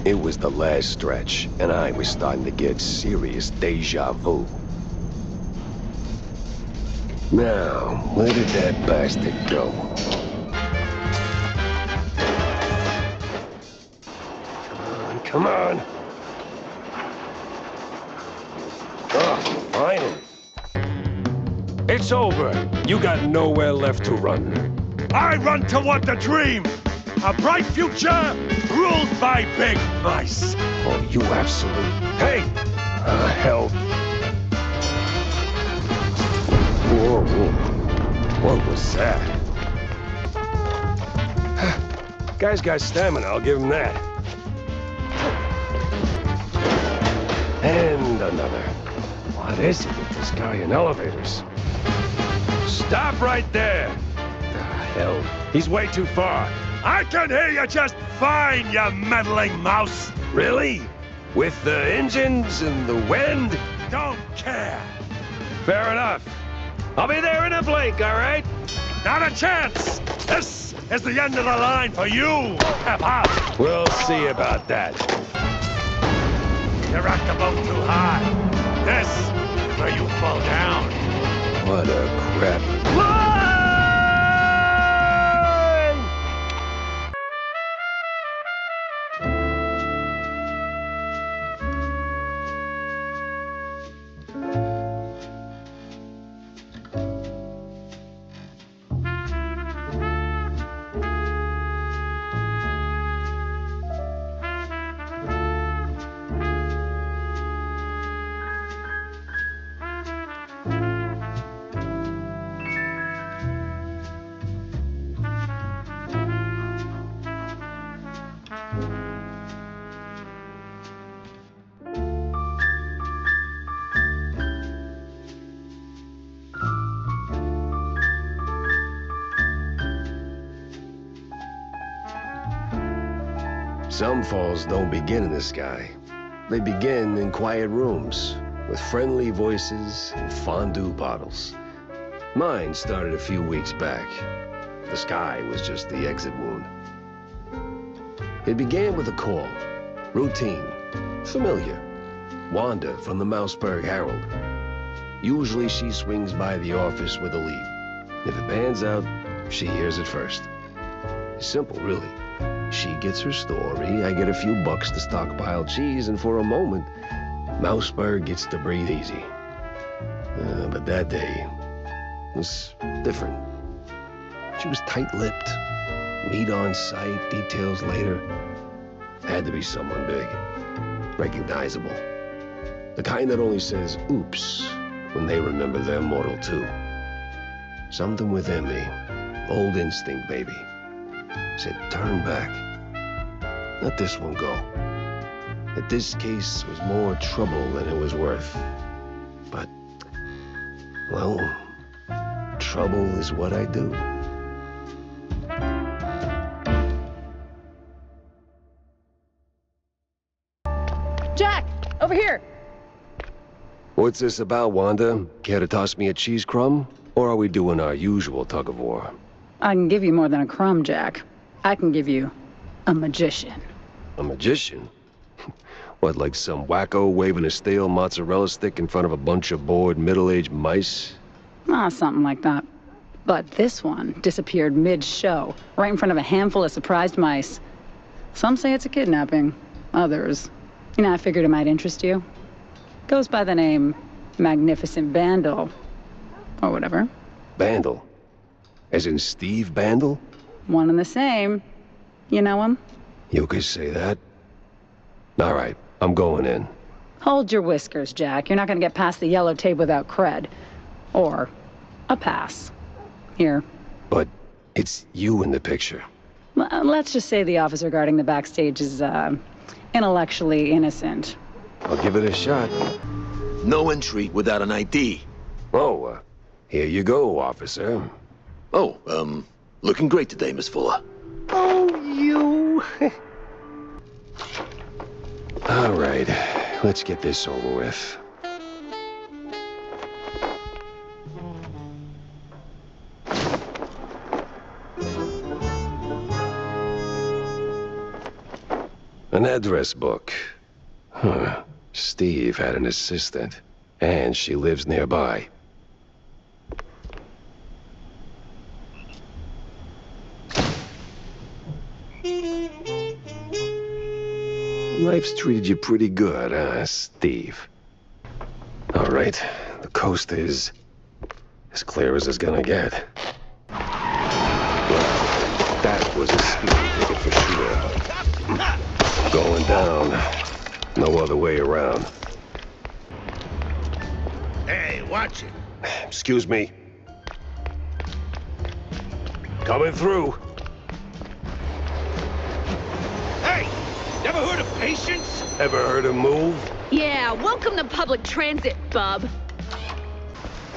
It was the last stretch, and I was starting to get serious deja vu. Now, where did that bastard go? Come on. Oh, finally. It's over. You got nowhere left to run. I run toward the dream! A bright future ruled by big mice! Oh, you absolute... Hey! Hell. Whoa, whoa. What was that? Guy's got stamina, I'll give him that. And another. What is it with this guy in elevators? Stop right there! The hell? He's way too far. I can hear you just fine, you meddling mouse! Really? With the engines and the wind? Don't care! Fair enough. I'll be there in a blink, all right? Not a chance! This is the end of the line for you, Pep-Hop! We'll see about that. You rocked the boat too high. This is where you fall down. What a crap. Some falls don't begin in the sky. They begin in quiet rooms, with friendly voices and fondue bottles. Mine started a few weeks back. The sky was just the exit wound. It began with a call. Routine. Familiar. Wanda from the Mouseburg Herald. Usually she swings by the office with a lead. If it pans out, she hears it first. It's simple, really. She gets her story, I get a few bucks to stockpile cheese, and for a moment, Mouseburg gets to breathe easy. But that day was different. She was tight-lipped. Meat on sight, details later. Had to be someone big. Recognizable. The kind that only says, oops, when they remember their mortal too. Something within me, old instinct, baby, said turn back. Let this one go. That this case was more trouble than it was worth. But, well, trouble is what I do. Jack, over here. What's this about, Wanda? Care to toss me a cheese crumb? Or are we doing our usual tug-of-war? I can give you more than a crumb, Jack. I can give you a magician. A magician? What, like some wacko waving a stale mozzarella stick in front of a bunch of bored middle-aged mice? Ah, something like that. But this one disappeared mid-show, right in front of a handful of surprised mice. Some say it's a kidnapping. Others, I figured it might interest you. Goes by the name Magnificent Bandle. Or whatever. Bandle? As in Steve Bandle? One and the same. You know him? You could say that. All right, I'm going in. Hold your whiskers, Jack. You're not gonna get past the yellow tape without cred. Or a pass. Here. But it's you in the picture. Let's just say the officer guarding the backstage is, intellectually innocent. I'll give it a shot. No entry without an ID. Oh, here you go, officer. Oh, looking great today, Miss Fuller. Oh, you... All right, let's get this over with. An address book. Huh. Steve had an assistant, and she lives nearby. Life's treated you pretty good, huh, Steve? All right, the coast is as clear as it's gonna get. Well, that was a speeding ticket for sure. Going down. No other way around. Hey, watch it. Excuse me. Coming through. Hey, never heard of patience? Ever heard of move? Yeah, welcome to public transit, bub.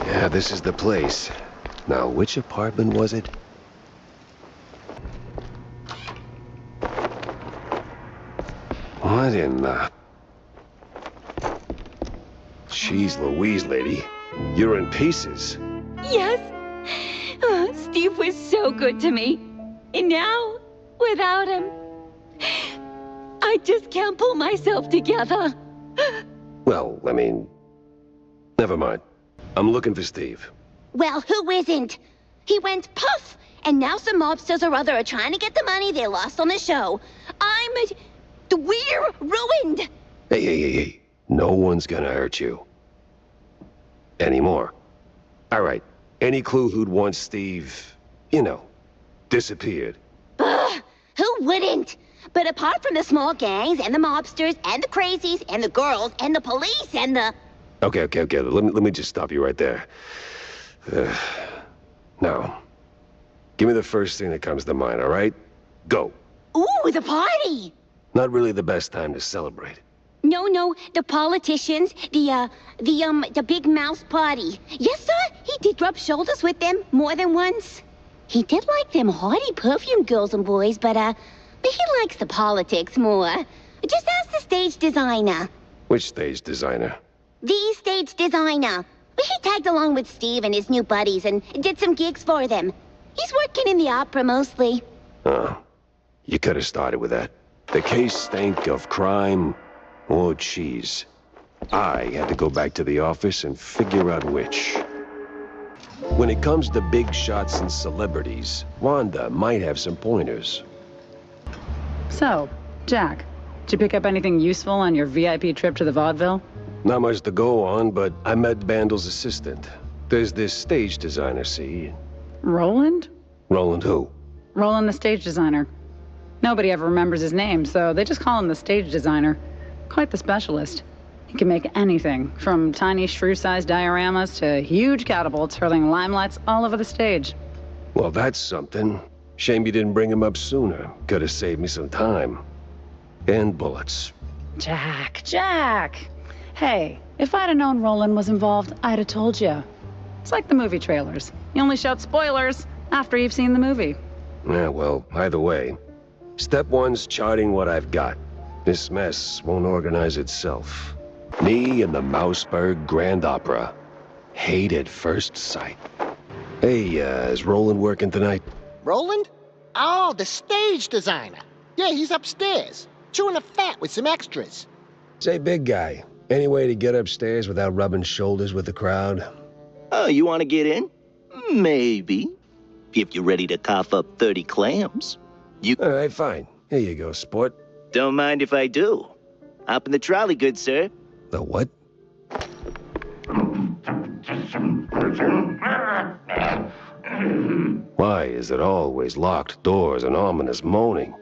Yeah, this is the place. Now, which apartment was it? What in the... Jeez Louise, lady. You're in pieces. Yes. Steve was so good to me. And now, without him, I just can't pull myself together. Well, I mean... Never mind. I'm looking for Steve. Well, who isn't? He went puff, and now some mobsters or other are trying to get the money they lost on the show. We're ruined! Hey. No one's gonna hurt you. Anymore. All right. Any clue who'd want Steve, disappeared? Ugh, who wouldn't? But apart from the small gangs, and the mobsters, and the crazies, and the girls, and the police, and the... Okay. Let me just stop you right there. Now, give me the first thing that comes to mind, all right? Go. Ooh, the party! Not really the best time to celebrate. No, the politicians, the big mouse party. Yes, sir, he did rub shoulders with them more than once. He did like them haughty perfume girls and boys, but he likes the politics more. Just ask the stage designer. Which stage designer? The stage designer. He tagged along with Steve and his new buddies and did some gigs for them. He's working in the opera mostly. Oh, you could have started with that. The case stank of crime or cheese. I had to go back to the office and figure out which. When it comes to big shots and celebrities, Wanda might have some pointers. So, Jack, did you pick up anything useful on your VIP trip to the vaudeville? Not much to go on, but I met Bandel's assistant. There's this stage designer, see? Roland? Roland who? Roland, the stage designer. Nobody ever remembers his name, so they just call him the stage designer. Quite the specialist. He can make anything, from tiny shrew-sized dioramas to huge catapults hurling limelights all over the stage. Well, that's something. Shame you didn't bring him up sooner. Could have saved me some time. And bullets. Jack! Hey, if I'd have known Roland was involved, I'd have told you. It's like the movie trailers. You only shout spoilers after you've seen the movie. Yeah, well, either way. Step one's charting what I've got. This mess won't organize itself. Me and the Mouseburg Grand Opera. Hate at first sight. Hey, is Roland working tonight? Roland? Oh, the stage designer. Yeah, he's upstairs, chewing a fat with some extras. Say, big guy, any way to get upstairs without rubbing shoulders with the crowd? Oh, you want to get in? Maybe. If you're ready to cough up 30 clams. All right, fine. Here you go, sport. Don't mind if I do. Hop in the trolley, good sir. The what? Why is it always locked doors and ominous moaning?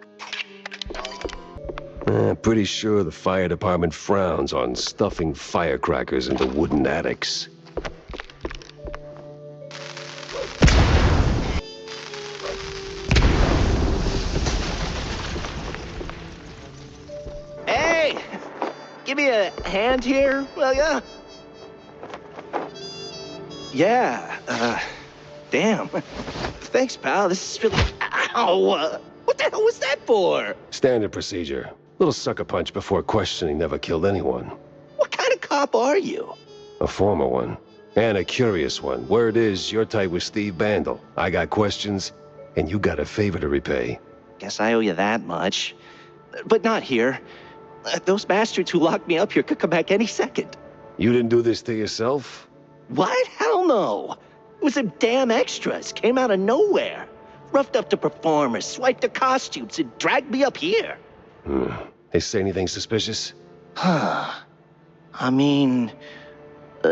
Pretty sure the fire department frowns on stuffing firecrackers into wooden attics. Hey! Give me a hand here, will ya? Yeah, damn. Thanks, pal. This is really... Ow! What the hell was that for? Standard procedure. Little sucker punch before questioning never killed anyone. What kind of cop are you? A former one. And a curious one. Word is, you're tight with Steve Bandel. I got questions, and you got a favor to repay. Guess I owe you that much. but not here. Those bastards who locked me up here could come back any second. You didn't do this to yourself? What? Hell no. It was them damn extras. Came out of nowhere. Roughed up the performers, swiped their costumes, and dragged me up here. They say anything suspicious? I mean,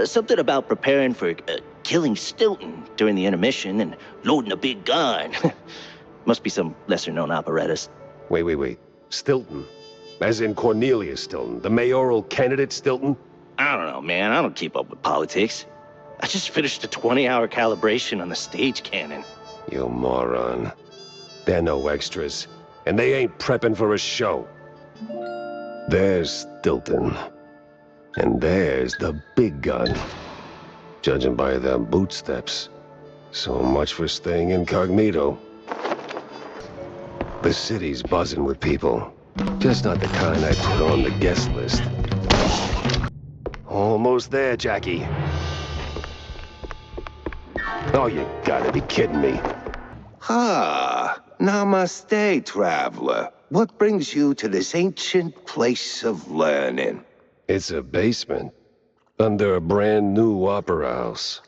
something about preparing for killing Stilton during the intermission and loading a big gun. Must be some lesser-known apparatus. Wait. Stilton? As in Cornelius Stilton, the mayoral candidate Stilton? I don't know, man. I don't keep up with politics. I just finished a 20-hour calibration on the stage cannon. You moron. They're no extras, and they ain't prepping for a show. There's Stilton. And there's the big gun. Judging by them bootsteps. So much for staying incognito. The city's buzzing with people. Just not the kind I put on the guest list. Almost there, Jackie. Oh, you gotta be kidding me. Namaste, traveler. What brings you to this ancient place of learning? It's a basement. Under a brand new opera house.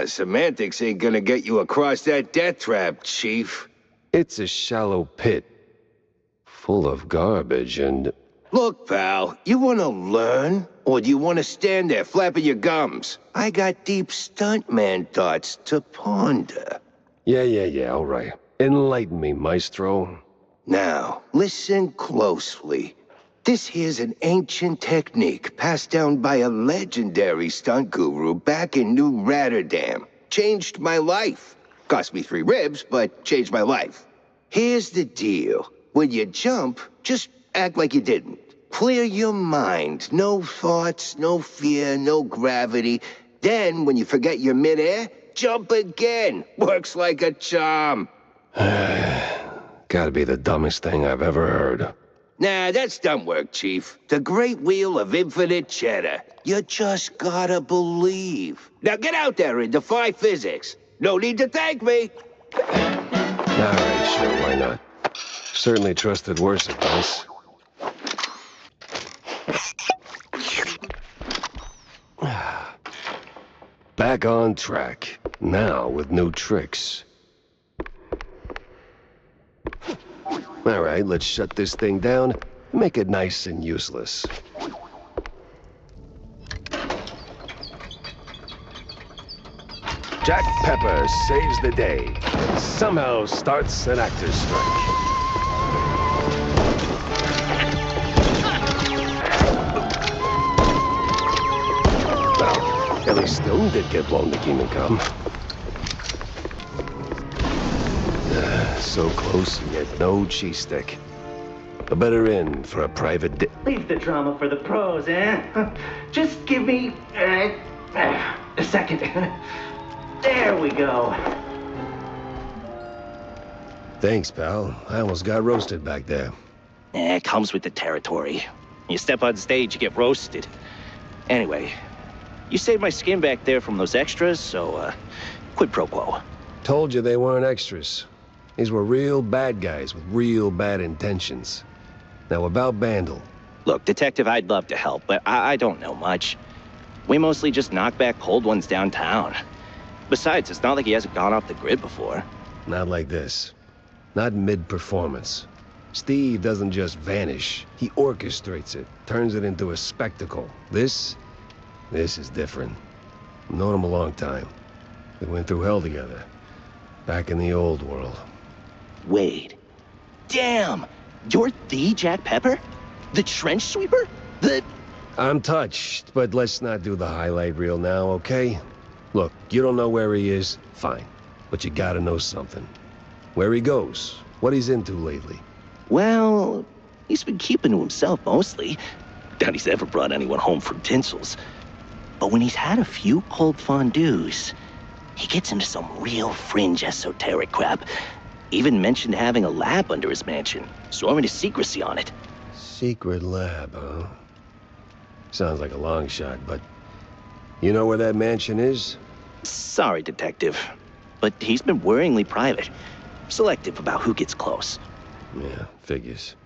Semantics ain't gonna get you across that death trap, Chief. It's a shallow pit. Full of garbage and... Look, pal, you wanna learn? Or do you wanna stand there flapping your gums? I got deep stuntman thoughts to ponder. Yeah, all right. Enlighten me, maestro. Now, listen closely. This here's an ancient technique passed down by a legendary stunt guru back in New Rotterdam. Changed my life. Cost me 3 ribs, but changed my life. Here's the deal. When you jump, just act like you didn't. Clear your mind. No thoughts, no fear, no gravity. Then, when you forget you're midair, jump again. Works like a charm. Gotta be the dumbest thing I've ever heard. Nah, that's dumb work, Chief. The great wheel of infinite cheddar. You just gotta believe. Now get out there and defy physics. No need to thank me. All right, sure, why not? Certainly trusted worse advice. Back on track. Now with new tricks. All right, let's shut this thing down and make it nice and useless. Jack Pepper saves the day and somehow starts an actor's strike. Well, at least Stone did get blown to Kingdom Come. So close and yet no cheese stick. A better end for a private Leave the drama for the pros, eh? Just give me a second. There we go. Thanks, pal. I almost got roasted back there. It comes with the territory. You step on stage, you get roasted. Anyway, you saved my skin back there from those extras, so quid pro quo. Told you they weren't extras. These were real bad guys with real bad intentions. Now about Bandle. Look, Detective, I'd love to help, but I don't know much. We mostly just knock back cold ones downtown. Besides, it's not like he hasn't gone off the grid before. Not like this. Not mid-performance. Steve doesn't just vanish. He orchestrates it, turns it into a spectacle. This is different. I've known him a long time. We went through hell together. Back in the old world. Wait. Damn! You're the Jack Pepper? The trench sweeper? I'm touched, but let's not do the highlight reel now, okay? Look, you don't know where he is, fine. But you gotta know something. Where he goes, what he's into lately. Well, he's been keeping to himself mostly. Doubt he's ever brought anyone home from Tinsel's. But when he's had a few cold fondues, he gets into some real fringe esoteric crap. Even mentioned having a lab under his mansion, sworn to secrecy on it. Secret lab, huh? Sounds like a long shot, but... You know where that mansion is? Sorry, Detective, but he's been worryingly private. Selective about who gets close. Yeah, figures.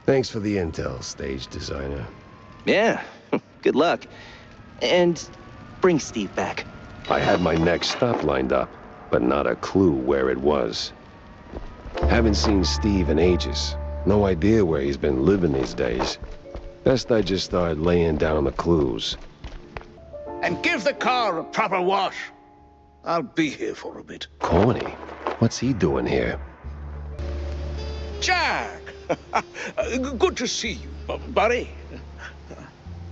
Thanks for the intel, stage designer. Yeah, good luck. And bring Steve back. I had my next stop lined up, but not a clue where it was. Haven't seen Steve in ages. No idea where he's been living these days. Best I just start laying down the clues. And give the car a proper wash. I'll be here for a bit. Corny? What's he doing here? Jack! Good to see you, buddy.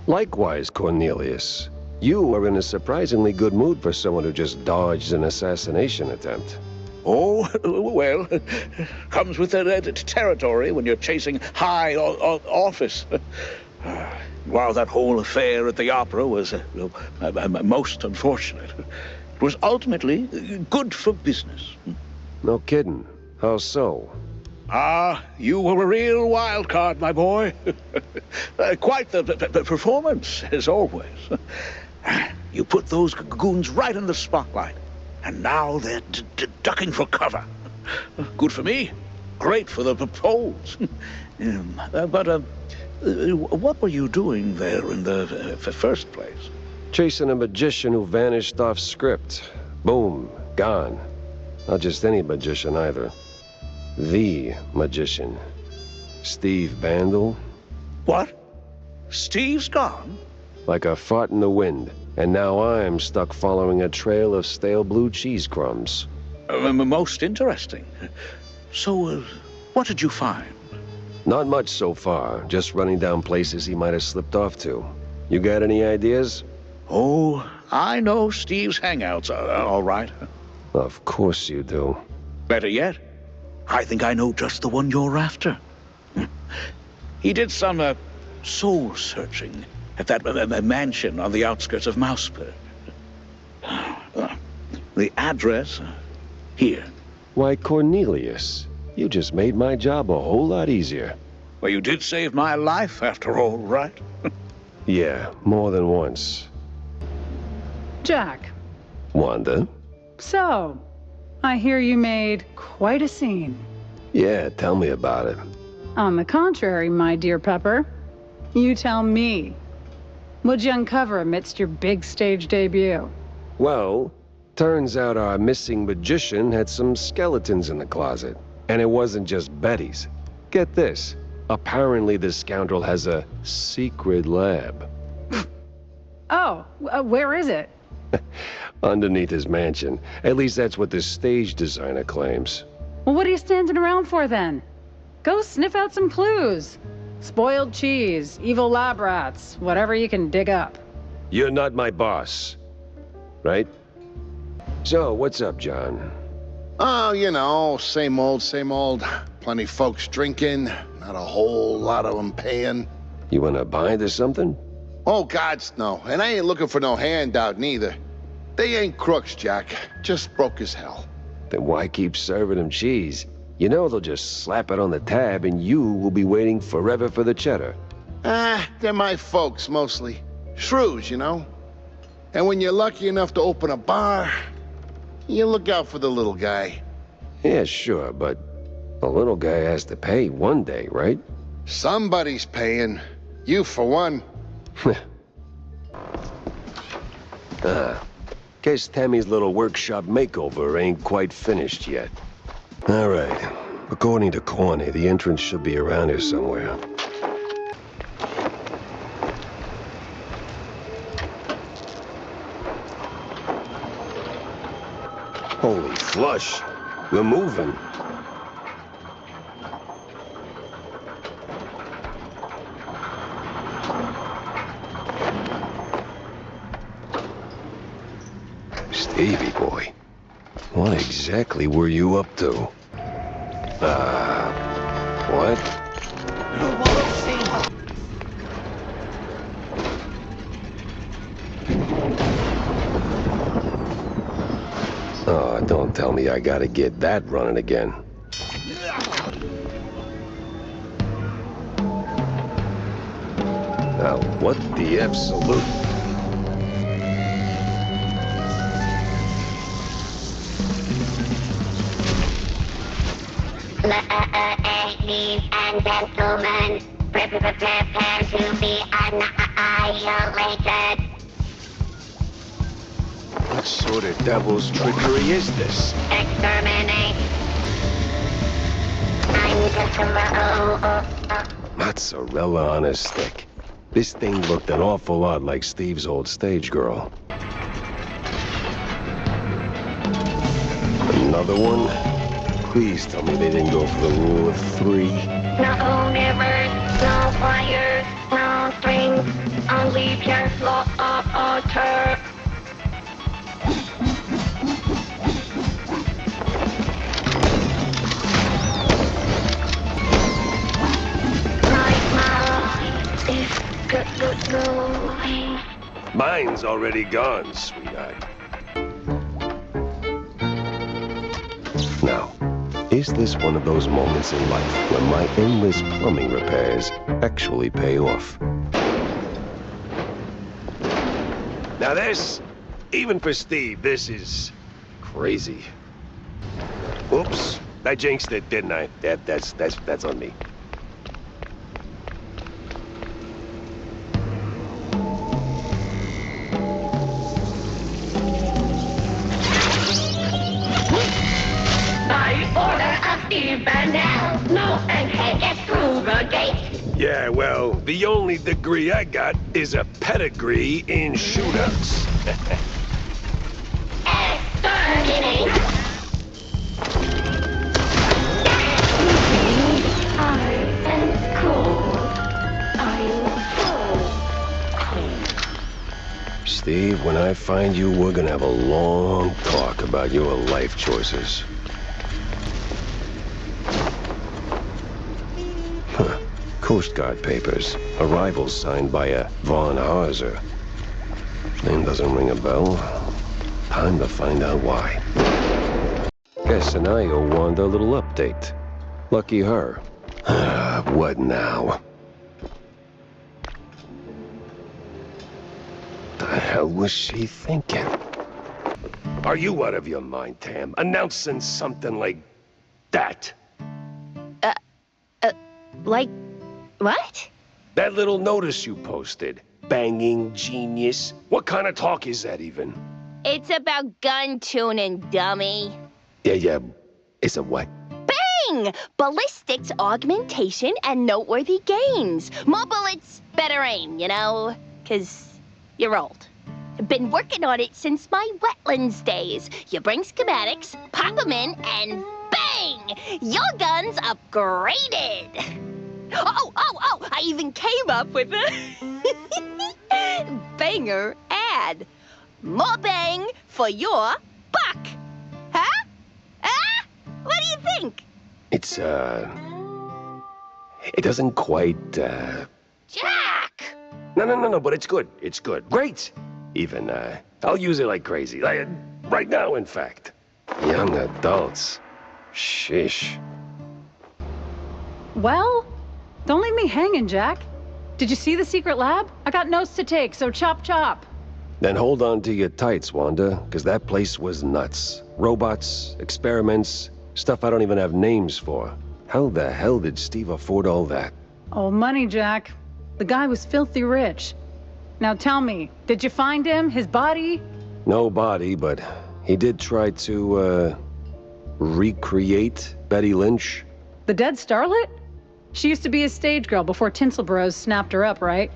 Likewise, Cornelius. You are in a surprisingly good mood for someone who just dodged an assassination attempt. Oh, well, comes with the territory when you're chasing high office. While that whole affair at the opera was most unfortunate, it was ultimately good for business. No kidding. How so? You were a real wild card, my boy. Quite the performance, as always. You put those goons right in the spotlight, and now they're ducking for cover. Good for me, great for the polls. But what were you doing there in the first place? Chasing a magician who vanished off script. Boom, gone. Not just any magician either. The magician. Steve Bandel. What? Steve's gone? Like a fart in the wind. And now I'm stuck following a trail of stale blue cheese crumbs. Most interesting. So, what did you find? Not much so far. Just running down places he might have slipped off to. You got any ideas? Oh, I know Steve's hangouts are all right. Of course you do. Better yet, I think I know just the one you're after. He did some soul-searching at that mansion on the outskirts of Mouseburg. The address, here. Why, Cornelius, you just made my job a whole lot easier. Well, you did save my life, after all, right? Yeah, more than once. Jack. Wanda? So, I hear you made quite a scene. Yeah, tell me about it. On the contrary, my dear Pepper, you tell me. What'd you uncover amidst your big stage debut? Well, turns out our missing magician had some skeletons in the closet. And it wasn't just Betty's. Get this. Apparently the scoundrel has a secret lab. Oh, where is it? Underneath his mansion. At least that's what the stage designer claims. Well, what are you standing around for then? Go sniff out some clues. Spoiled cheese, evil lab rats, whatever you can dig up. You're not my boss. Right? So, what's up, John? Oh, you know, same old, same old. Plenty folks drinking, not a whole lot of them paying. You wanna bind or something? Oh, gods, no. And I ain't looking for no handout, neither. They ain't crooks, Jack. Just broke as hell. Then why keep serving them cheese? You know they'll just slap it on the tab and you will be waiting forever for the cheddar. They're my folks, mostly. Shrews, you know? And when you're lucky enough to open a bar, you look out for the little guy. Yeah, sure, but the little guy has to pay one day, right? Somebody's paying. You, for one. Guess Tammy's little workshop makeover ain't quite finished yet. All right. According to Corny, the entrance should be around here somewhere. Holy flush. We're moving. Stevie boy, what exactly were you up to? What? Oh, don't tell me I gotta get that running again. Now, what the F salute? and gentlemen, prepare to be annihilated. What sort of devil's trickery is this? Exterminate. Mozzarella on a stick. This thing looked an awful lot like Steve's old stage girl. Another one? Please tell me they didn't go for the rule of 3. No mirrors, no wires, no strings, only pure slaughter. Mine's already gone, sweetheart. Now, is this one of those moments in life when my endless plumbing repairs actually pay off? Now this, even for Steve, this is crazy. Oops, I jinxed it, didn't I? That's on me. Yeah, well, the only degree I got is a pedigree in shootouts. Steve, when I find you, we're gonna have a long talk about your life choices. Huh. Coast Guard papers. Arrival signed by a Von Hauser. Name doesn't ring a bell. Time to find out why. Guess and I owe Wanda a little update. Lucky her. What now? The hell was she thinking? Are you out of your mind, Tam? Announcing something like that? Like, what? That little notice you posted. Banging genius. What kind of talk is that even? It's about gun tuning, dummy. Yeah. It's a what? Bang! Ballistics, augmentation, and noteworthy gains. More bullets, better aim, you know? 'Cause you're old. Been working on it since my wetlands days. You bring schematics, pop them in, and bang! Your gun's upgraded. Oh, I even came up with a banger ad. More bang for your buck. Huh? What do you think? It's, it doesn't quite, Jack! No, but it's good. It's good. Great! Even, I'll use it like crazy. Like, right now, in fact. Young adults. Shish. Well, don't leave me hanging, Jack. Did you see the secret lab? I got notes to take, so chop chop. Then hold on to your tights, Wanda, because that place was nuts. Robots, experiments, stuff I don't even have names for. How the hell did Steve afford all that? Oh, money, Jack. The guy was filthy rich. Now tell me, did you find him? His body? No body, but he did try to, recreate Betty Lynch. The dead starlet? She used to be a stage girl before Tinsel Bros snapped her up, right?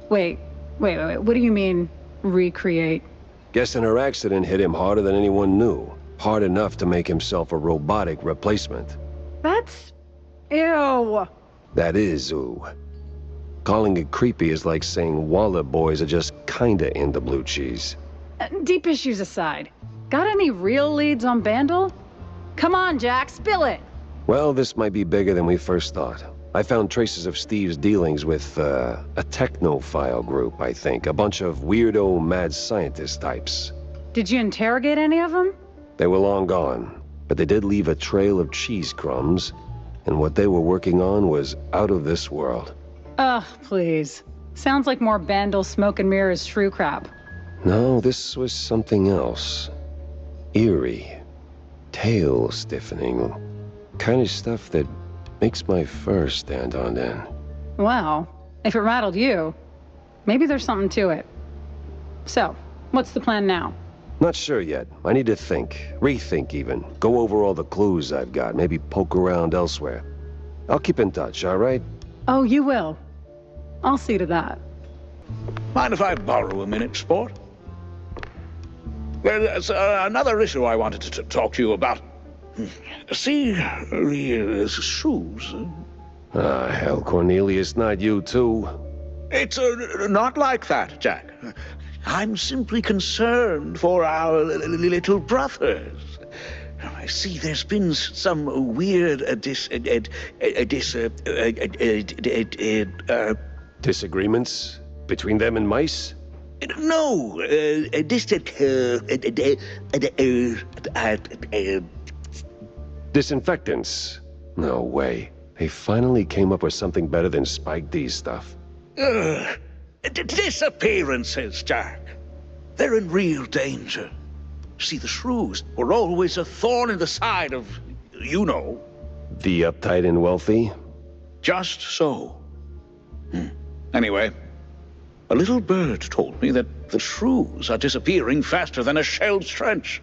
Wait. What do you mean, recreate? Guessing her accident hit him harder than anyone knew. Hard enough to make himself a robotic replacement. That's... ew. That is ooh. Calling it creepy is like saying Waller boys are just kinda into blue cheese. Deep issues aside, got any real leads on Bandle? Come on, Jack, spill it! Well, this might be bigger than we first thought. I found traces of Steve's dealings with, a technophile group, I think. A bunch of weirdo mad scientist types. Did you interrogate any of them? They were long gone, but they did leave a trail of cheese crumbs, and what they were working on was out of this world. Ugh, please. Sounds like more Bandle smoke and mirrors shrew crap. No, this was something else. Eerie. Tail stiffening. Kind of stuff that Makes my fur stand on end. Well, if it rattled you, maybe there's something to it. So, what's the plan now? Not sure yet. I need to think. Rethink even. Go over all the clues I've got. Maybe poke around elsewhere. I'll keep in touch, all right? Oh, you will. I'll see to that. Mind if I borrow a minute, sport? There's another issue I wanted to talk to you about. See, the shoes. Ah, hell, Cornelius, not you too. It's not like that, Jack. I'm simply concerned for our little brothers. I see there's been some weird disagreements between them and mice? No, disinfectants. No way. They finally came up with something better than Spike D's stuff. Disappearances, Jack. They're in real danger. See, the shrews were always a thorn in the side of, you know. The uptight and wealthy? Just so. Anyway, a little bird told me that the shrews are disappearing faster than a shell's trench.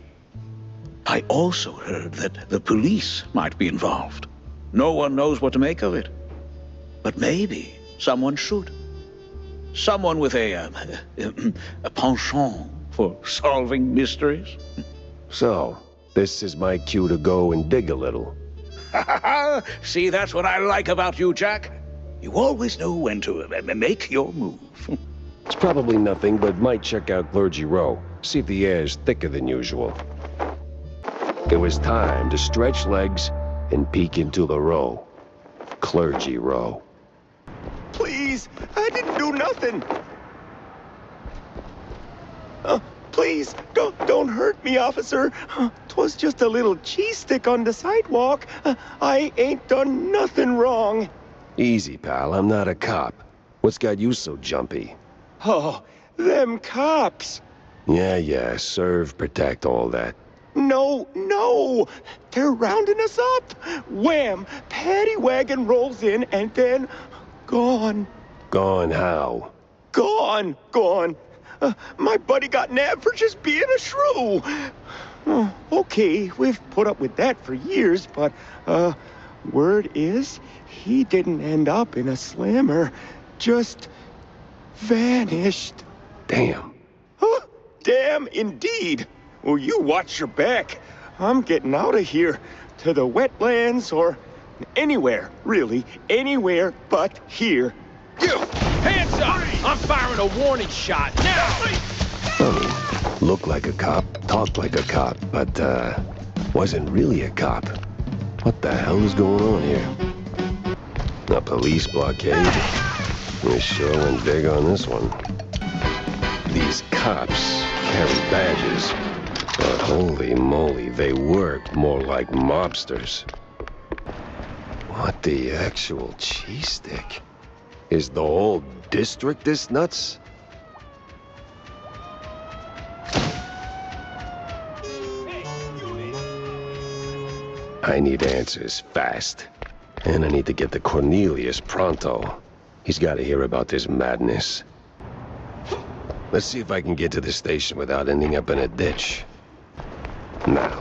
I also heard that the police might be involved. No one knows what to make of it. But maybe someone should. Someone with a penchant for solving mysteries. So, this is my cue to go and dig a little. See, that's what I like about you, Jack. You always know when to make your move. It's probably nothing, but might check out Clergy Row. See if the air's thicker than usual. It was time to stretch legs and peek into the row. Clergy Row. Please, I didn't do nothing. Please, don't hurt me, officer. 'Twas just a little cheese stick on the sidewalk. I ain't done nothing wrong. Easy, pal. I'm not a cop. What's got you so jumpy? Oh, them cops. Yeah, serve, protect, all that. No. They're rounding us up. Wham! Paddy wagon rolls in and then gone. Gone how? Gone. My buddy got nabbed for just being a shrew. Okay, we've put up with that for years, but, word is, he didn't end up in a slammer. Just vanished. Damn. Damn indeed. Well, you watch your back. I'm getting out of here. To the wetlands or anywhere, really. Anywhere but here. You! Hands up! I'm firing a warning shot now! Funny. Looked like a cop, talked like a cop, but, wasn't really a cop. What the hell is going on here? A police blockade? We sure went big on this one. These cops carry badges, but holy moly, they work more like mobsters. What the actual cheese stick? Is the whole district this nuts? I need answers fast. And I need to get to Cornelius pronto. He's got to hear about this madness. Let's see if I can get to the station without ending up in a ditch. Now,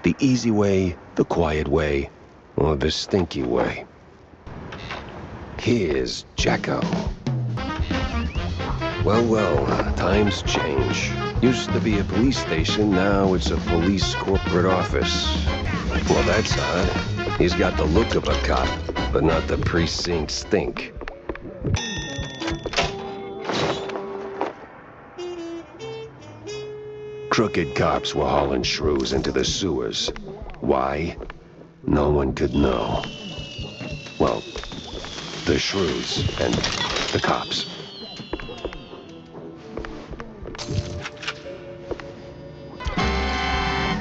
the easy way, the quiet way, or the stinky way. Here's Jacko. Well, times change. Used to be a police station, now it's a police corporate office. Well, that's odd. He's got the look of a cop, but not the precinct stink. Crooked cops were hauling shrews into the sewers. Why? No one could know. Well, the shrews and the cops.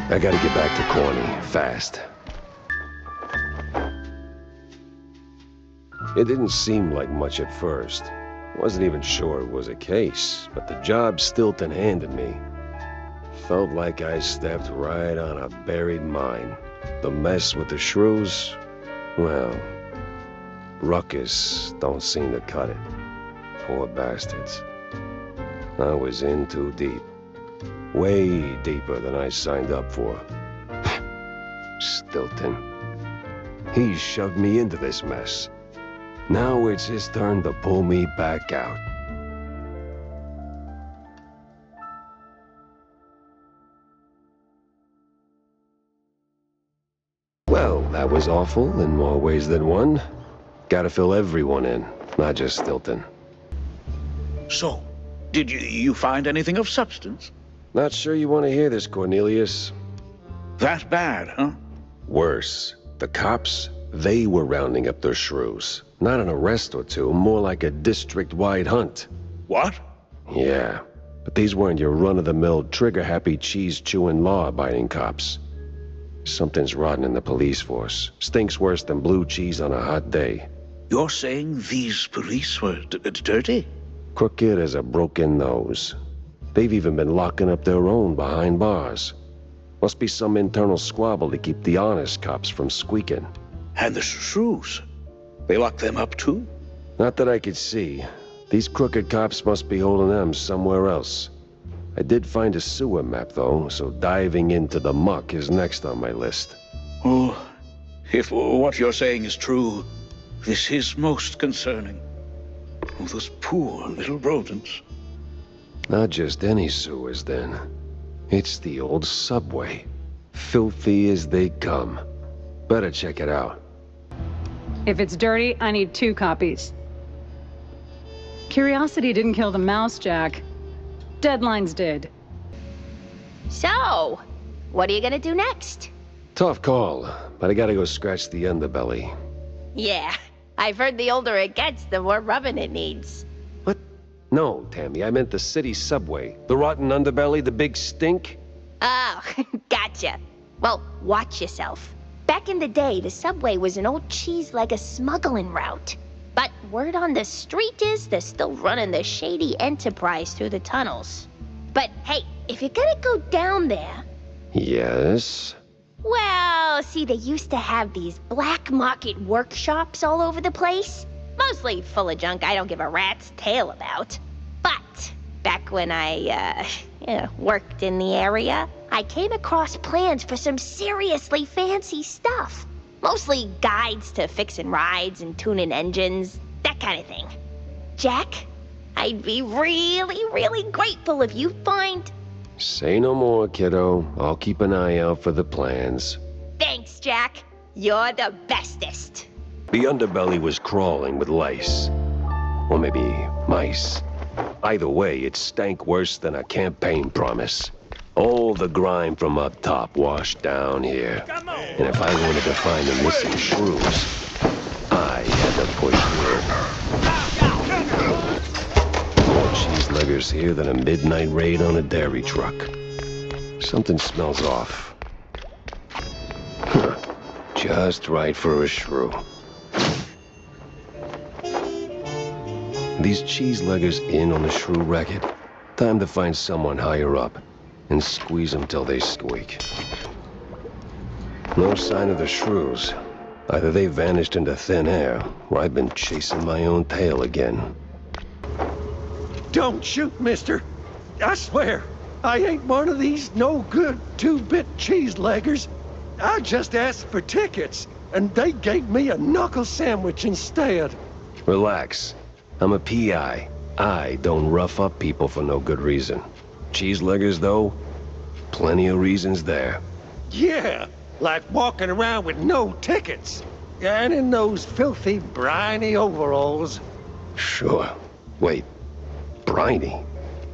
I gotta get back to Corny, fast. It didn't seem like much at first. Wasn't even sure it was a case, but the job Stilton handed me felt like I stepped right on a buried mine. The mess with the shrews, Well, ruckus don't seem to cut it. Poor bastards. I was in too deep. Way deeper than I signed up for. Stilton. He shoved me into this mess. Now it's his turn to pull me back out. Well, that was awful in more ways than one. Gotta fill everyone in, not just Stilton. So, did you find anything of substance? Not sure you want to hear this, Cornelius. That bad, huh? Worse. The cops, they were rounding up their shrews. Not an arrest or two, more like a district-wide hunt. What? Yeah, but these weren't your run-of-the-mill, trigger-happy, cheese-chewing, law-abiding cops. Something's rotten in the police force. Stinks worse than blue cheese on a hot day. You're saying these police were dirty? Crooked as a broken nose. They've even been locking up their own behind bars. Must be some internal squabble to keep the honest cops from squeaking. And the shrews? They lock them up too? Not that I could see. These crooked cops must be holding them somewhere else. I did find a sewer map, though, so diving into the muck is next on my list. Oh, if what you're saying is true, this is most concerning. Oh, those poor little rodents. Not just any sewers, then. It's the old subway. Filthy as they come. Better check it out. If it's dirty, I need 2 copies. Curiosity didn't kill the mouse, Jack. Deadlines did. So, what are you gonna do next? Tough call, but I gotta go scratch the underbelly. Yeah, I've heard the older it gets, the more rubbing it needs. What? No, Tammy, I meant the city subway. The rotten underbelly, the big stink? Oh, gotcha. Well, watch yourself. Back in the day, the subway was an old cheese-legger smuggling route. But word on the street is they're still running the shady enterprise through the tunnels. But hey, if you're gonna go down there... Yes? Well, see, they used to have these black market workshops all over the place. Mostly full of junk I don't give a rat's tail about. But back when I, worked in the area, I came across plans for some seriously fancy stuff. Mostly guides to fixing rides and tuning engines, that kind of thing. Jack, I'd be really, really grateful if you find... Say no more, kiddo. I'll keep an eye out for the plans. Thanks, Jack. You're the bestest. The underbelly was crawling with lice. Or maybe mice. Either way, it stank worse than a campaign promise. All the grime from up top washed down here. And if I wanted to find the missing shrews, I had to push through. More cheese-leggers here than a midnight raid on a dairy truck. Something smells off. Huh. Just right for a shrew. These cheese-leggers in on the shrew racket. Time to find someone higher up and squeeze them till they squeak. No sign of the shrews. Either they vanished into thin air, or I've been chasing my own tail again. Don't shoot, mister. I swear, I ain't one of these no-good 2-bit cheese-leggers. I just asked for tickets, and they gave me a knuckle sandwich instead. Relax. I'm a PI. I don't rough up people for no good reason. Cheese-leggers, though? Plenty of reasons there. Yeah, like walking around with no tickets. And in those filthy, briny overalls. Sure. Wait. Briny?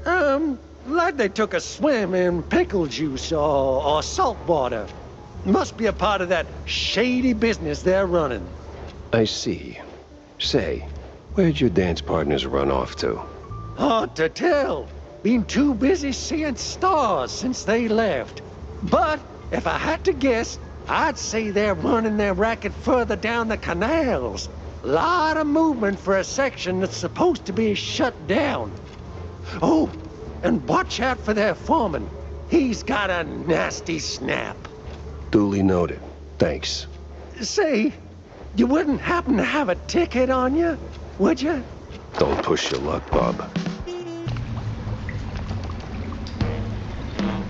Like they took a swim in pickle juice or salt water. Must be a part of that shady business they're running. I see. Say, where'd your dance partners run off to? Hard to tell. Been too busy seeing stars since they left. But if I had to guess, I'd say they're running their racket further down the canals. Lot of movement for a section that's supposed to be shut down. Oh, and watch out for their foreman. He's got a nasty snap. Duly noted. Thanks. Say, You wouldn't happen to have a ticket on you, would you? Don't push your luck, Bob.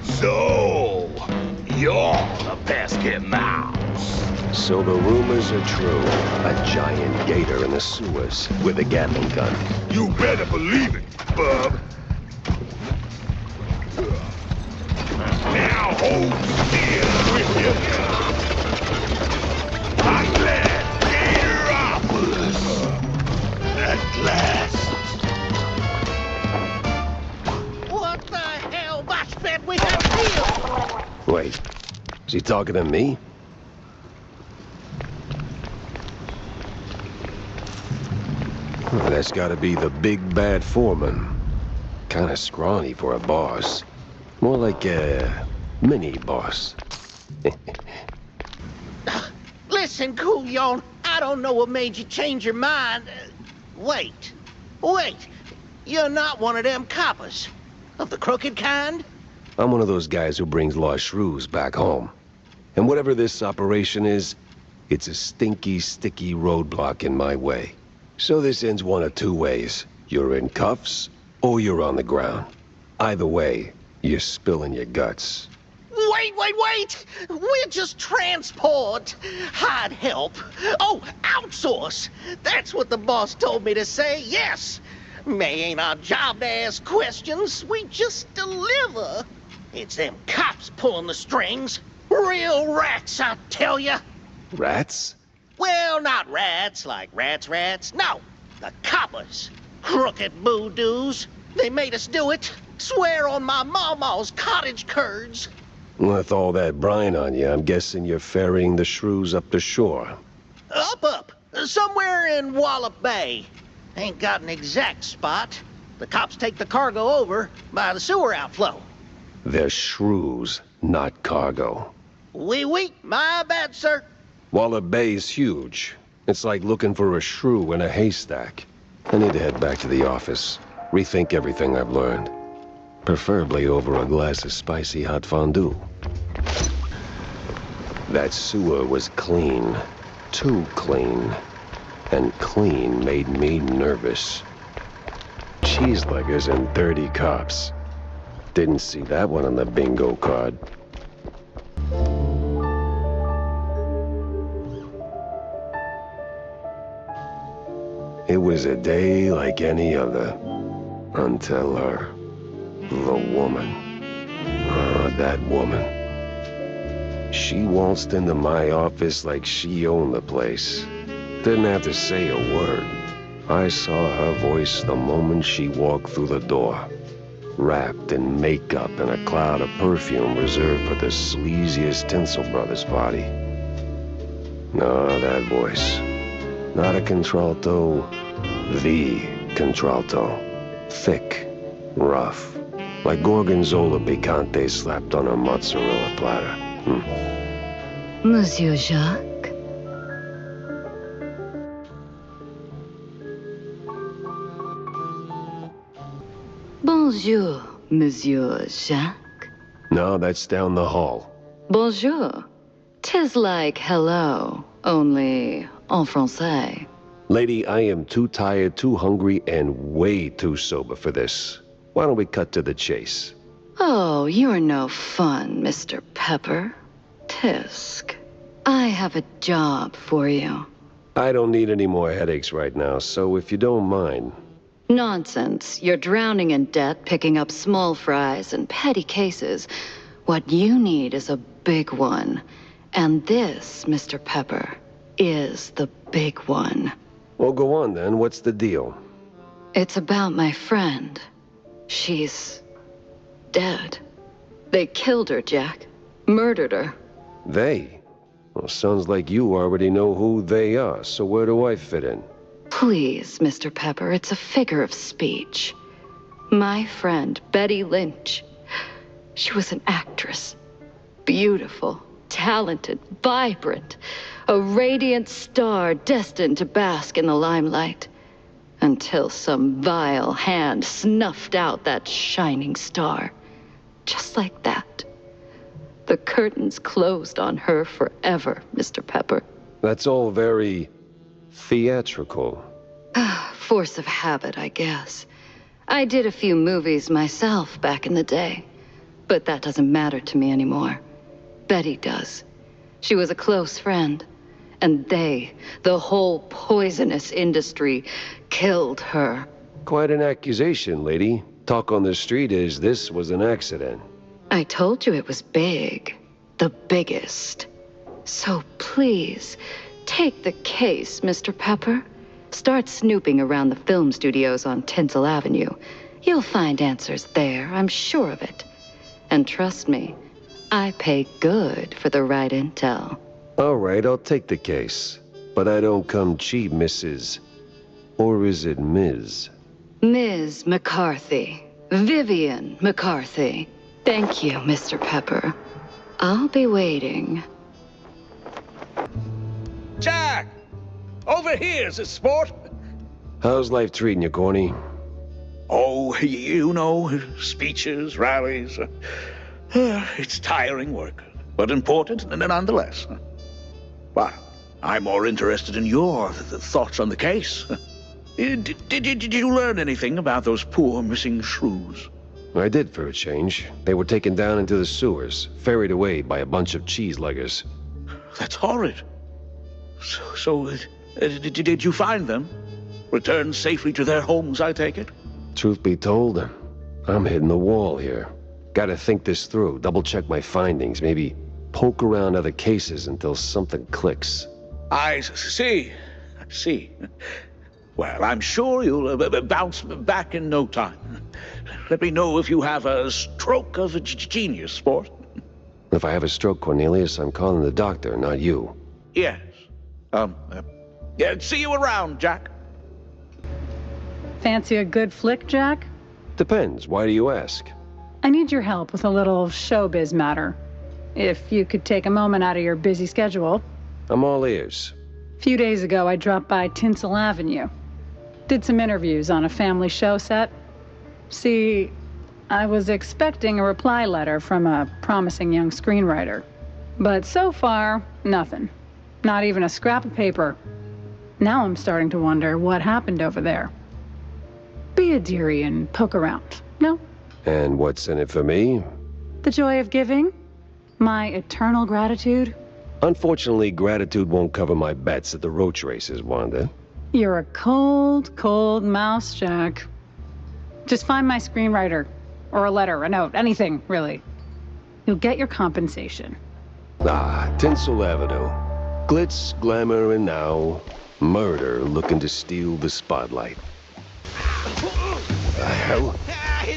So, you're the pesky mouse. So the rumors are true. A giant gator in the sewers with a Gatling gun. You better believe it, bub. Now hold still with you. I'm glad Gatoropoulos. At last. What the hell? Much bet we have deal. Wait, is he talking to me? Oh, that's gotta be the big bad foreman. Kinda scrawny for a boss. More like a mini boss. Listen, Coolion, I don't know what made you change your mind. Wait. You're not one of them coppers. Of the crooked kind? I'm one of those guys who brings lost shrews back home. And whatever this operation is, it's a stinky, sticky roadblock in my way. So this ends one of two ways. You're in cuffs, or you're on the ground. Either way, you're spilling your guts. Wait! We're just transport. Hard help. Oh, outsource. That's what the boss told me to say, yes. May ain't our job to ask questions. We just deliver. It's them cops pulling the strings. Real rats, I tell ya. Rats? Well, not rats like rats. No, the coppers. Crooked boodoos. They made us do it. Swear on my mama's cottage curds. With all that brine on you, I'm guessing you're ferrying the shrews up the shore. Up. Somewhere in Wallop Bay. Ain't got an exact spot. The cops take the cargo over by the sewer outflow. They're shrews, not cargo. Oui, my bad, sir. Wallop Bay's huge. It's like looking for a shrew in a haystack. I need to head back to the office. Rethink everything I've learned. Preferably over a glass of spicy hot fondue. That sewer was clean. Too clean. And clean made me nervous. Cheeseleggers and dirty cops. Didn't see that one on the bingo card. It was a day like any other. Until her. The woman. That woman. She waltzed into my office like she owned the place. Didn't have to say a word. I saw her voice the moment she walked through the door. Wrapped in makeup and a cloud of perfume reserved for the sleaziest Tinsel Brothers party. No, that voice. Not a contralto. The contralto. Thick. Rough. Like Gorgonzola picante slapped on a mozzarella platter. Monsieur Jacques? Bonjour, Monsieur Jacques. No, that's down the hall. Bonjour. 'Tis like hello, only en français. Lady, I am too tired, too hungry, and way too sober for this. Why don't we cut to the chase? Oh, you're no fun, Mr. Pepper. Tisk. I have a job for you. I don't need any more headaches right now, so if you don't mind. Nonsense. You're drowning in debt, picking up small fries and petty cases. What you need is a big one. And this, Mr. Pepper, is the big one. Well, go on then. What's the deal? It's about my friend. She's dead. They killed her, Jack. Murdered her. They? Well, sounds like you already know who they are, so where do I fit in? Please, Mr. Pepper, it's a figure of speech. My friend, Betty Lynch. She was an actress. Beautiful, talented, vibrant. A radiant star destined to bask in the limelight. Until some vile hand snuffed out that shining star. Just like that. The curtains closed on her forever, Mr. Pepper. That's all very Theatrical. Force of habit, I guess. I did a few movies myself back in the day. But that doesn't matter to me anymore. Betty does. She was a close friend. And they, the whole poisonous industry, killed her. Quite an accusation, lady. Talk on the street is this was an accident. I told you it was big. The biggest. So please, take the case, Mr. Pepper. Start snooping around the film studios on Tinsel Avenue. You'll find answers there, I'm sure of it. And trust me, I pay good for the right intel. All right, I'll take the case. But I don't come cheap, Mrs. Or is it Ms.? Ms. McCarthy. Vivian McCarthy. Thank you, Mr. Pepper. I'll be waiting. Jack! Over here, sport! How's life treating you, Corny? Oh, you know, speeches, rallies. It's tiring work, but important nonetheless. Well, I'm more interested in your thoughts on the case. Did you learn anything about those poor missing shrews? I did for a change. They were taken down into the sewers, ferried away by a bunch of cheese-leggers. That's horrid. So, did you find them? Returned safely to their homes, I take it? Truth be told, I'm hitting the wall here. Gotta think this through, double-check my findings, maybe poke around other cases until something clicks. I see. Well, I'm sure you'll bounce back in no time. Let me know if you have a stroke of genius, sport. If I have a stroke, Cornelius, I'm calling the doctor, not you. Yes. Yeah, see you around, Jack. Fancy a good flick, Jack? Depends. Why do you ask? I need your help with a little showbiz matter. If you could take a moment out of your busy schedule. I'm all ears. A few days ago, I dropped by Tinsel Avenue. Did some interviews on a family show set. See, I was expecting a reply letter from a promising young screenwriter. But so far, nothing. Not even a scrap of paper. Now I'm starting to wonder what happened over there. Be a dearie and poke around, no? And what's in it for me? The joy of giving? My eternal gratitude? Unfortunately, gratitude won't cover my bets at the roach races, Wanda. You're a cold, cold mouse, Jack. Just find my screenwriter. Or a letter, a note, anything, really. You'll get your compensation. Tinsel Avenue. Glitz, glamour, and now murder looking to steal the spotlight. The hell?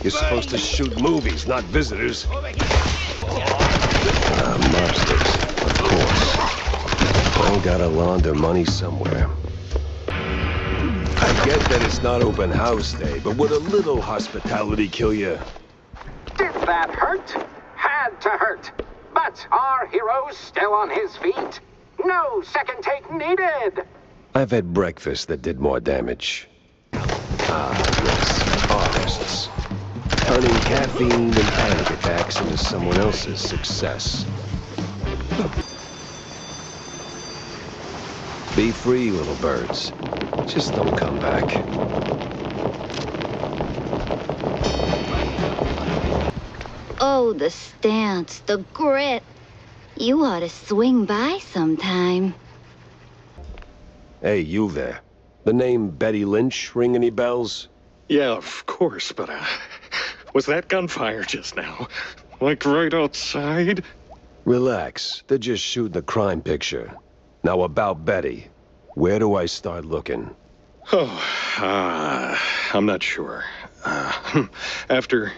You're supposed to shoot movies, not visitors. Mobsters, of course. All gotta launder money somewhere. I get that it's not open house day, but would a little hospitality kill you? Did that hurt? Had to hurt. But our hero's still on his feet. No second take needed. I've had breakfast that did more damage. Yes, artists. Turning caffeine and panic attacks into someone else's success. Be free, little birds. Just don't come back. Oh, the stance, the grit. You ought to swing by sometime. Hey, you there. The name Betty Lynch ring any bells? Yeah, of course, but, was that gunfire just now? Like right outside? Relax. They're just shooting a crime picture. Now about Betty. Where do I start looking? Oh, I'm not sure. After,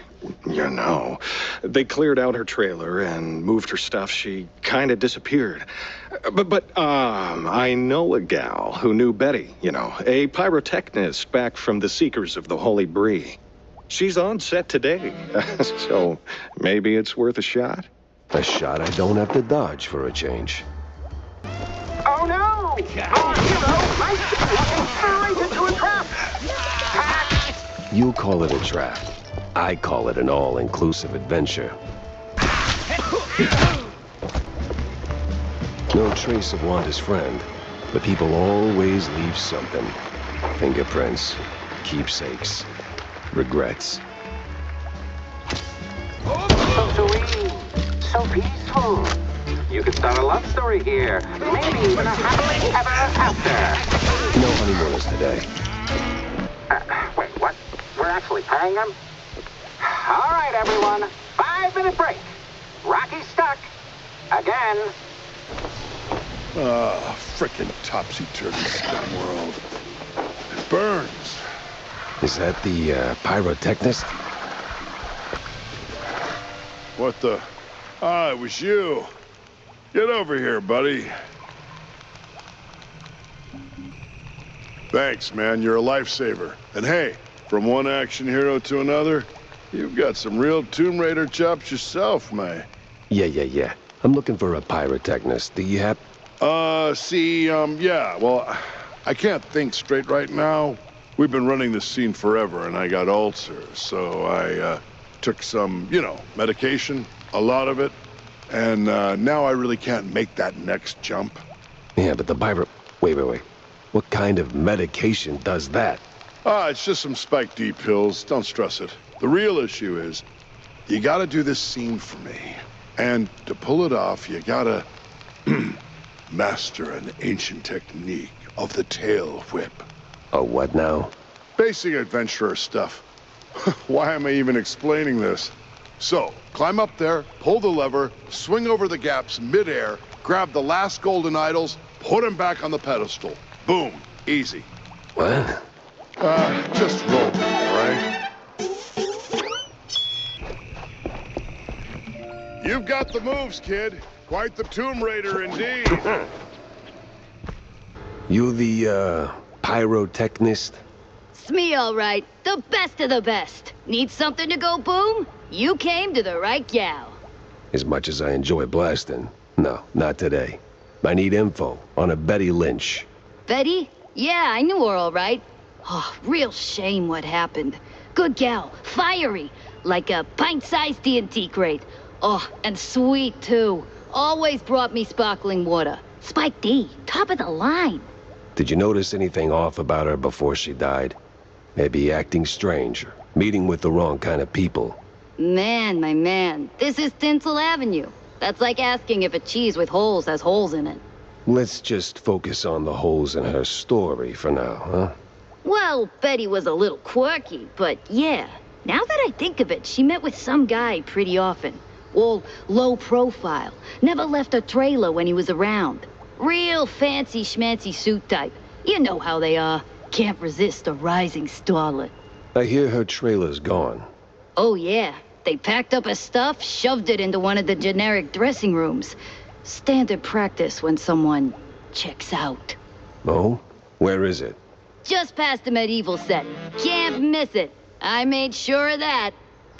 they cleared out her trailer and moved her stuff, she kind of disappeared. But I know a gal who knew Betty, a pyrotechnist back from the Seekers of the Holy Bree. She's on set today, so maybe it's worth a shot. A shot I don't have to dodge for a change. Oh no! Our hero might be walking straight into a trap! You call it a trap. I call it an all-inclusive adventure. No trace of Wanda's friend. but people always leave something. Fingerprints, keepsakes, regrets. So serene, so peaceful. You could start a love story here. Maybe even a happily ever after. No honeymooners today. Wait, what? We're actually paying them? All right, everyone. 5-minute break. Rocky's stuck. Again. Frickin' topsy-turvy scum world. It burns. Is that the pyrotechnist? What the? Ah, it was you. Get over here, buddy. Thanks, man. You're a lifesaver. And hey, from one action hero to another, you've got some real Tomb Raider chops yourself, man. Yeah. I'm looking for a pyrotechnist. Do you have... yeah, well, I can't think straight right now. We've been running this scene forever, and I got ulcers, so I, took some, medication, a lot of it, and, now I really can't make that next jump. Yeah, but the pyro... Wait. What kind of medication does that? It's just some Spike D pills. Don't stress it. The real issue is, you gotta do this scene for me. And to pull it off, you gotta master an ancient technique of the tail whip. A what now? Basic adventurer stuff. Why am I even explaining this? So, climb up there, pull the lever, swing over the gaps midair, grab the last golden idols, put them back on the pedestal. Boom. Easy. What? Just roll, all right? You've got the moves, kid. Quite the Tomb Raider indeed. You the, pyrotechnist? It's me, all right. The best of the best. Need something to go boom? You came to the right gal. As much as I enjoy blasting, no, not today. I need info on a Betty Lynch. Betty? Yeah, I knew her all right. Oh, real shame what happened. Good gal, fiery, like a pint-sized TNT crate. Oh, and sweet, too. Always brought me sparkling water. Spike D, top of the line. Did you notice anything off about her before she died? Maybe acting strange, or meeting with the wrong kind of people. Man, my man, this is Tinsel Avenue. That's like asking if a cheese with holes has holes in it. Let's just focus on the holes in her story for now, huh? Well, Betty was a little quirky, but yeah. Now that I think of it, she met with some guy pretty often. All low profile. Never left a trailer when he was around. Real fancy schmancy suit type. You know how they are. Can't resist a rising starlet. I hear her trailer's gone. Oh yeah. They packed up her stuff, shoved it into one of the generic dressing rooms. Standard practice when someone checks out. Oh? Where is it? Just past the medieval set. Can't miss it. I made sure of that.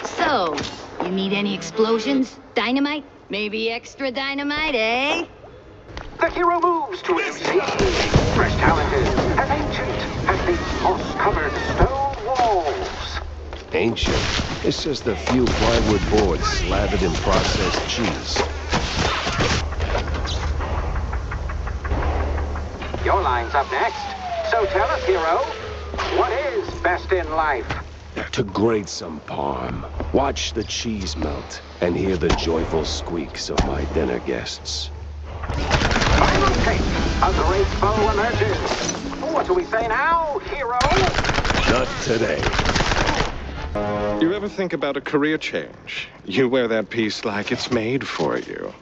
So, you need any explosions? Dynamite? Maybe extra dynamite, eh? The hero moves to a new scene. Fresh talented, as ancient as these moss-covered stone walls. Ancient? It's just a few plywood boards slathered in processed cheese. Your line's up next. So tell us, hero, what is best in life? To grate some parm, watch the cheese melt, and hear the joyful squeaks of my dinner guests. Final tape, a great foe emerges. What do we say now, hero? Not today. You ever think about a career change? You wear that piece like it's made for you.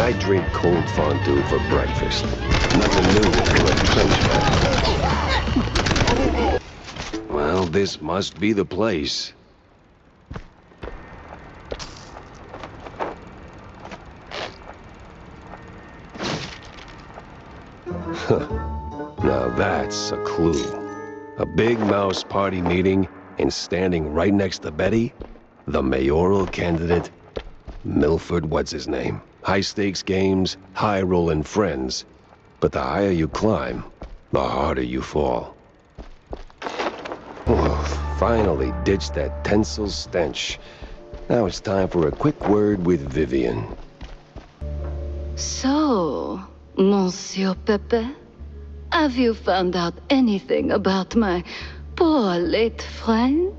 I drink cold fondue for breakfast. Nothing new for a trench coat. Well, this must be the place. Now that's a clue. A big mouse party meeting, and standing right next to Betty, the mayoral candidate, Milford what's-his-name. High-stakes games, high-rolling friends. But the higher you climb, the harder you fall. Oh, Finally ditched that tinsel stench. Now it's time for a quick word with Vivian. So, Monsieur Pepe, have you found out anything about my poor late friend?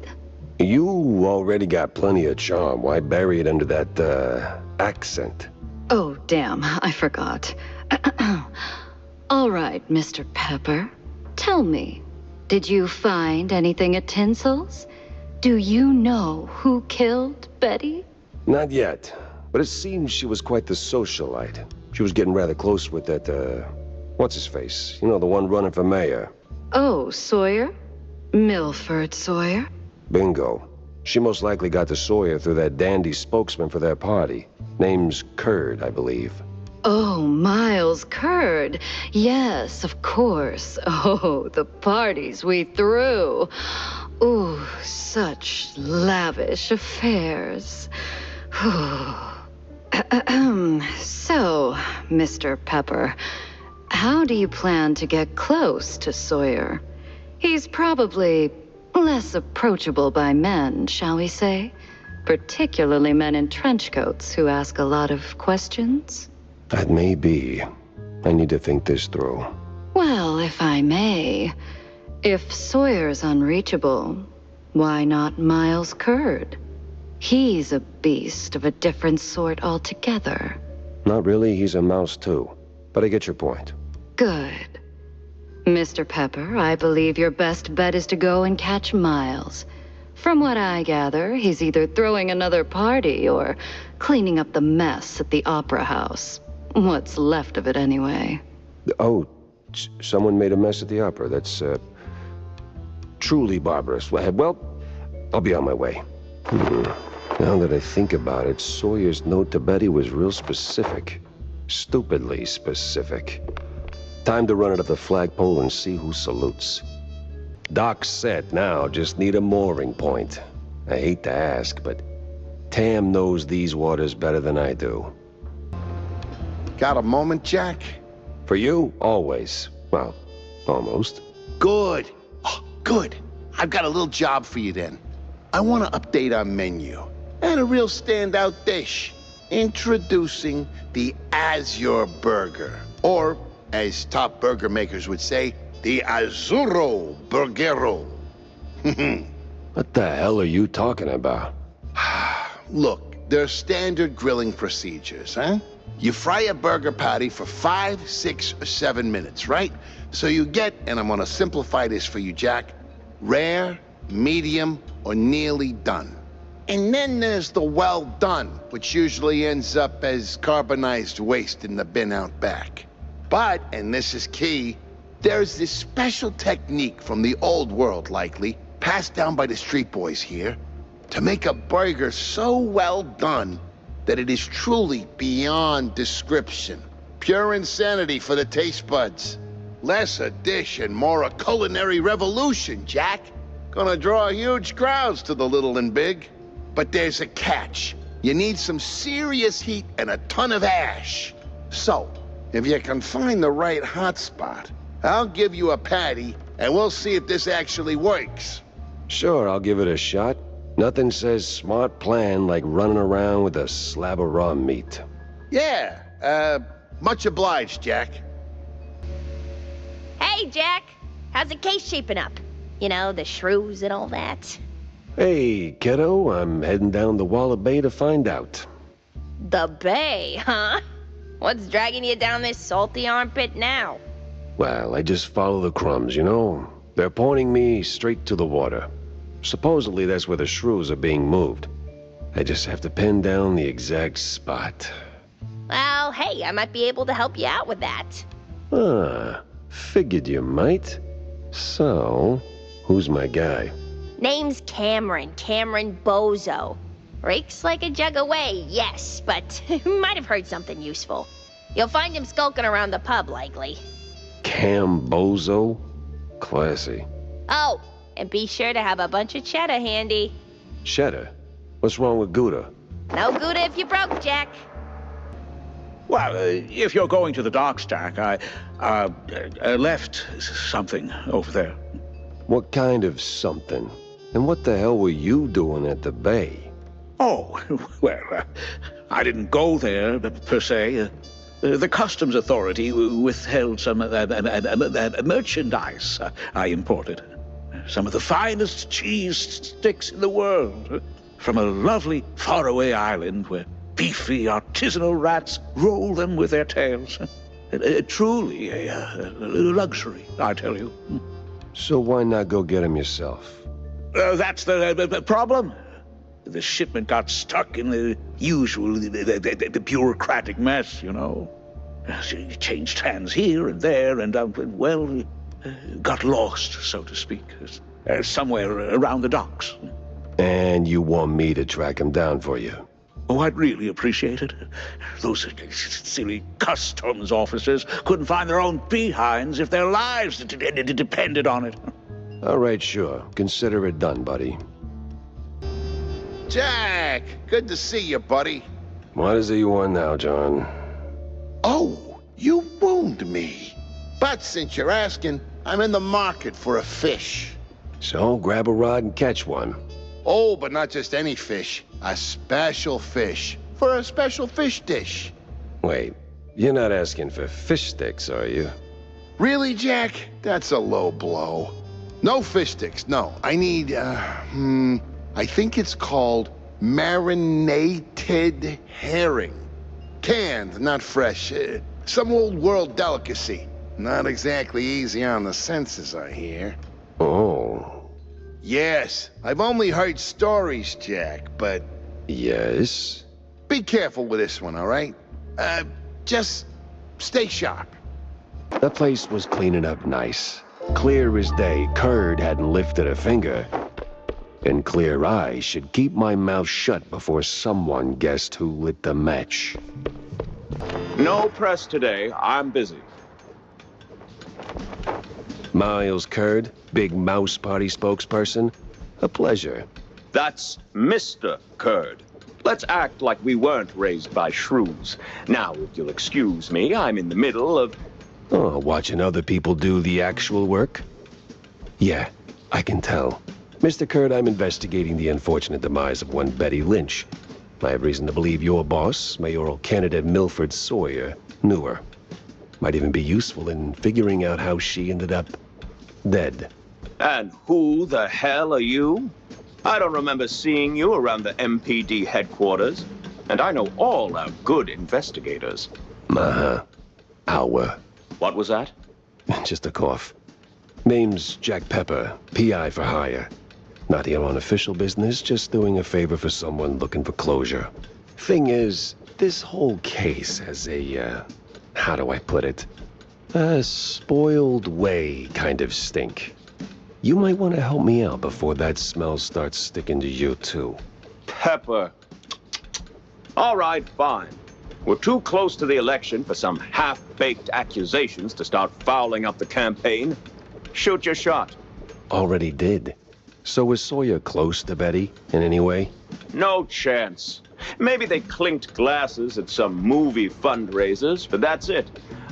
You already got plenty of charm. Why bury it under that, accent? Oh, damn, I forgot. All right, Mr. Pepper. Tell me, did you find anything at Tinsel's? Do you know who killed Betty? Not yet, but it seems she was quite the socialite. She was getting rather close with that, what's-his-face? You know, the one running for mayor. Oh, Sawyer? Milford Sawyer? Bingo. She most likely got to Sawyer through that dandy spokesman for their party. Name's Curd, I believe. Oh, Miles Curd. Yes, of course. Oh, the parties we threw. Ooh, such lavish affairs. So, Mr. Pepper, how do you plan to get close to Sawyer? He's probably less approachable by men, shall we say? Particularly men in trench coats who ask a lot of questions. That may be. I need to think this through. Well, if I may, if Sawyer's unreachable, why not Miles Curd? He's a beast of a different sort altogether. Not really, he's a mouse too. But I get your point. Good. Mr. Pepper, I believe your best bet is to go and catch Miles. From what I gather, he's either throwing another party or cleaning up the mess at the Opera House. What's left of it, anyway. Oh, someone made a mess at the opera. That's, truly barbarous. Well, I'll be on my way. Now that I think about it, Sawyer's note to Betty was real specific. Stupidly specific. Time to run it up the flagpole and see who salutes. Dock's set now, just need a mooring point. I hate to ask, but Tam knows these waters better than I do. Got a moment, Jack? For you, always. Well, almost. Good. Oh, good. I've got a little job for you then. I want to update our menu. And a real standout dish. Introducing the Azure Burger. Or, as top burger makers would say, the Azzurro Burgero. What the hell are you talking about? Look, there are standard grilling procedures, huh? You fry a burger patty for 5, 6, or 7 minutes, right? So you get, and I'm gonna simplify this for you, Jack, rare, medium, or nearly done. And then there's the well done, which usually ends up as carbonized waste in the bin out back. But, and this is key, there's this special technique from the old world, likely, passed down by the street boys here, to make a burger so well done that it is truly beyond description. Pure insanity for the taste buds. Less a dish and more a culinary revolution, Jack. Gonna draw huge crowds to the little and big. But there's a catch. You need some serious heat and a ton of ash. So, if you can find the right hotspot, I'll give you a patty, and we'll see if this actually works. Sure, I'll give it a shot. Nothing says smart plan like running around with a slab of raw meat. Yeah, much obliged, Jack. Hey, Jack. How's the case shaping up? You know, the shrews and all that. Hey, kiddo, I'm heading down the Walla Bay to find out. The Bay, huh? What's dragging you down this salty armpit now? Well, I just follow the crumbs, you know? They're pointing me straight to the water. Supposedly that's where the shrews are being moved. I just have to pin down the exact spot. Well, hey, I might be able to help you out with that. Figured you might. So, who's my guy? Name's Cameron Bozo. Rakes like a jug away, yes, but might have heard something useful. You'll find him skulking around the pub, likely. Bozo? Classy. Oh, and be sure to have a bunch of cheddar handy. Cheddar? What's wrong with Gouda? No Gouda if you broke, Jack. Well, if you're going to the docks, Jack, I left something over there. What kind of something? And what the hell were you doing at the bay? Oh, well, I didn't go there per se. The customs authority withheld some merchandise I imported. Some of the finest cheese sticks in the world. From a lovely faraway island where beefy artisanal rats roll them with their tails. Truly a luxury, I tell you. So why not go get them yourself? That's the problem. The shipment got stuck in the usual the bureaucratic mess, you know. She changed hands here and there, and got lost, so to speak, somewhere around the docks. And you want me to track him down for you? Oh, I'd really appreciate it. Those silly customs officers couldn't find their own behinds if their lives depended on it. All right, sure. Consider it done, buddy. Jack, good to see you, buddy. What is it you want now, John? Oh, you wound me. But since you're asking, I'm in the market for a fish. So grab a rod and catch one. Oh, but not just any fish. A special fish. For a special fish dish. Wait, you're not asking for fish sticks, are you? Really, Jack? That's a low blow. No fish sticks, no. I need, I think it's called marinated herring. Canned, not fresh. Some old world delicacy. Not exactly easy on the senses, I hear. Oh. Yes, I've only heard stories, Jack, but... Yes? Be careful with this one, all right? Just stay sharp. The place was cleaning up nice. Clear as day, Curd hadn't lifted a finger. And clear eyes should keep my mouth shut before someone guessed who lit the match. No press today. I'm busy. Miles Curd, Big Mouse Party spokesperson. A pleasure. That's Mr. Curd. Let's act like we weren't raised by shrews. Now, if you'll excuse me, I'm in the middle of... Oh, watching other people do the actual work? Yeah, I can tell. Mr. Curd, I'm investigating the unfortunate demise of one Betty Lynch. I have reason to believe your boss, mayoral candidate Milford Sawyer, knew her. Might even be useful in figuring out how she ended up dead. And who the hell are you? I don't remember seeing you around the MPD headquarters. And I know all our good investigators. Uh-huh. Our. What was that? Just a cough. Name's Jack Pepper, PI for hire. Not here on official business, just doing a favor for someone looking for closure. Thing is, this whole case has a, how do I put it? A spoiled way kind of stink. You might want to help me out before that smell starts sticking to you, too. Pepper. All right, fine. We're too close to the election for some half-baked accusations to start fouling up the campaign. Shoot your shot. Already did. So was Sawyer close to Betty in any way? No chance. Maybe they clinked glasses at some movie fundraisers, but that's it.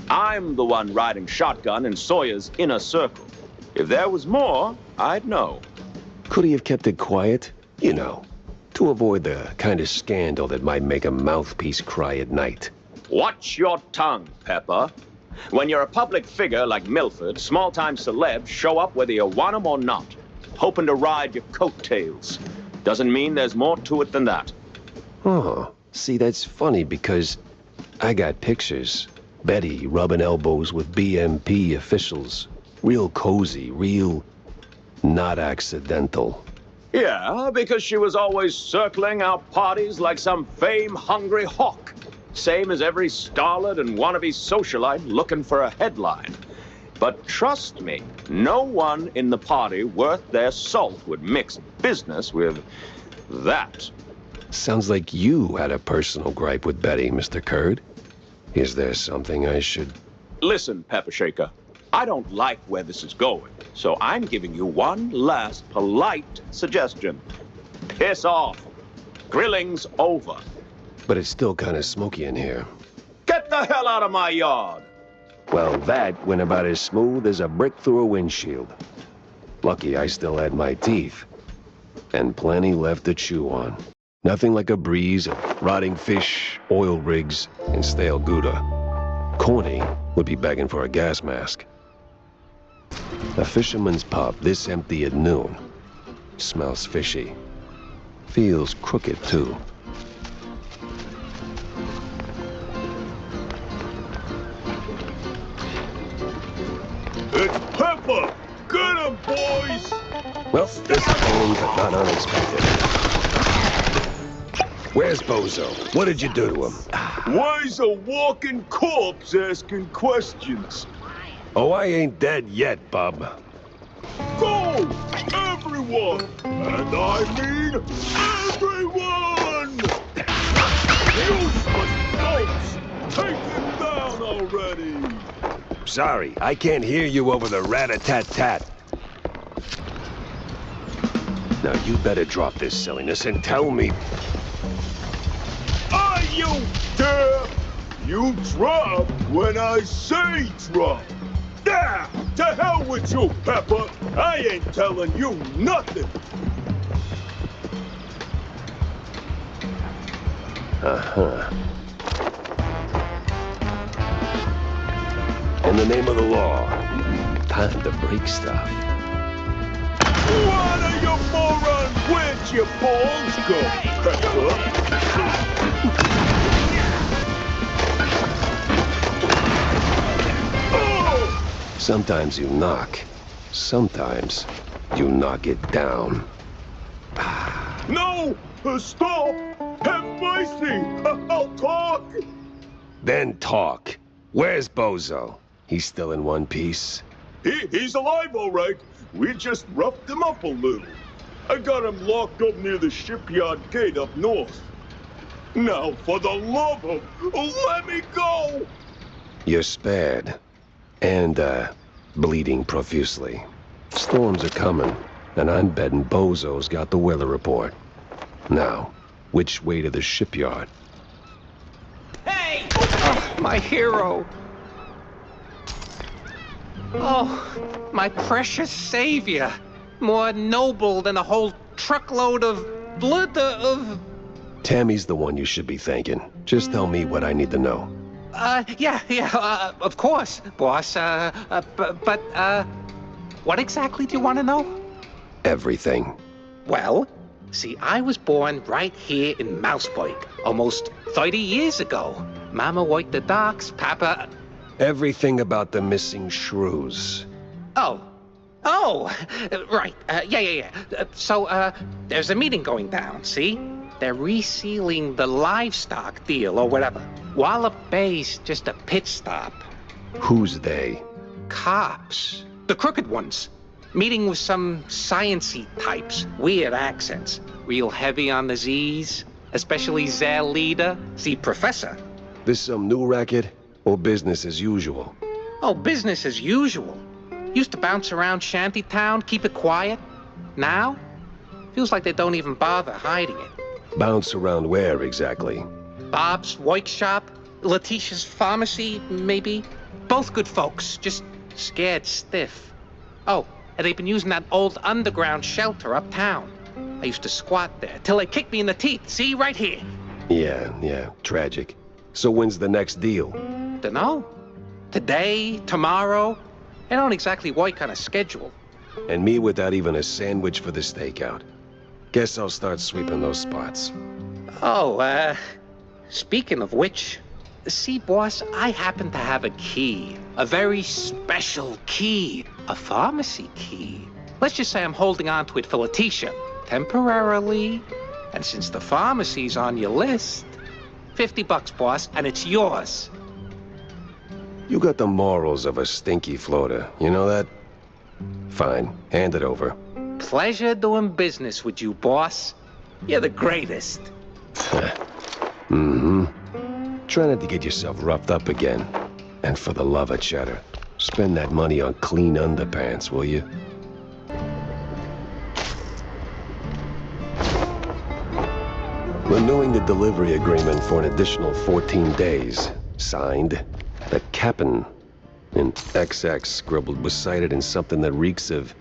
I'm the one riding shotgun in Sawyer's inner circle. If there was more, I'd know. Could he have kept it quiet? You know, to avoid the kind of scandal that might make a mouthpiece cry at night. Watch your tongue, Pepper. When you're a public figure like Milford, small-time celebs show up whether you want them or not, hoping to ride your coattails. Doesn't mean there's more to it than that. Oh, see, that's funny because I got pictures. Betty rubbing elbows with BMP officials. Real cozy, real not accidental. Yeah, because she was always circling our parties like some fame-hungry hawk. Same as every starlet and wannabe socialite looking for a headline. But trust me, no one in the party worth their salt would mix business with that. Sounds like you had a personal gripe with Betty, Mr. Curd. Is there something I should... Listen, Pepper Shaker, I don't like where this is going, so I'm giving you one last polite suggestion. Piss off. Grilling's over. But it's still kind of smoky in here. Get the hell out of my yard! Well, that went about as smooth as a brick through a windshield. Lucky I still had my teeth. And plenty left to chew on. Nothing like a breeze of rotting fish, oil rigs, and stale Gouda. Corny would be begging for a gas mask. A fisherman's pub this empty at noon. Smells fishy. Feels crooked, too. It's Pepper! Get him, boys! Well, disappointing but not unexpected. Where's Bozo? What did you do to him? Why's a walking corpse asking questions? Oh, I ain't dead yet, bub. Go! Everyone! And I mean everyone! Useless dogs! Take him down already! Sorry, I can't hear you over the rat-a-tat-tat. Now you better drop this silliness and tell me... Are you dare? You drop when I say drop. Ah, to hell with you, Pepper. I ain't telling you nothing. Uh-huh. In the name of the law, time to break stuff. One of you morons, where'd your balls go, Pepper? Sometimes you knock. Sometimes you knock it down. No! Stop! Have mercy! I'll talk! Then talk. Where's Bozo? He's still in one piece? He's alive, all right. We just roughed him up a little. I got him locked up near the shipyard gate up north. Now, for the love of... let me go! You're spared. And, bleeding profusely. Storms are coming, and I'm betting Bozo's got the weather report. Now, which way to the shipyard? Hey! Oh, my hero! Oh, my precious savior! More noble than a whole truckload of blood of... Tammy's the one you should be thanking. Just tell me what I need to know. Of course, boss. What exactly do you want to know? Everything. Well, see, I was born right here in Mouseburg, almost 30 years ago. Mama worked the docks, Papa... Everything about the missing shrews. Oh, right. So, there's a meeting going down, see? They're resealing the livestock deal or whatever. Wallop Bay's just a pit stop. Who's they? Cops. The crooked ones. Meeting with some science-y types. Weird accents. Real heavy on the Z's. Especially their leader, the professor. This some new racket or business as usual? Oh, business as usual. Used to bounce around Shantytown, keep it quiet. Now, feels like they don't even bother hiding it. Bounce around where exactly? Bob's workshop, Letitia's pharmacy, maybe. Both good folks, just scared stiff. Oh, and they've been using that old underground shelter uptown. I used to squat there till they kicked me in the teeth. See, right here. Yeah, tragic. So when's the next deal? Dunno. Today, tomorrow. They don't exactly work on a schedule. And me without even a sandwich for the stakeout. Guess I'll start sweeping those spots. Oh, speaking of which, see, boss, I happen to have a key. A very special key. A pharmacy key. Let's just say I'm holding on to it for Letitia. Temporarily. And since the pharmacy's on your list, $50, boss, and it's yours. You got the morals of a stinky floater, you know that? Fine, hand it over. Pleasure doing business with you, boss. You're the greatest. Mm-hmm. Try not to get yourself roughed up again. And for the love of cheddar, spend that money on clean underpants, will you? Renewing the delivery agreement for an additional 14 days. Signed, the captain. And XX scribbled was cited in something that reeks of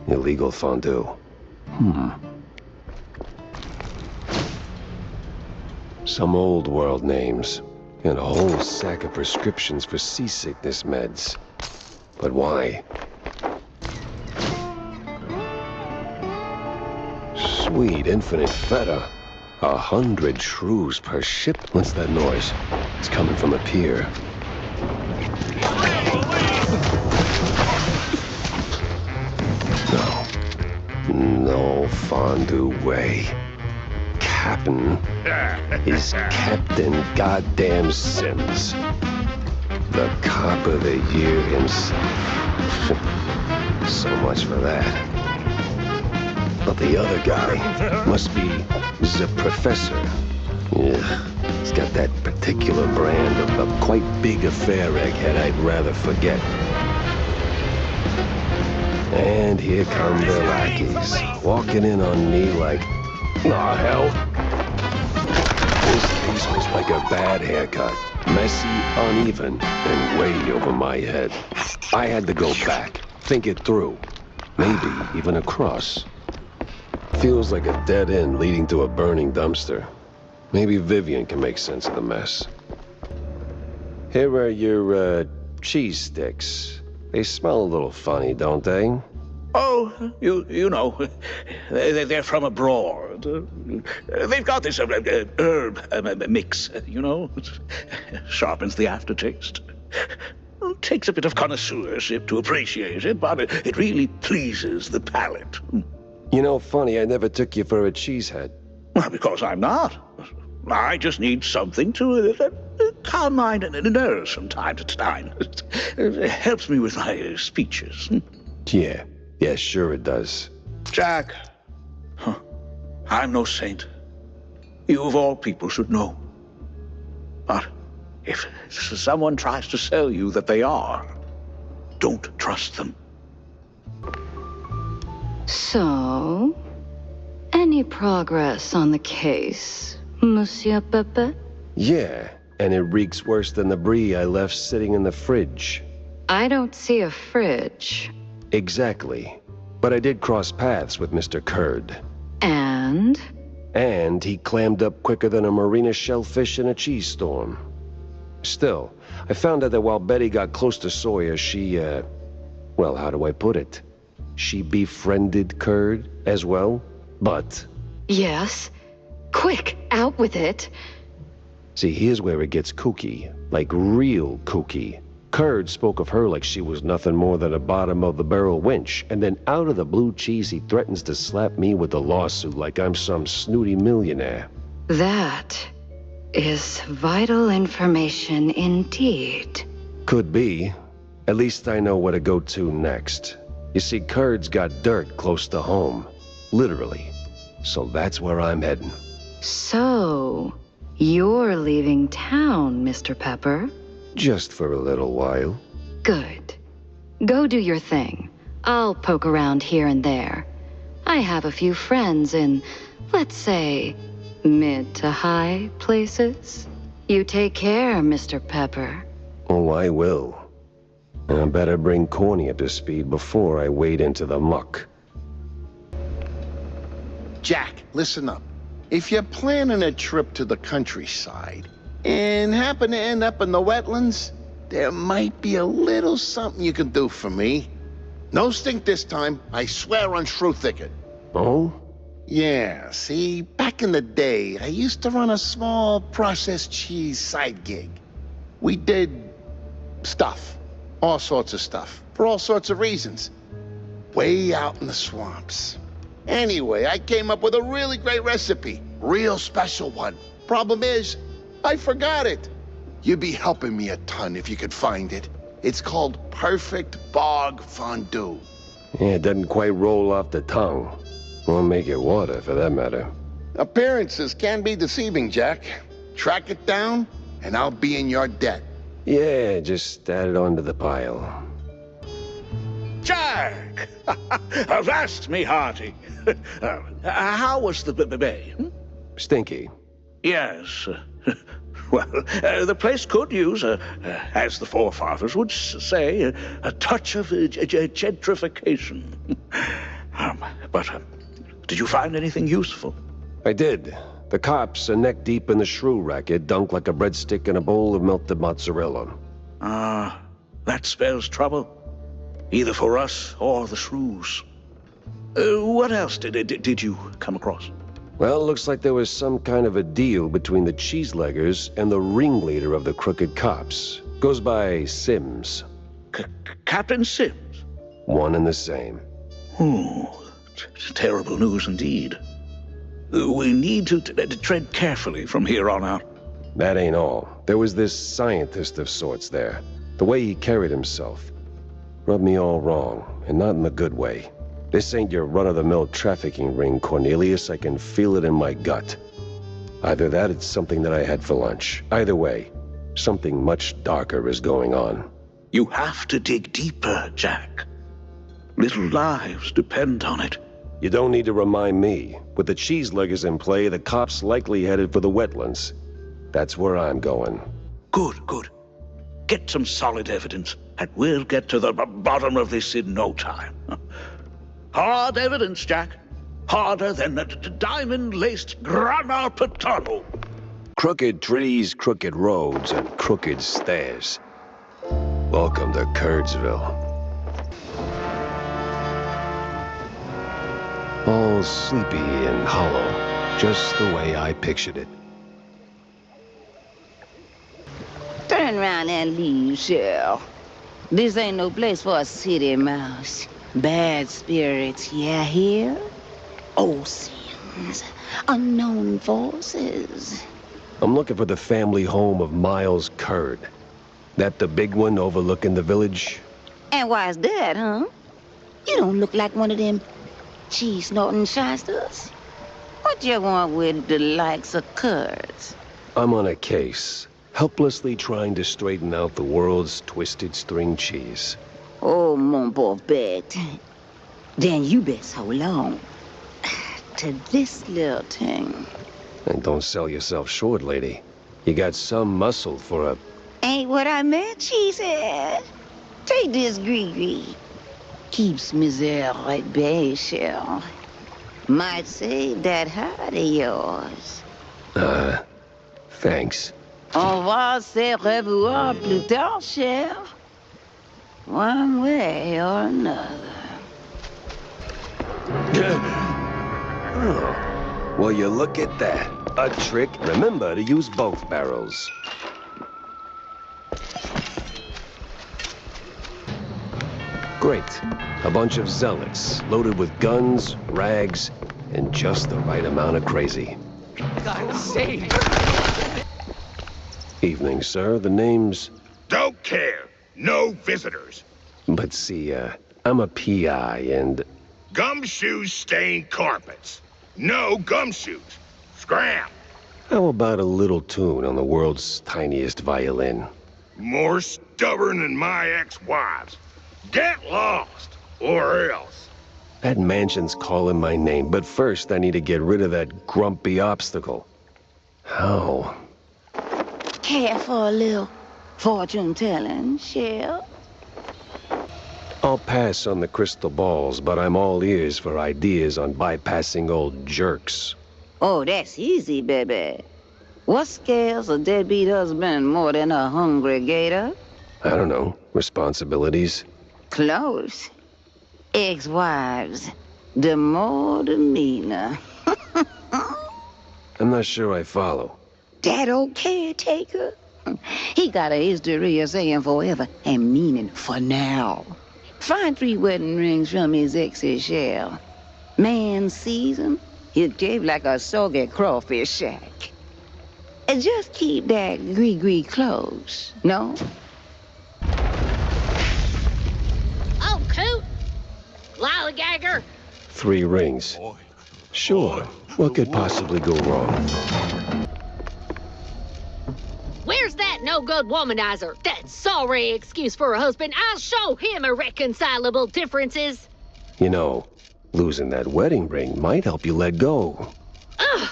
illegal fondue. Some old world names, and a whole sack of prescriptions for seasickness meds. But why? Sweet infinite feta. 100 shrews per ship. What's that noise? It's coming from a pier. No fondue way. Captain is Captain Goddamn Sims. The cop of the year himself. So much for that. But the other guy must be the professor. Yeah, he's got that particular brand of a quite big affair egghead I'd rather forget. And here come the lackeys, walking in on me like, oh, hell. This case was like a bad haircut. Messy, uneven, and way over my head. I had to go back, think it through. Maybe even across. Feels like a dead end leading to a burning dumpster. Maybe Vivian can make sense of the mess. Here are your, cheese sticks. They smell a little funny, don't they? Oh, you know, they're from abroad. They've got this herb mix, you know. Sharpens the aftertaste. Takes a bit of connoisseurship to appreciate it, but it really pleases the palate. You know, funny, I never took you for a cheesehead. Well, because I'm not. I just need something to calm my nerves from time to time. It helps me with my speeches. Yeah, sure it does. Jack, I'm no saint. You of all people should know. But if someone tries to sell you that they are, don't trust them. So, any progress on the case, Monsieur Pepe? Yeah, and it reeks worse than the brie I left sitting in the fridge. I don't see a fridge. Exactly. But I did cross paths with Mr. Kurd. And? And he clammed up quicker than a marina shellfish in a cheese storm. Still, I found out that while Betty got close to Sawyer, she, well, how do I put it? She befriended Kurd as well, but... Yes. Quick, out with it. See, here's where it gets kooky. Like real kooky. Kurd spoke of her like she was nothing more than a bottom-of-the-barrel wench, and then out of the blue cheese he threatens to slap me with a lawsuit like I'm some snooty millionaire. That is vital information indeed. Could be. At least I know where to go to next. You see, Kurd's got dirt close to home. Literally. So that's where I'm heading. So, you're leaving town, Mr. Pepper? Just for a little while. Good. Go do your thing. I'll poke around here and there. I have a few friends in, let's say, mid to high places. You take care, Mr. Pepper. Oh, I will. I better bring Corny up to speed before I wade into the muck. Jack, listen up. If you're planning a trip to the countryside and happen to end up in the wetlands, there might be a little something you can do for me. No stink this time, I swear on Shrew Thicket. Oh? Yeah, see, back in the day, I used to run a small processed cheese side gig. We did stuff. All sorts of stuff. For all sorts of reasons. Way out in the swamps. Anyway, I came up with a really great recipe. Real special one. Problem is, I forgot it. You'd be helping me a ton if you could find it. It's called Perfect Bog Fondue. Yeah, it doesn't quite roll off the tongue. Or make it water, for that matter. Appearances can be deceiving, Jack. Track it down, and I'll be in your debt. Yeah, just add it onto the pile. Jack! Avast me hearty. How was the bay? Stinky. Yes. Well, the place could use, as the forefathers would say, a touch of gentrification. But Did you find anything useful? I did. The cops are neck deep in the shrew racket, dunked like a breadstick in a bowl of melted mozzarella. That spells trouble. Either for us or the shrews. What else did you come across? Well, looks like there was some kind of a deal between the cheeseleggers and the ringleader of the crooked cops. Goes by Sims. Captain Sims? One and the same. Terrible news indeed. We need to tread carefully from here on out. That ain't all. There was this scientist of sorts there. The way he carried himself rubbed me all wrong, and not in a good way. This ain't your run-of-the-mill trafficking ring, Cornelius. I can feel it in my gut. Either that, it's something that I had for lunch. Either way, something much darker is going on. You have to dig deeper, Jack. Little lives depend on it. You don't need to remind me. With the cheeseleggers in play, the cops likely headed for the wetlands. That's where I'm going. Good. Get some solid evidence, and we'll get to the bottom of this in no time. Hard evidence, Jack. Harder than the diamond-laced Grana Patano. Crooked trees, crooked roads, and crooked stairs. Welcome to Curdsville. All sleepy and hollow, just the way I pictured it. Turn around and leave, Shell. This ain't no place for a city mouse. Bad spirits, you hear? Old sins, unknown forces. I'm looking for the family home of Miles Curd. That the big one overlooking the village? And why's that, huh? You don't look like one of them cheese-snorting shysters. What you want with the likes of Curds? I'm on a case, helplessly trying to straighten out the world's twisted string cheese. Oh, mon pauvre bête. Then you best hold on to this little thing. And don't sell yourself short, lady. You got some muscle for a... Ain't what I meant, she said. Take this gree-gree. Keeps misère at bay, Shell. Might save that heart of yours. Thanks. On va se revoir plus tard, Shell. One way or another. Well, you look at that. A trick. Remember to use both barrels. Great. A bunch of zealots, loaded with guns, rags, and just the right amount of crazy. God save. Evening, sir. The name's... Don't care. No visitors. But see, I'm a PI and... Gumshoes stain carpets. No gumshoes. Scram. How about a little tune on the world's tiniest violin? More stubborn than my ex-wives. Get lost, or else. That mansion's calling my name, but first I need to get rid of that grumpy obstacle. How? Care for a little fortune-telling, Shell? I'll pass on the crystal balls, but I'm all ears for ideas on bypassing old jerks. Oh, that's easy, baby. What scares a deadbeat husband more than a hungry gator? I don't know. Responsibilities? Close. Ex-wives. The more the meaner. I'm not sure I follow. That old caretaker? He got a history of saying forever and meaning for now. Find 3 wedding rings from his ex's shell. Man sees him, he'll cave like a soggy crawfish shack. And just keep that gree-gree close, no? Oh, coot! Lollygagger! 3 rings. Sure. What could possibly go wrong? Where's that no-good womanizer? That sorry excuse for a husband. I'll show him irreconcilable differences. You know, losing that wedding ring might help you let go. Ugh!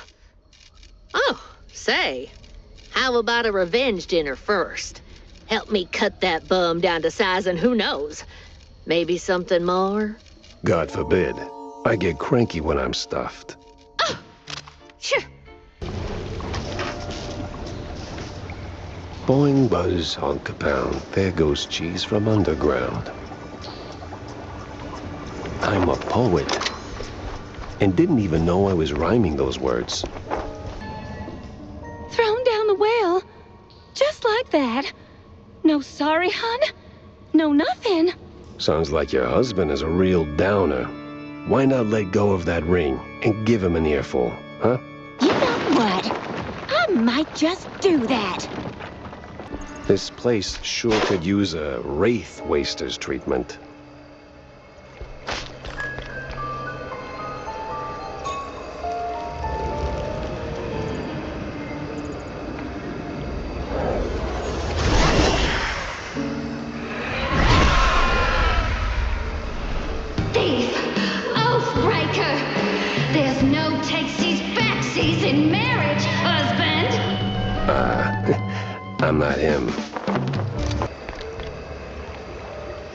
Oh, say, how about a revenge dinner first? Help me cut that bum down to size and who knows, maybe something more? God forbid. I get cranky when I'm stuffed. Sure. Boing, buzz, honk a pound. There goes cheese from underground. I'm a poet. And didn't even know I was rhyming those words. Thrown down the well. Just like that. No sorry, hun. No nothing. Sounds like your husband is a real downer. Why not let go of that ring and give him an earful, huh? You know what? I might just do that. This place sure could use a wraith waster's treatment. Thief! Oathbreaker! There's no takesies backsies in marriage, husband! I'm not him.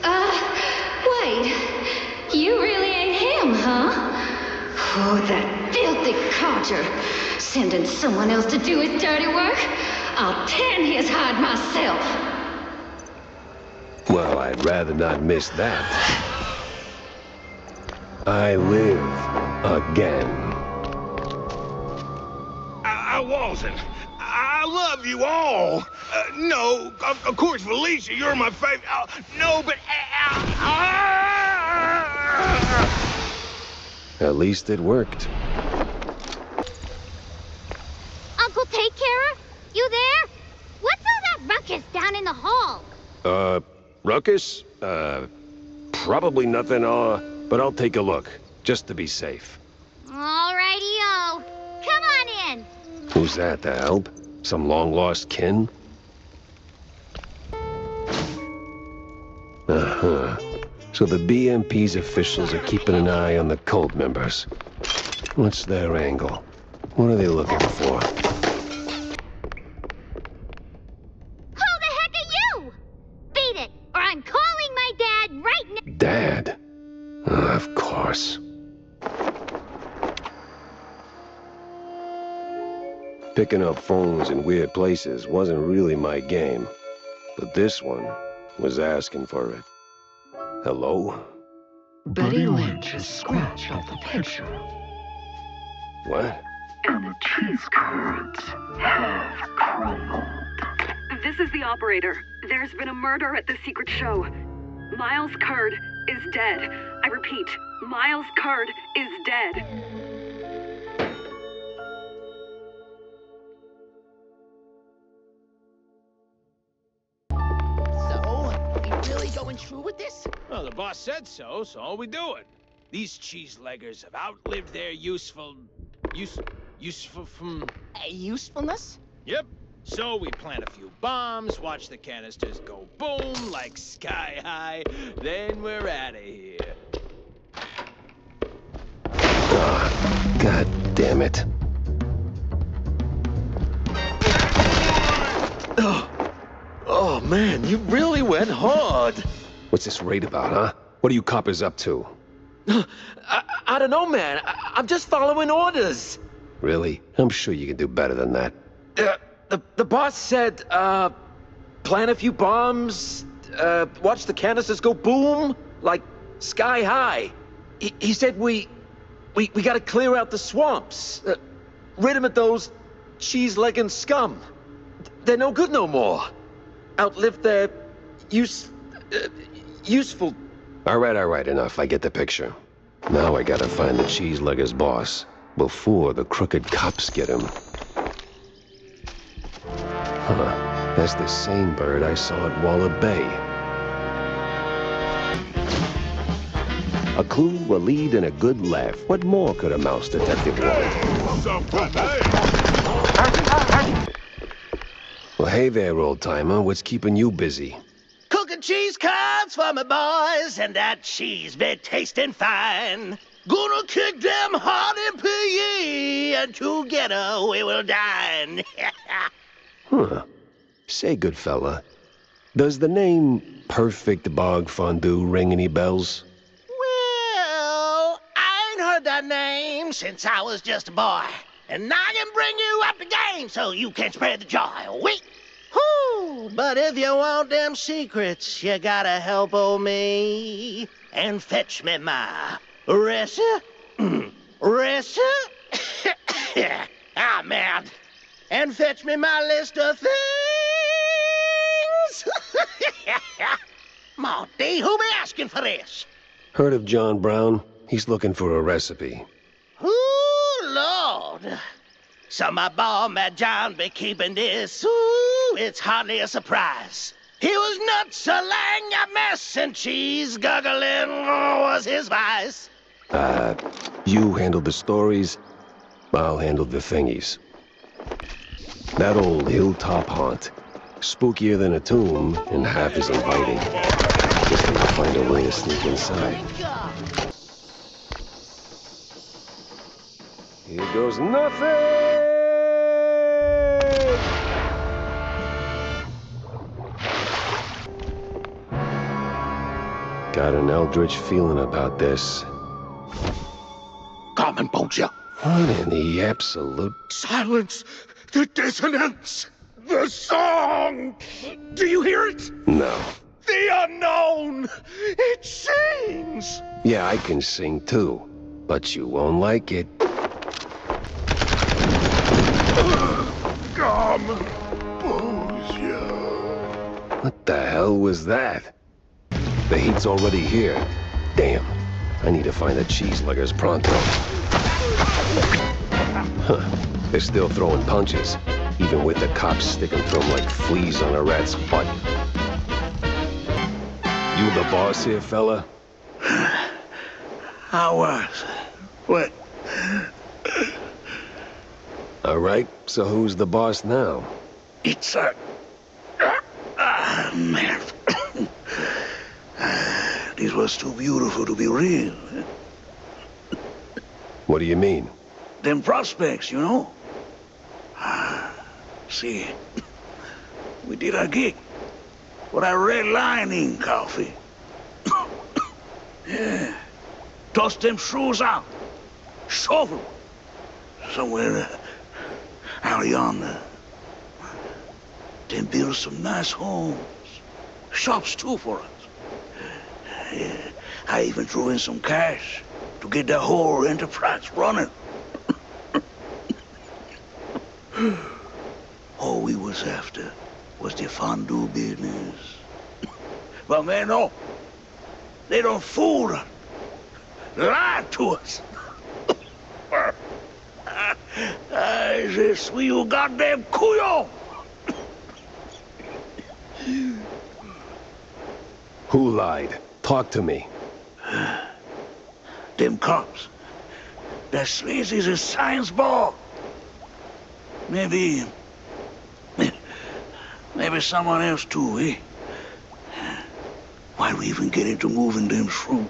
Wait. You really ain't him, huh? Oh, that filthy codger. Sending someone else to do his dirty work? I'll tan his hide myself. Well, I'd rather not miss that. I live again. I wasn't. I love you all. No, of course, Felicia, you're my favorite. No, but... At least it worked. Uncle Take Carer? You there? What's all that ruckus down in the hall? Ruckus? Probably nothing, but I'll take a look, just to be safe. Alrighty-o. Come on in. Who's that, the help? Some long-lost kin? Uh-huh. So the BMP's officials are keeping an eye on the cult members. What's their angle? What are they looking for? Who the heck are you? Beat it, or I'm calling my dad right now. Dad? Of course. Picking up phones in weird places wasn't really my game, but this one was asking for it. Hello? Betty Lynch has scratched off the picture. What? And the cheese curds have crumbled. This is the operator. There's been a murder at the secret show. Miles Curd is dead. I repeat, Miles Curd is dead. Really going through with this? Well, the boss said so, so we do it. These cheese-leggers have outlived their usefulness? Yep. So we plant a few bombs, watch the canisters go boom like sky high, then we're out of here. God damn it. Oh, man, you really went hard. What's this raid about, huh? What are you coppers up to? I don't know, man. I'm just following orders. Really? I'm sure you can do better than that. The boss said, plant a few bombs, watch the canisters go boom, like sky high. He said we gotta clear out the swamps, rid him of those cheese-legging scum. They're no good no more. Outlive their useful... All right, enough. I get the picture. Now I gotta find the cheese-legger's boss before the crooked cops get him. Huh. That's the same bird I saw at Waller Bay. A clue, a lead, and a good laugh. What more could a mouse detective want? Well, hey there, old-timer. What's keeping you busy? Cooking cheese curds for my boys, and that cheese be tasting fine. Gonna kick them hard and pee, and together we will dine. Huh. Say, good fella, does the name Perfect Bog Fondue ring any bells? Well, I ain't game since I was just a boy. And I can bring you up the game so you can spread the joy. Wait. Whoo! But if you want them secrets, you gotta help old me and fetch me my recipe. Ah, man. And fetch me my list of things. Monty, who be asking for this? Heard of John Brown? He's looking for a recipe. Ooh, Lord. So my boy, Mad John, be keeping this. Ooh, it's hardly a surprise. He was nuts, a laying a mess, and cheese guggling was his vice. You handle the stories, I'll handle the thingies. That old hilltop haunt. Spookier than a tomb, and half as inviting. Just need to find a way to sneak inside. Here goes nothing! Got an eldritch feeling about this. Come and you. What in the absolute... Silence! The dissonance! The song! Do you hear it? No. The unknown! It sings! Yeah, I can sing too, but you won't like it. Come! What the hell was that? The heat's already here. Damn. I need to find the cheeseluggers pronto. Huh. They're still throwing punches, even with the cops sticking through them like fleas on a rat's butt. You the boss here, fella? I was. What? All right, so who's the boss now? It's a... man. This was too beautiful to be real. What do you mean? Them prospects, you know? See, we did our gig for that red lining coffee. Yeah. Toss them shrews out. Shovel. Somewhere out yonder. Then build some nice homes. Shops too for us. Yeah. I even threw in some cash to get the whole enterprise running. All we was after was the fondue business. But man, no. They don't fool us. Lie to us. Je suis you goddamn couillon. Who lied? Talk to me. Them cops. They're sleazy as a science ball. Maybe someone else too, eh? Why we even get into moving them shrooms?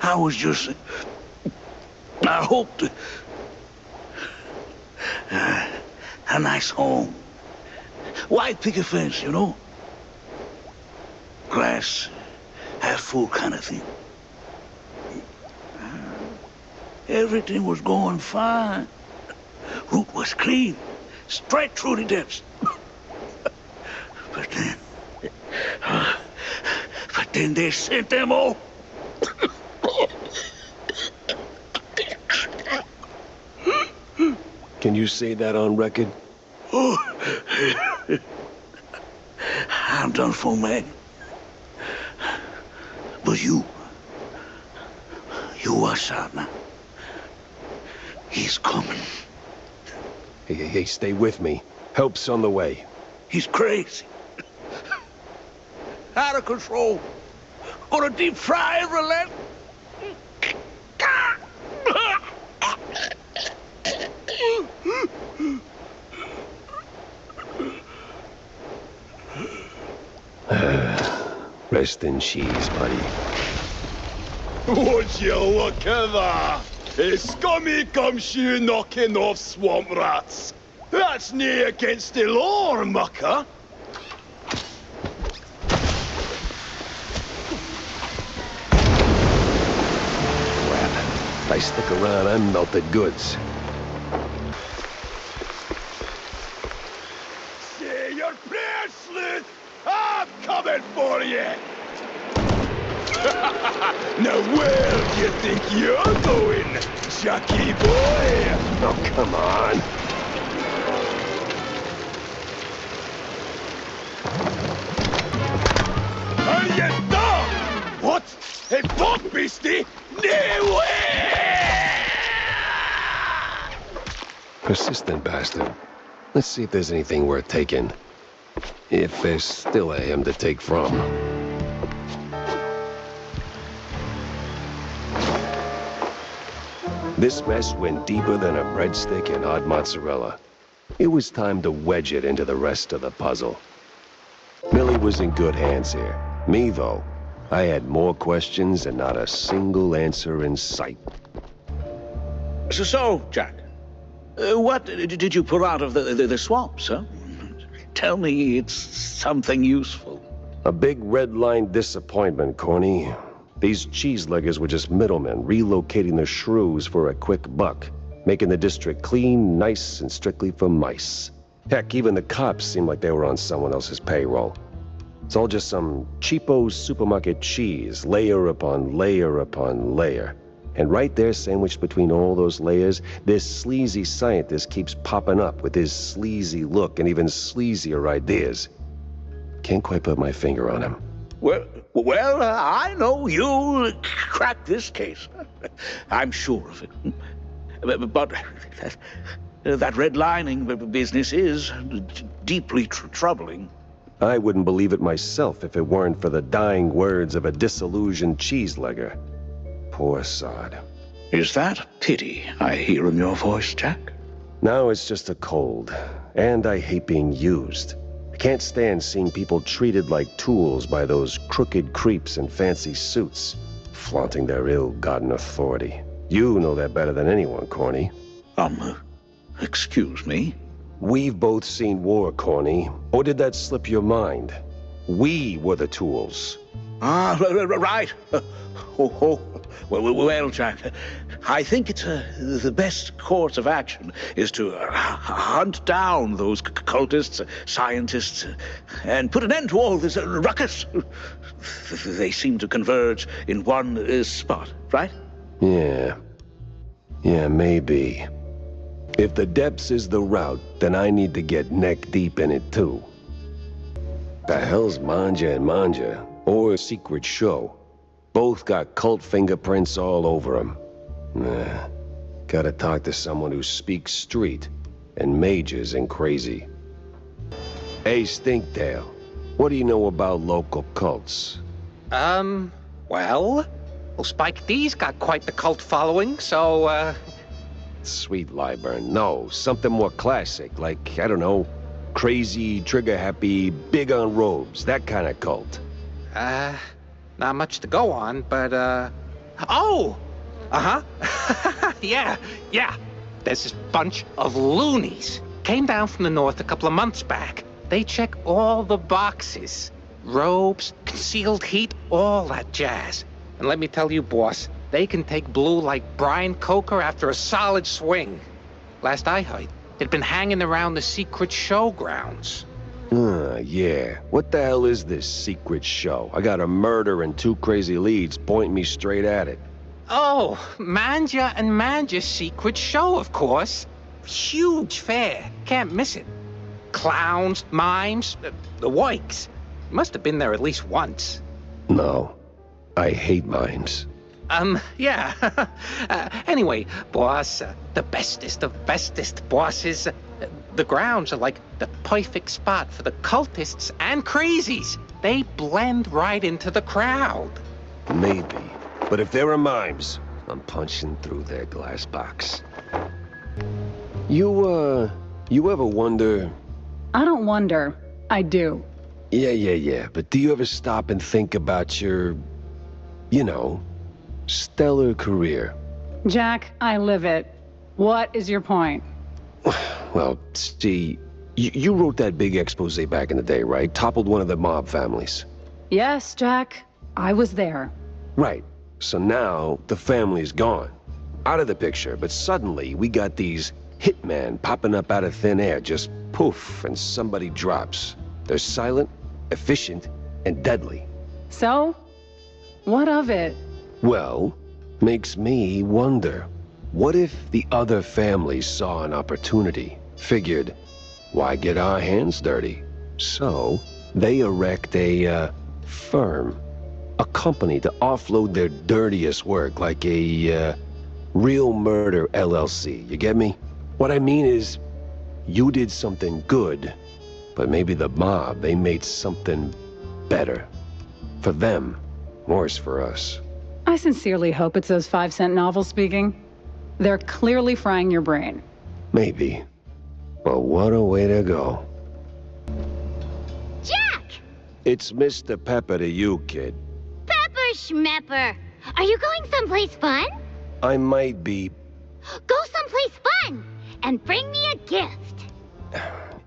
I was just... I hoped... a nice home. White picket fence, you know? Glass half full kind of thing. Everything was going fine. Route was clean, straight through the depths. But then they sent them all. Can you say that on record? Oh, I'm done for, man. But you watch out now. He's coming. Hey, stay with me. Help's on the way. He's crazy. Out of control. Gonna deep fry every leg. Rest in cheese, buddy. Would you look at that? A scummy gumshoe knocking off swamp rats. That's nae against the law, mucker. I stick around, I'm melted goods. Say your prayers, Sleuth! I'm coming for you! Now where do you think you're going, Jackie boy? Oh, come on. Are you dumb? What? A fuck beastie? No way! Persistent bastard. Let's see if there's anything worth taking. If there's still a him to take from. This mess went deeper than a breadstick in hot mozzarella. It was time to wedge it into the rest of the puzzle. Millie was in good hands here. Me, though, I had more questions and not a single answer in sight. So, Jack, what did you pull out of the swamps, huh? Tell me it's something useful. A big red line disappointment, Corny. These cheeseleggers were just middlemen relocating the shrews for a quick buck, making the district clean, nice, and strictly for mice. Heck, even the cops seemed like they were on someone else's payroll. It's all just some cheapo supermarket cheese, layer upon layer upon layer. And right there, sandwiched between all those layers, this sleazy scientist keeps popping up with his sleazy look and even sleazier ideas. Can't quite put my finger on him. Well, I know you'll crack this case. I'm sure of it. But that redlining business is deeply troubling. I wouldn't believe it myself if it weren't for the dying words of a disillusioned cheeselegger. Poor sod. Is that pity I hear in your voice, Jack? Now it's just a cold, and I hate being used. I can't stand seeing people treated like tools by those crooked creeps in fancy suits, flaunting their ill-gotten authority. You know that better than anyone, Corny. Excuse me? We've both seen war, Corny. Or did that slip your mind? We were the tools. Right. Well, Jack, I think it's the best course of action is to hunt down those cultists, scientists, and put an end to all this ruckus. They seem to converge in one spot, right? Yeah, maybe. If the depths is the route, then I need to get neck deep in it too. The hell's Manja and Manja, or Secret Show? Both got cult fingerprints all over them. Gotta talk to someone who speaks street and majors in crazy. Hey, Stinktail, what do you know about local cults? Well, Spike D's got quite the cult following, so, Sweet Lyburn, no, something more classic, like, I don't know, crazy, trigger-happy, big on robes, that kind of cult. Not much to go on, but, oh! Yeah. There's this bunch of loonies. Came down from the north a couple of months back. They check all the boxes. Robes, concealed heat, all that jazz. And let me tell you, boss, they can take blue like Brian Coker after a solid swing. Last I heard, it'd been hanging around the Secret Show grounds. Yeah. What the hell is this Secret Show? I got a murder and two crazy leads pointing me straight at it. Oh, Manja and Manja's Secret Show, of course. Huge fair. Can't miss it. Clowns, mimes, the works. Must have been there at least once. No. I hate mimes. Yeah. Anyway, boss, the bestest of bestest bosses. The grounds are like the perfect spot for the cultists and crazies. They blend right into the crowd. Maybe. But if there are mimes, I'm punching through their glass box. You ever wonder... I don't wonder. I do. Yeah. But do you ever stop and think about your... stellar career? Jack, I live it. What is your point? Well, see, you wrote that big expose back in the day, right? Toppled one of the mob families. Yes, Jack. I was there. Right. So now, the family's gone. out of the picture, but suddenly we got these hitmen popping up out of thin air, just poof, and somebody drops. They're silent, efficient, and deadly. So? What of it? Well, makes me wonder. What if the other families saw an opportunity, figured, why get our hands dirty? So, they erect a, firm. A company to offload their dirtiest work, like a, Real Murder LLC. You get me? What I mean is, you did something good, but maybe the mob, they made something better. For them, worse for us. I sincerely hope it's those 5-cent novels speaking. They're clearly frying your brain. Maybe. But what a way to go. Jack! It's Mr. Pepper to you, kid. Pepper Schmepper. Are you going someplace fun? I might be, Go someplace fun and bring me a gift.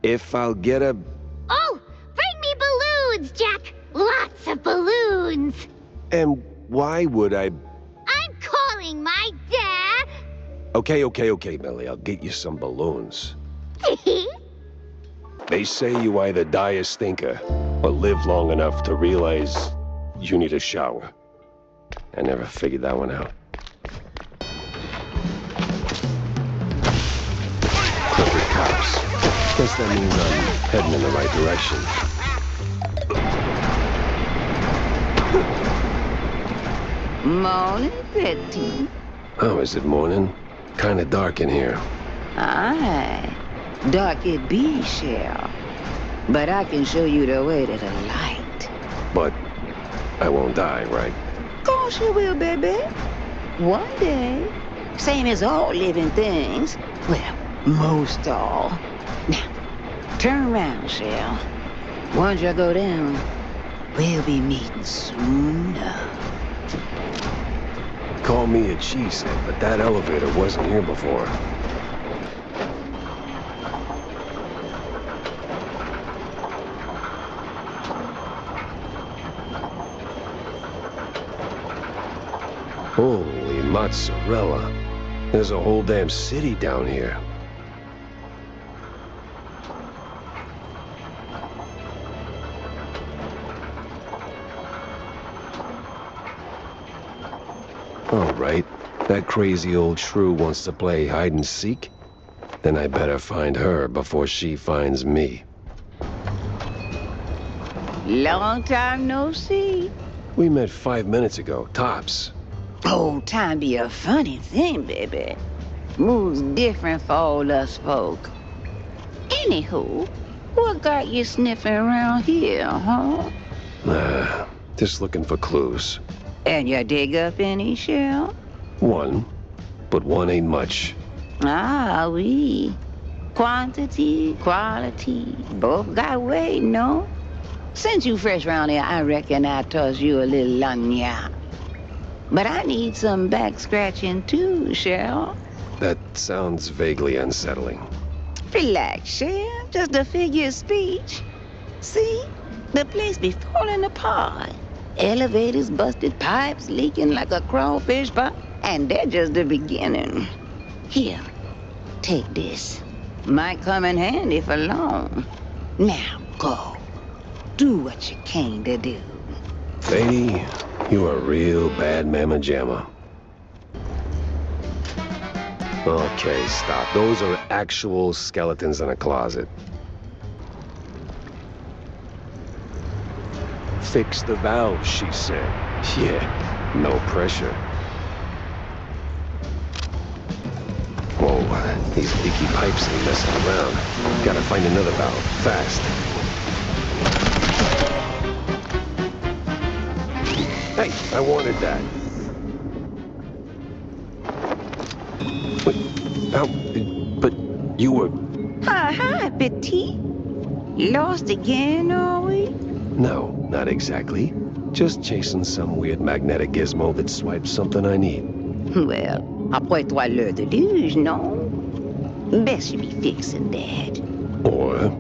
if I'll get a... Oh, bring me balloons, Jack. Lots of balloons. And why would I... I'm calling my dad. Okay, Millie, I'll get you some balloons. They say you either die a stinker, or live long enough to realize you need a shower. I never figured that one out. Crooked cops. Guess that means I'm heading in the right direction. Morning, Betty. Oh, is it morning? Kinda dark in here. Aye. Dark it be, Shell. But I can show you the way to the light. But I won't die, right? Course you will, baby. One day. Same as all living things. Well, most all. Now, turn around, Shell. Once you go down, we'll be meeting soon enough. Call me a cheesehead, but that elevator wasn't here before. Holy mozzarella. There's a whole damn city down here. All right. That crazy old shrew wants to play hide and seek? Then I better find her before she finds me. Long time no see. We met 5 minutes ago, tops. Old time be a funny thing, baby. Moves different for all us folk. Anywho, what got you sniffing around here, huh? Nah, just looking for clues. And you dig up any, Shell? One, but one ain't much. Ah, oui. Quantity, quality, both got weight, no? Since you fresh round here, I reckon I toss you a little lagniappe. But I need some back scratching too, Shell. That sounds vaguely unsettling. Relax, Shell. Just a figure of speech. See? The place be falling apart. Elevators busted, pipes leaking like a crawfish pot. And they're just the beginning. Here, take this. Might come in handy for long. Now, go. Do what you came to do. Lady, you a real bad mamma jamma. Okay, stop. Those are actual skeletons in a closet. Fix the valve, she said. Yeah, no pressure. Whoa, these leaky pipes ain't messing around. Gotta find another valve, fast. Hey, I wanted that. Wait, how, but you were... Hi, Petit. Lost again, are we? No, not exactly. Just chasing some weird magnetic gizmo that swipes something I need. Well, après toi l'heure de luge, non? Best you be fixing that. Or...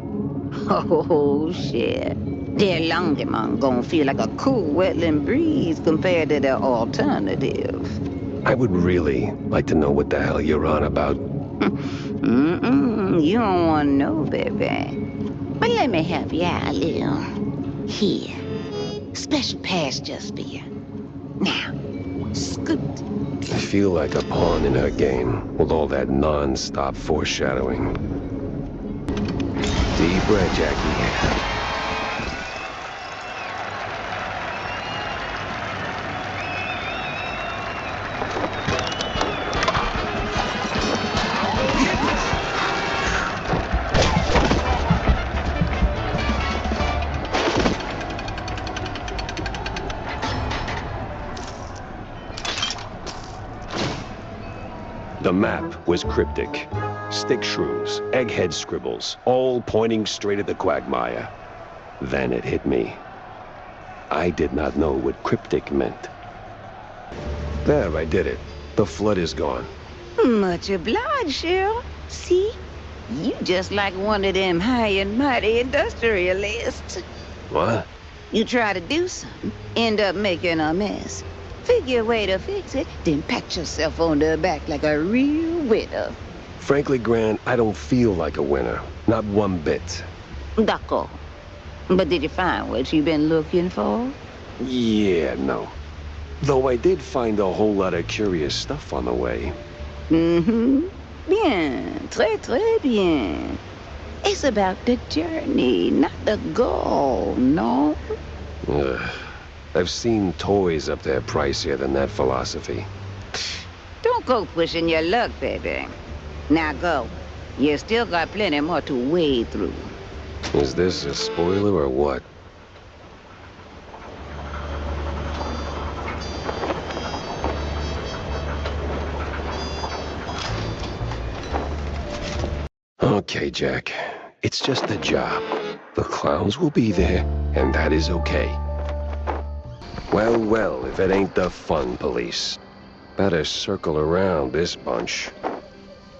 Oh, shit. Their Longemont gonna feel like a cool wetland breeze compared to their alternative. I would really like to know what the hell you're on about. You don't want to know, baby. But let me help you out a little. Here. Special pass just for you. Now, scoot. I feel like a pawn in her game, with all that non-stop foreshadowing. Deep breath, Jackie. The map was cryptic. Stick shrews, egghead scribbles, all pointing straight at the quagmire. Then it hit me. I did not know what cryptic meant. There, I did it. The flood is gone. Much obliged, Cheryl. See? You just like one of them high and mighty industrialists. What? You try to do something, end up making a mess. Figure a way to fix it, then pat yourself on the back like a real winner. Frankly, Grant, I don't feel like a winner. Not one bit. D'accord. But did you find what you've been looking for? Yeah, no. Though I did find a whole lot of curious stuff on the way. Mm-hmm. Bien. Très bien. It's about the journey, not the goal, no? Ugh. I've seen toys up there pricier than that philosophy. Don't go pushing your luck, baby. Now go. You still got plenty more to wade through. Is this a spoiler or what? Okay, Jack. It's just a job. The clowns will be there, and that is okay. Well, well, if it ain't the fun police. Better circle around this bunch.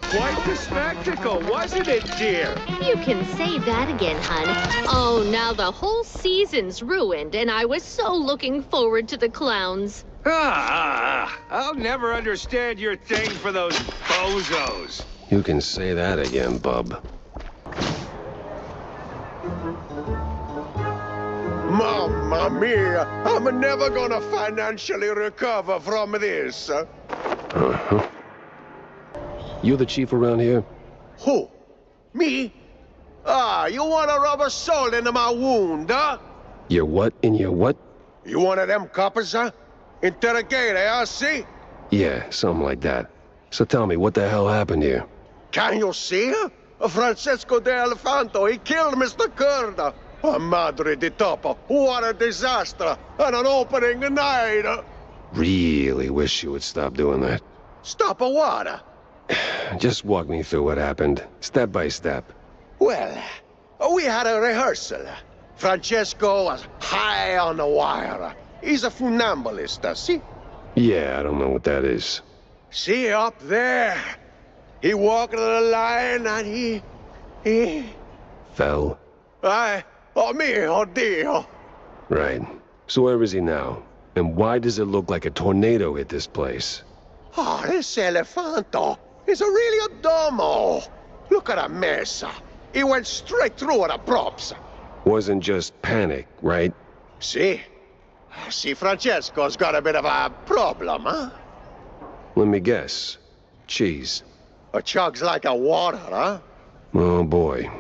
Quite the spectacle, wasn't it, dear? You can say that again, hun. Oh, now the whole season's ruined, and I was so looking forward to the clowns. I'll never understand your thing for those bozos. You can say that again, bub. Mamma mia! I'm never gonna financially recover from this. Uh-huh. You the chief around here? Who? Me? You wanna rub a salt into my wound, huh? Your what in your what? You one of them coppers, huh? Interrogator, huh, see? Yeah, something like that. So tell me, what the hell happened here? Can you see? Francesco de Elefanto, he killed Mr. Curda. Madre di Topo, what a disaster! And an opening night! Really wish you would stop doing that. Stop a what? Just walk me through what happened, step by step. Well, we had a rehearsal. Francesco was high on the wire. He's a funambulist, see? Yeah, I don't know what that is. See, up there. He walked the line and he... Fell? Oh mio Dio. Right. So where is he now? And why does it look like a tornado hit this place? Oh, this Elefanto is really a domo. Look at a mess. He went straight through the props. Wasn't just panic, right? See, Francesco's got a bit of a problem, huh? Let me guess. Cheese. Chugs like a water, huh? Oh boy.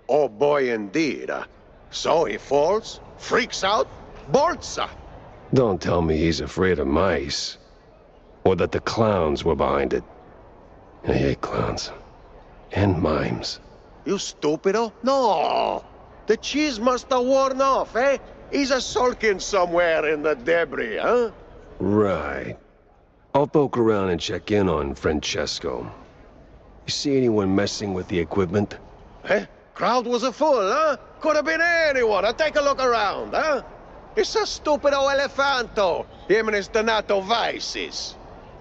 Oh boy indeed. So he falls, freaks out, bolts. Don't tell me he's afraid of mice. Or that the clowns were behind it. I hate clowns. And mimes. You stupido? No. The cheese must have worn off, eh? He's a sulking somewhere in the debris, huh? Right. I'll poke around and check in on Francesco. You see anyone messing with the equipment? Eh? Crowd was a full, huh? Could have been anyone. Take a look around, huh? It's a stupido Elefanto. Him and his Donato vices.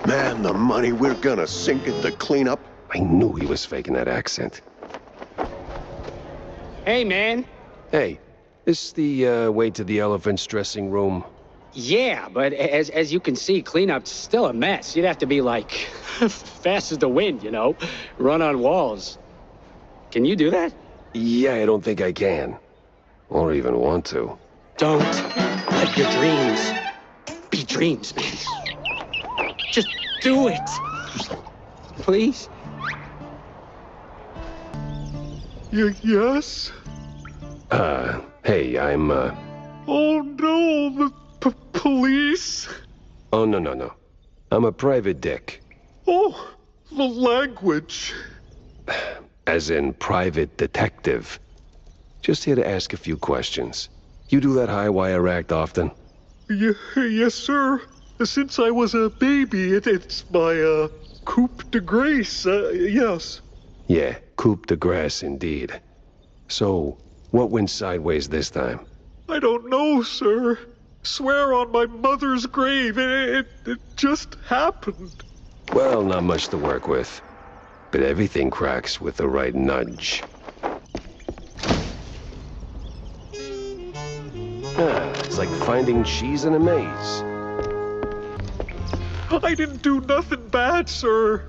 Man, the money we're gonna sink into cleanup. I knew he was faking that accent. Hey, man. Hey, this the way to the elephant's dressing room? Yeah, but as you can see, cleanup's still a mess. You'd have to be like fast as the wind, you know? Run on walls. Can you do that? Yeah, I don't think I can. Or even want to. Don't let your dreams be dreams, man. Just do it. Please? Yes? Hey, I'm, Oh no, the police? Oh, no. I'm a private dick. Oh, the language. As in private detective. Just here to ask a few questions. You do that high wire act often? Yes, sir. Since I was a baby, it's my, coup de grace, yes. Yeah, coup de grace indeed. So, what went sideways this time? I don't know, sir. Swear on my mother's grave, it just happened. Well, not much to work with. But everything cracks with the right nudge. It's like finding cheese in a maze. I didn't do nothing bad, sir.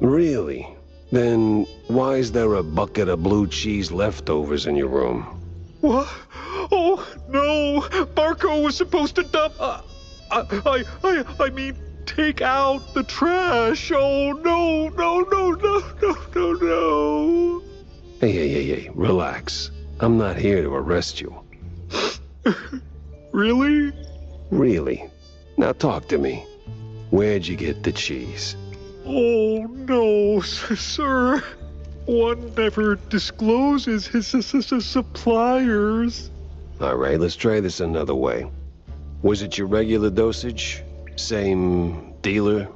Really? Then why is there a bucket of blue cheese leftovers in your room? What? Oh, no. Marco was supposed to dump... I mean, take out the trash. Oh, no. Hey, relax. I'm not here to arrest you. Really? Really. Now talk to me. Where'd you get the cheese? Oh, no, sir. One never discloses his suppliers. All right, let's try this another way. Was it your regular dosage? Same dealer?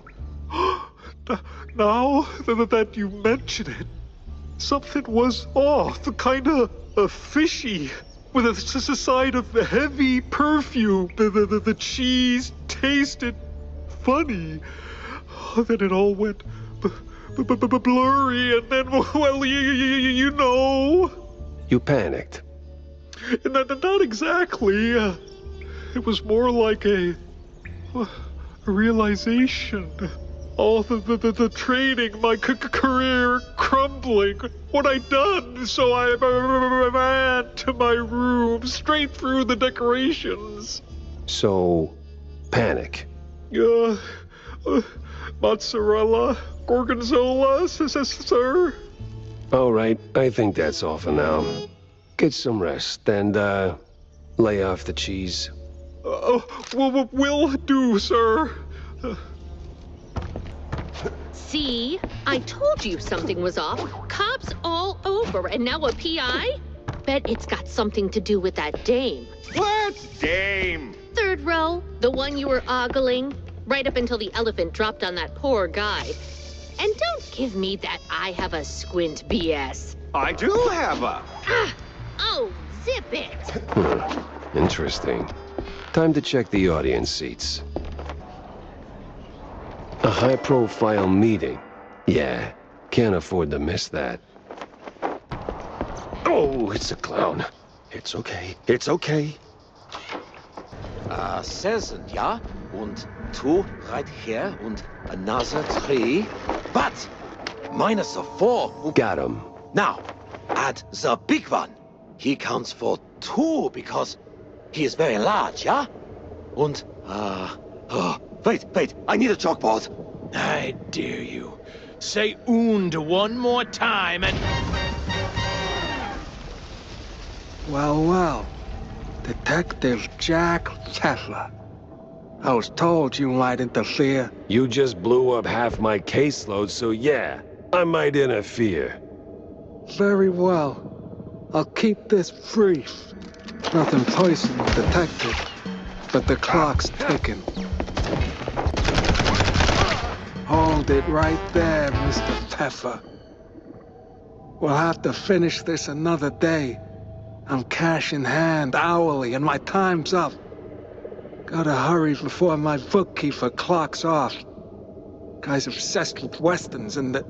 Now that you mention it, something was off, kind of fishy, with a side of heavy perfume. The cheese tasted funny. Then it all went blurry, and then, well, you know. You panicked. Not exactly. It was more like a realization. All the training, my career crumbling. What I done? So I ran to my room, straight through the decorations. So, panic. Mozzarella, gorgonzola, sir. All right, I think that's all for now. Get some rest and, lay off the cheese. Will do, sir. See? I told you something was off. Cops all over, and now a PI? Bet it's got something to do with that dame. What dame? Third row, the one you were ogling, right up until the elephant dropped on that poor guy. And don't give me that I have a squint BS. I do have a... Oh, zip it. Interesting. Time to check the audience seats. A high-profile meeting. Yeah, can't afford to miss that. Oh, it's a clown. It's okay. It's okay. Season, yeah? Und two right here, and another three. But minus the 4. Got him. Now, add the big one. He counts for 2 because he is very large, yeah? And, wait, I need a chalkboard. I dare you. Say und one more time and... Well, Detective Jack Tefler. I was told you might interfere. You just blew up half my caseload, so yeah, I might interfere. Very well. I'll keep this brief. Nothing personal, Detective, but the clock's ticking. Hold it right there, Mr. Pfeffer. We'll have to finish this another day. I'm cash in hand hourly, and my time's up. Gotta hurry before my bookkeeper clocks off. Guy's obsessed with westerns and the...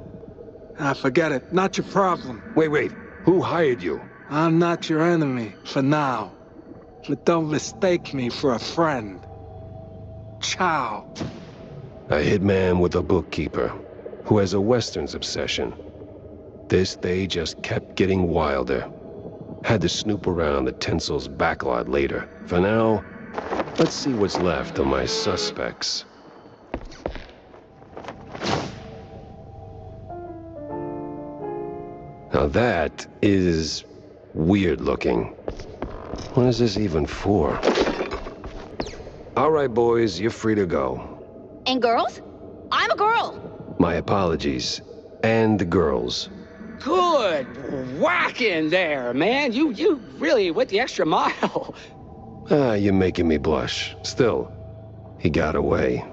forget it. Not your problem. Wait. Who hired you? I'm not your enemy, for now. But don't mistake me for a friend. Chow. A hitman with a bookkeeper who has a westerns obsession. This day just kept getting wilder. Had to snoop around the Tinsel's backlot later. For now, let's see what's left of my suspects. Now that is weird looking. What is this even for? All right, boys, you're free to go. And girls? I'm a girl. My apologies. And the girls. Good whacking there, man. You really went the extra mile. You're making me blush. Still, he got away.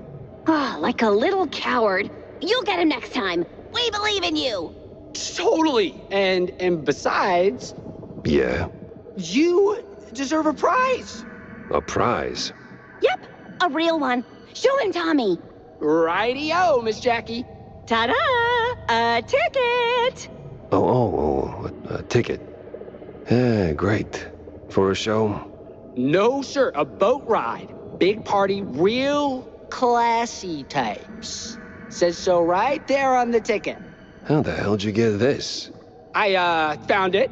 Ah, like a little coward. You'll get him next time. We believe in you. Totally. And besides... Yeah? You deserve a prize. A prize? Yep, a real one. Show him, Tommy. Righty-o, Miss Jackie. Ta-da! A ticket! A ticket. Yeah, great. For a show? No, sir. A boat ride. Big party, real classy types. Says so right there on the ticket. How the hell'd you get this? I, found it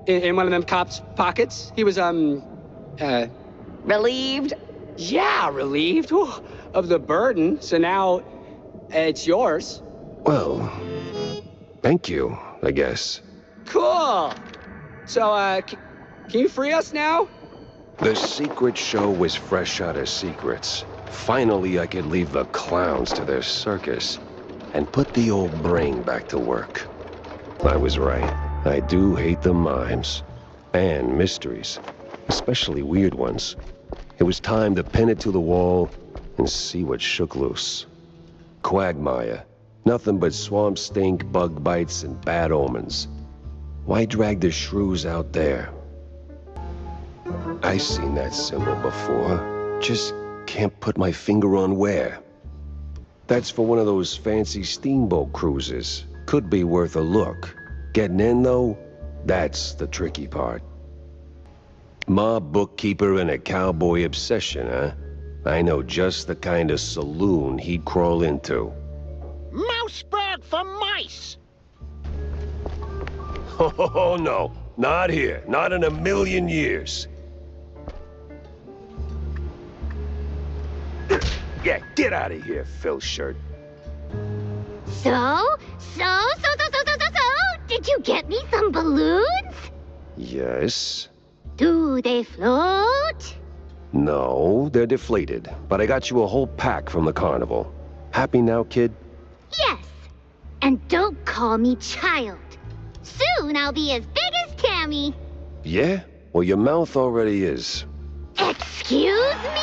in one of them cops' pockets. He was, Relieved? Yeah, relieved of the burden. So now it's yours. Well, thank you, I guess. Cool. So, can you free us now? The secret show was fresh out of secrets. Finally, I could leave the clowns to their circus and put the old brain back to work. I was right. I do hate the mimes. And mysteries. Especially weird ones. It was time to pin it to the wall and see what shook loose. Quagmire. Nothing but swamp stink, bug bites, and bad omens. Why drag the shrews out there? I've seen that symbol before. Just can't put my finger on where. That's for one of those fancy steamboat cruises. Could be worth a look. Getting in, though, that's the tricky part. Mob bookkeeper and a cowboy obsession, huh? I know just the kind of saloon he'd crawl into. Mouseburg for mice! Oh, no. Not here. Not in a million years. Yeah, get out of here, Phil Shirt. So, did you get me some balloons? Yes. Do they float? No, they're deflated. But I got you a whole pack from the carnival. Happy now, kid? Yes. And don't call me child. Soon I'll be as big as Tammy. Yeah? Well, your mouth already is. Excuse me?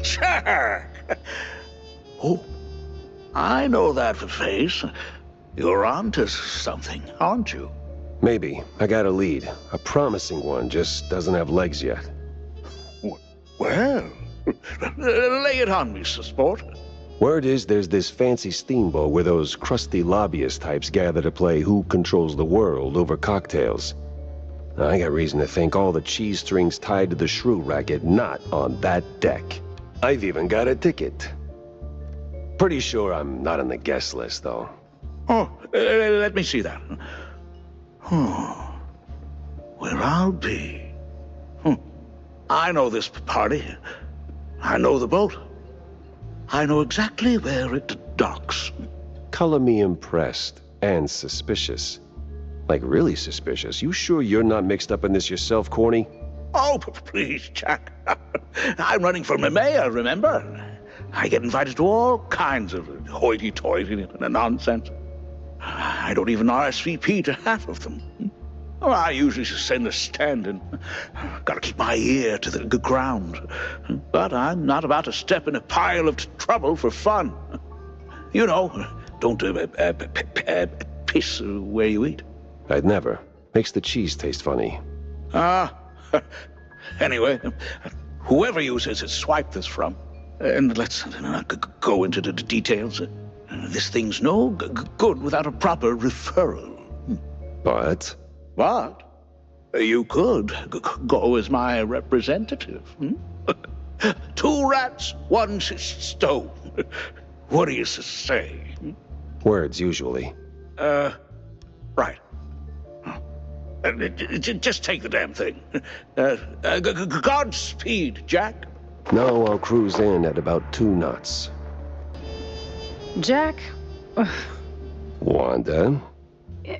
Sure. Oh, I know that face. You're onto something, aren't you? Maybe. I got a lead. A promising one, just doesn't have legs yet. Well, lay it on me, sport. Word is there's this fancy steamboat where those crusty lobbyist types gather to play Who Controls the World over cocktails. I got reason to think all the cheese strings tied to the shrew racket not on that deck. I've even got a ticket. Pretty sure I'm not on the guest list, though. Oh, let me see that. Where I'll be. I know this party. I know the boat. I know exactly where it docks. Color me impressed and suspicious. Like really suspicious. You sure you're not mixed up in this yourself, Corny? Oh, please, Jack. I'm running for mayor, remember? I get invited to all kinds of hoity-toity nonsense. I don't even RSVP to half of them. Oh, I usually send a stand-in. Gotta keep my ear to the ground. But I'm not about to step in a pile of trouble for fun. You know, don't piss where you eat. I'd never. Makes the cheese taste funny. Anyway, whoever you swipe this from, and let's go into the details. This thing's no good without a proper referral. But? What? You could go as my representative. 2 rats, 1 stone. What do you say? Words, usually. Right. Just take the damn thing. Godspeed, Jack. Now I'll cruise in at about 2 knots. Jack, Wanda?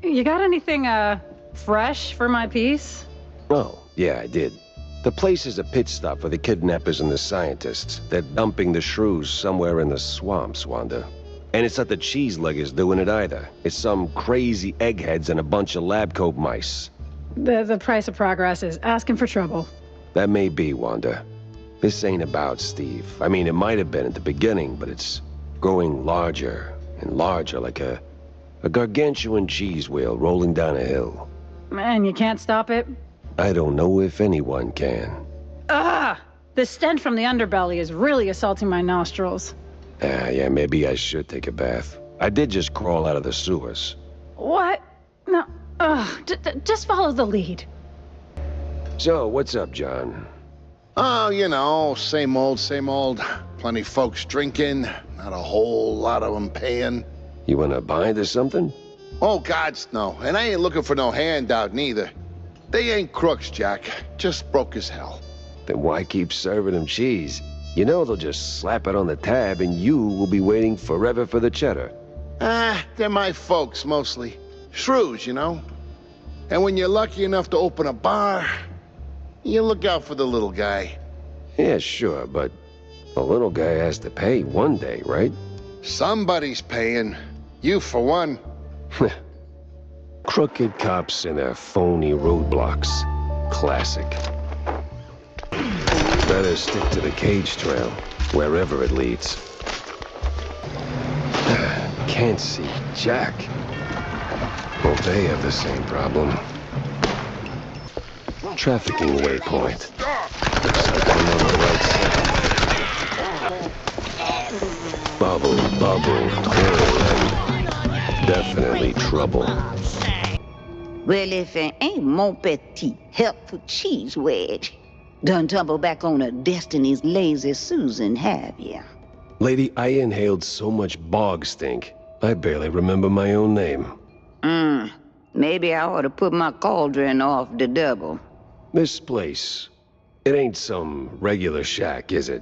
you got anything, fresh for my piece? Oh, yeah, I did. The place is a pit stop for the kidnappers and the scientists. They're dumping the shrews somewhere in the swamps, Wanda. And it's not the cheese leggers doing it either. It's some crazy eggheads and a bunch of lab coat mice. The price of progress is asking for trouble. That may be, Wanda. This ain't about Steve. I mean, it might have been at the beginning, but it's growing larger and larger, like a gargantuan cheese wheel rolling down a hill. Man, you can't stop it? I don't know if anyone can. Ah! The stench from the underbelly is really assaulting my nostrils. Yeah, maybe I should take a bath. I did just crawl out of the sewers. What? No. Just follow the lead. So, what's up, John? Oh, you know, same old, same old. Plenty folks drinking, not a whole lot of them paying. You wanna bind or something? Oh, gods, no. And I ain't looking for no handout, neither. They ain't crooks, Jack. Just broke as hell. Then why keep serving them cheese? You know they'll just slap it on the tab and you will be waiting forever for the cheddar. They're my folks, mostly. Shrews, you know? And when you're lucky enough to open a bar, you look out for the little guy. Yeah, sure, but the little guy has to pay one day, right? Somebody's paying. You, for one. Crooked cops and their phony roadblocks. Classic. Better stick to the cage trail, wherever it leads. Can't see Jack. Well, they have the same problem. Trafficking waypoint. Looks like I'm on the right side. Bubble, cold, and definitely trouble. Well, if it ain't mon petit helpful cheese wedge, done tumble back on a Destiny's lazy Susan, have ya? Lady, I inhaled so much bog stink, I barely remember my own name. Maybe I ought to put my cauldron off the double. This place, it ain't some regular shack, is it?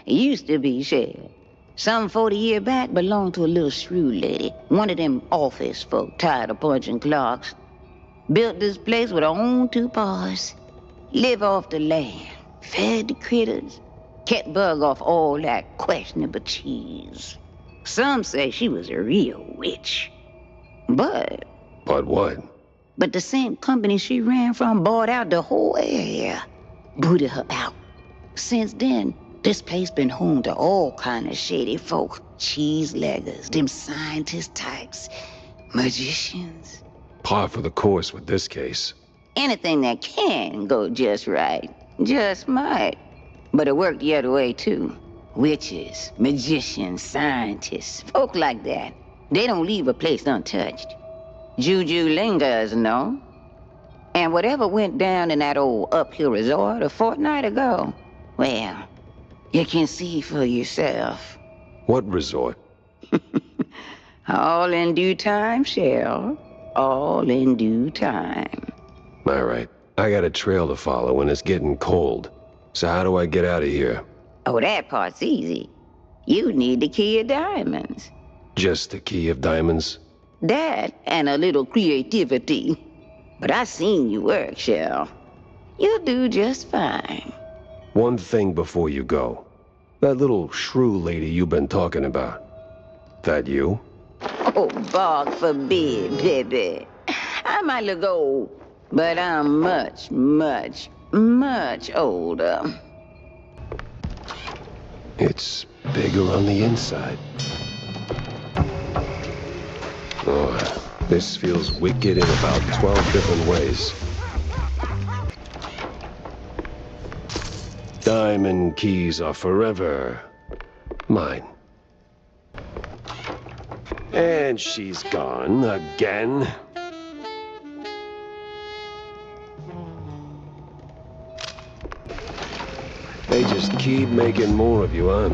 Used to be, Shell. Some 40 years back belonged to a little shrew lady. One of them office folk tired of punching clocks. Built this place with her own 2 paws. Live off the land. Fed the critters. Kept bug off all that questionable cheese. Some say she was a real witch. But what? But the same company she ran from bought out the whole area. Booted her out. Since then, this place been home to all kind of shady folk. Cheese leggers, them scientist types, magicians. Par for the course with this case. Anything that can go just right, just might. But it worked the other way, too. Witches, magicians, scientists, folk like that. They don't leave a place untouched. Juju lingers, no? And whatever went down in that old uphill resort a fortnight ago, well, you can see for yourself. What resort? All in due time, Shell. All in due time. All right. I got a trail to follow and it's getting cold. So how do I get out of here? Oh, that part's easy. You need the key of diamonds. Just the key of diamonds? That and a little creativity. But I seen you work, Shell. You'll do just fine. One thing before you go. That little shrew lady you've been talking about. That you? Oh, bog forbid, baby. I might look old, but I'm much, much, much older. It's bigger on the inside. Oh, this feels wicked in about 12 different ways. Diamond keys are forever mine. And she's gone again. They just keep making more of you, huh?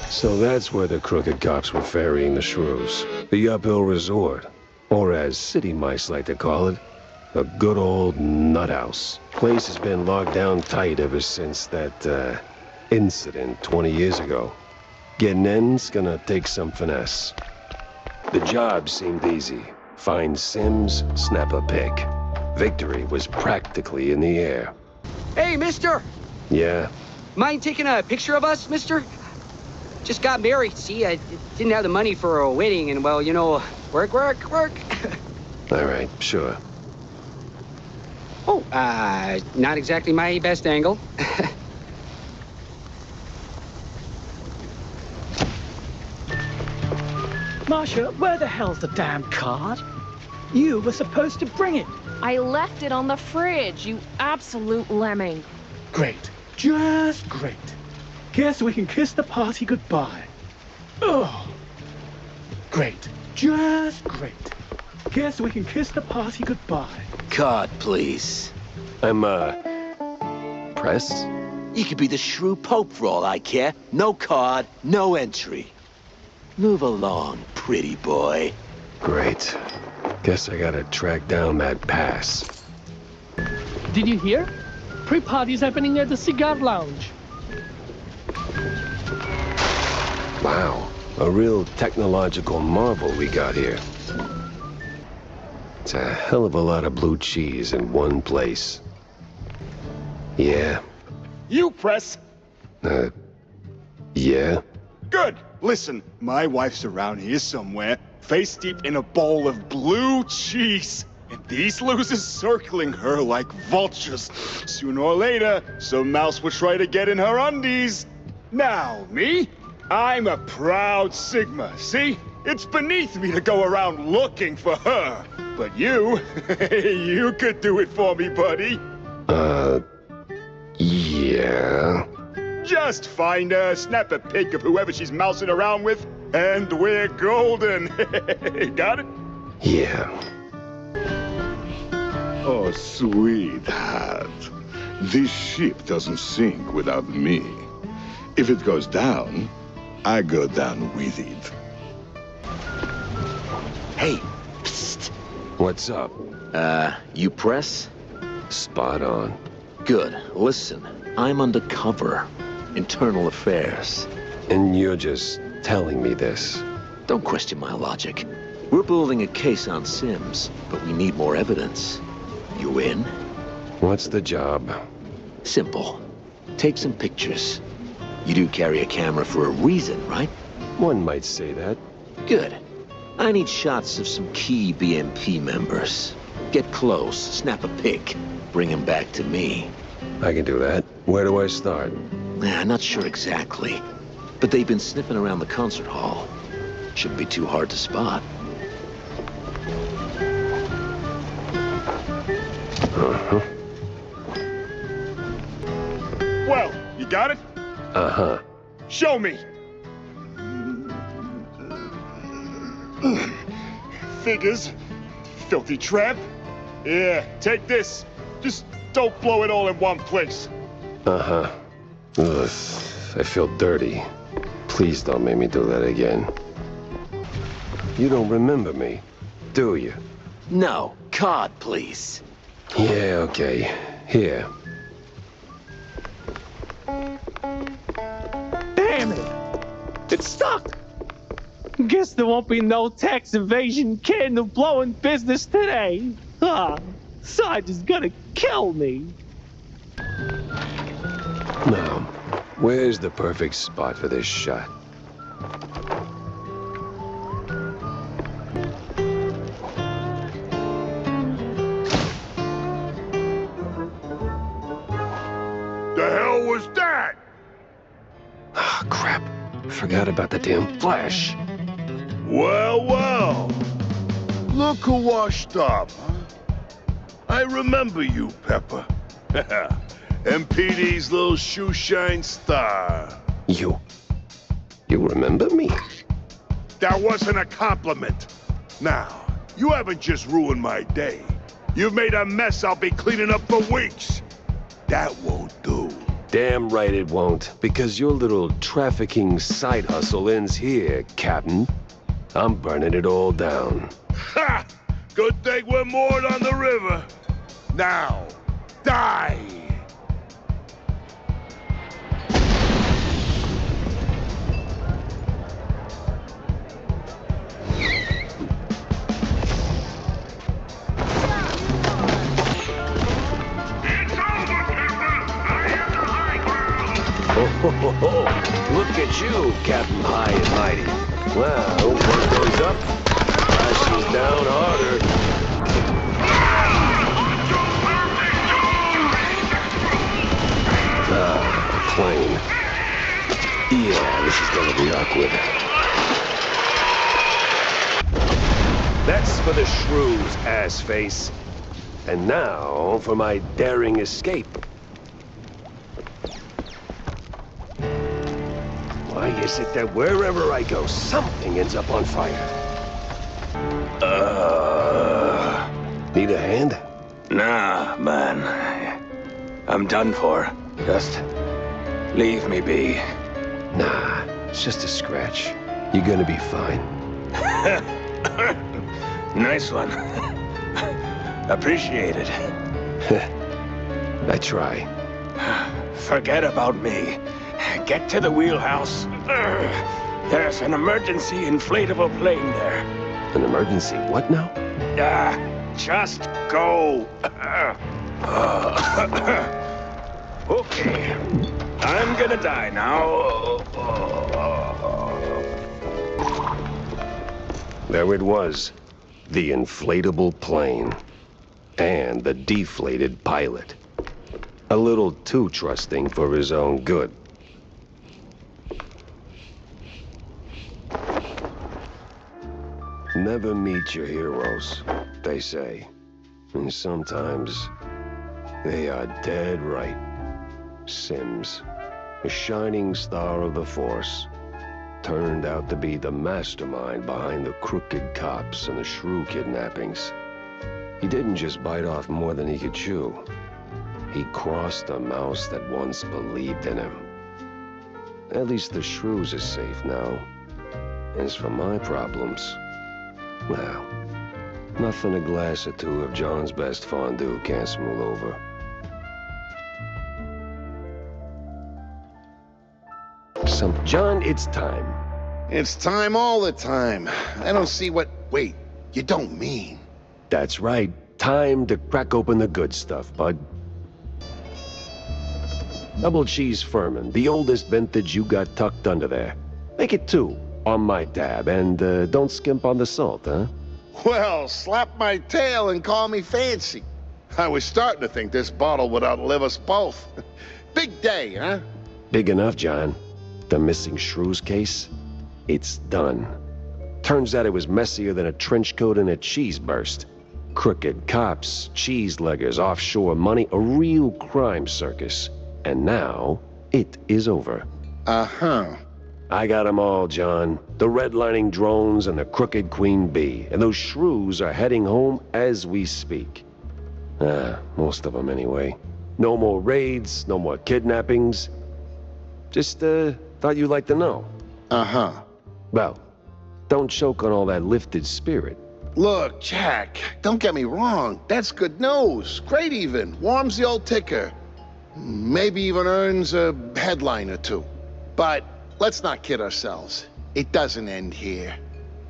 So that's where the crooked cops were ferrying the shrews. The Uphill Resort. Or as city mice like to call it, a good old nut house. Place has been locked down tight ever since that, incident 20 years ago. Getting in's gonna take some finesse. The job seemed easy. Find Sims, snap a pic. Victory was practically in the air. Hey, mister! Yeah? Mind taking a picture of us, mister? Just got married, see? I didn't have the money for a wedding, and well, you know, work. All right, sure. Oh, not exactly my best angle. Marsha, where the hell's the damn card? You were supposed to bring it. I left it on the fridge, you absolute lemming. Great. Just great. Guess we can kiss the party goodbye. Oh. Great. Just great. Guess we can kiss the party goodbye. Card, please. I'm, press? You could be the Shrew Pope for all I care. No card, no entry. Move along, pretty boy. Great. Guess I gotta track down that pass. Did you hear? Pre-party's happening at the cigar lounge. Wow, a real technological marvel we got here. It's a hell of a lot of blue cheese in one place. Yeah. You, Press. Yeah? Good. Listen, my wife's around here somewhere, face deep in a bowl of blue cheese. And these losers circling her like vultures. Sooner or later, some mouse will try to get in her undies. Now, me? I'm a proud Sigma, see? It's beneath me to go around looking for her. But you, you could do it for me, buddy. Yeah. Just find her, snap a pic of whoever she's mousing around with, and we're golden. Got it? Yeah. Oh, sweetheart. This ship doesn't sink without me. If it goes down, I go down with it. Hey, psst. What's up? You Press? Spot on. Good. Listen, I'm undercover. Internal affairs. And you're just telling me this? Don't question my logic. We're building a case on Sims, but we need more evidence. You in? What's the job? Simple. Take some pictures. You do carry a camera for a reason, right? One might say that. Good. I need shots of some key BMP members. Get close, snap a pic, bring them back to me. I can do that. Where do I start? Not sure exactly. But they've been sniffing around the concert hall. Shouldn't be too hard to spot. Uh-huh. Well, you got it? Uh-huh. Show me. Figures. Filthy tramp. Yeah, take this. Just don't blow it all in one place. Uh-huh. Ugh, I feel dirty. Please don't make me do that again. You don't remember me, do you? No. Card, please. Yeah, okay. Here. Damn it! It's stuck! Guess there won't be no tax evasion candle blowing business today. Sarge is gonna kill me. Now, where's the perfect spot for this shot? The hell was that? Ah, crap. Forgot about the damn flash. Well, well. Look who washed up, huh? I remember you, Pepper. MPD's little shoeshine star. You remember me? That wasn't a compliment. Now, you haven't just ruined my day. You've made a mess I'll be cleaning up for weeks. That won't do. Damn right it won't, because your little trafficking side hustle ends here, Captain. I'm burning it all down. Ha! Good thing we're moored on the river. Now, die! Look at you, Captain High and Mighty. Well, one goes up, crashes down harder. Ah, plane. Yeah, this is gonna be awkward. That's for the shrews, ass-face. And now for my daring escape. Why is it that wherever I go, something ends up on fire? Need a hand? Nah, man. I'm done for. Just leave me be. Nah, it's just a scratch. You're gonna be fine. Nice one. Appreciate it. I try. Forget about me. Get to the wheelhouse. There's an emergency inflatable plane there. An emergency? What now? Just go. Okay. I'm gonna die now. There it was. The inflatable plane. And the deflated pilot. A little too trusting for his own good. Never meet your heroes, they say. And sometimes they are dead right. Sims, a shining star of the Force, turned out to be the mastermind behind the crooked cops and the shrew kidnappings. He didn't just bite off more than he could chew. He crossed a mouse that once believed in him. At least the shrews are safe now. As for my problems, well, nothing a glass or two of John's best fondue can't smooth over. John, it's time. It's time all the time. I don't see what... Wait, you don't mean... That's right. Time to crack open the good stuff, bud. Double cheese Furman, the oldest vintage you got tucked under there. Make it 2, on my tab, and don't skimp on the salt, huh? Well, slap my tail and call me fancy. I was starting to think this bottle would outlive us both. Big day, huh? Big enough, John. The missing shrews case? It's done. Turns out it was messier than a trench coat in a cheese burst. Crooked cops, cheese leggers, offshore money, a real crime circus. And now, it is over. Uh-huh. I got 'em all, John. The redlining drones and the crooked queen bee. And those shrews are heading home as we speak. Most of them anyway. No more raids, no more kidnappings. Just, thought you'd like to know. Uh-huh. Well, don't choke on all that lifted spirit. Look, Jack, don't get me wrong. That's good news. Great even. Warms the old ticker. Maybe even earns a headline or two. But let's not kid ourselves. It doesn't end here.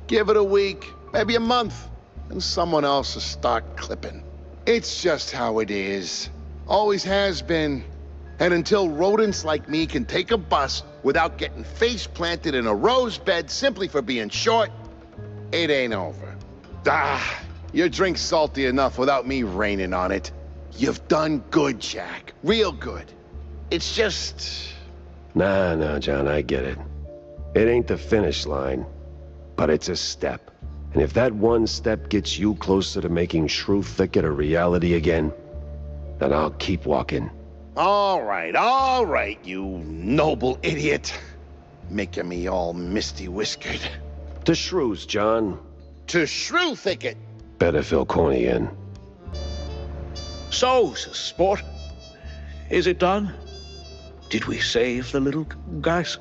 Give it a week, maybe a month, and someone else will start clipping. It's just how it is. Always has been. And until rodents like me can take a bus without getting face planted in a rose bed simply for being short, it ain't over. Your drink's salty enough without me raining on it. You've done good, Jack. Real good. It's just... Nah, John, I get it. It ain't the finish line, but it's a step. And if that one step gets you closer to making Shrew Thicket a reality again, then I'll keep walking. All right, you noble idiot. Making me all misty-whiskered. To Shrews, John. To Shrew Thicket. Better fill Corny in. So, sport, Is it done? Did we save the little guys?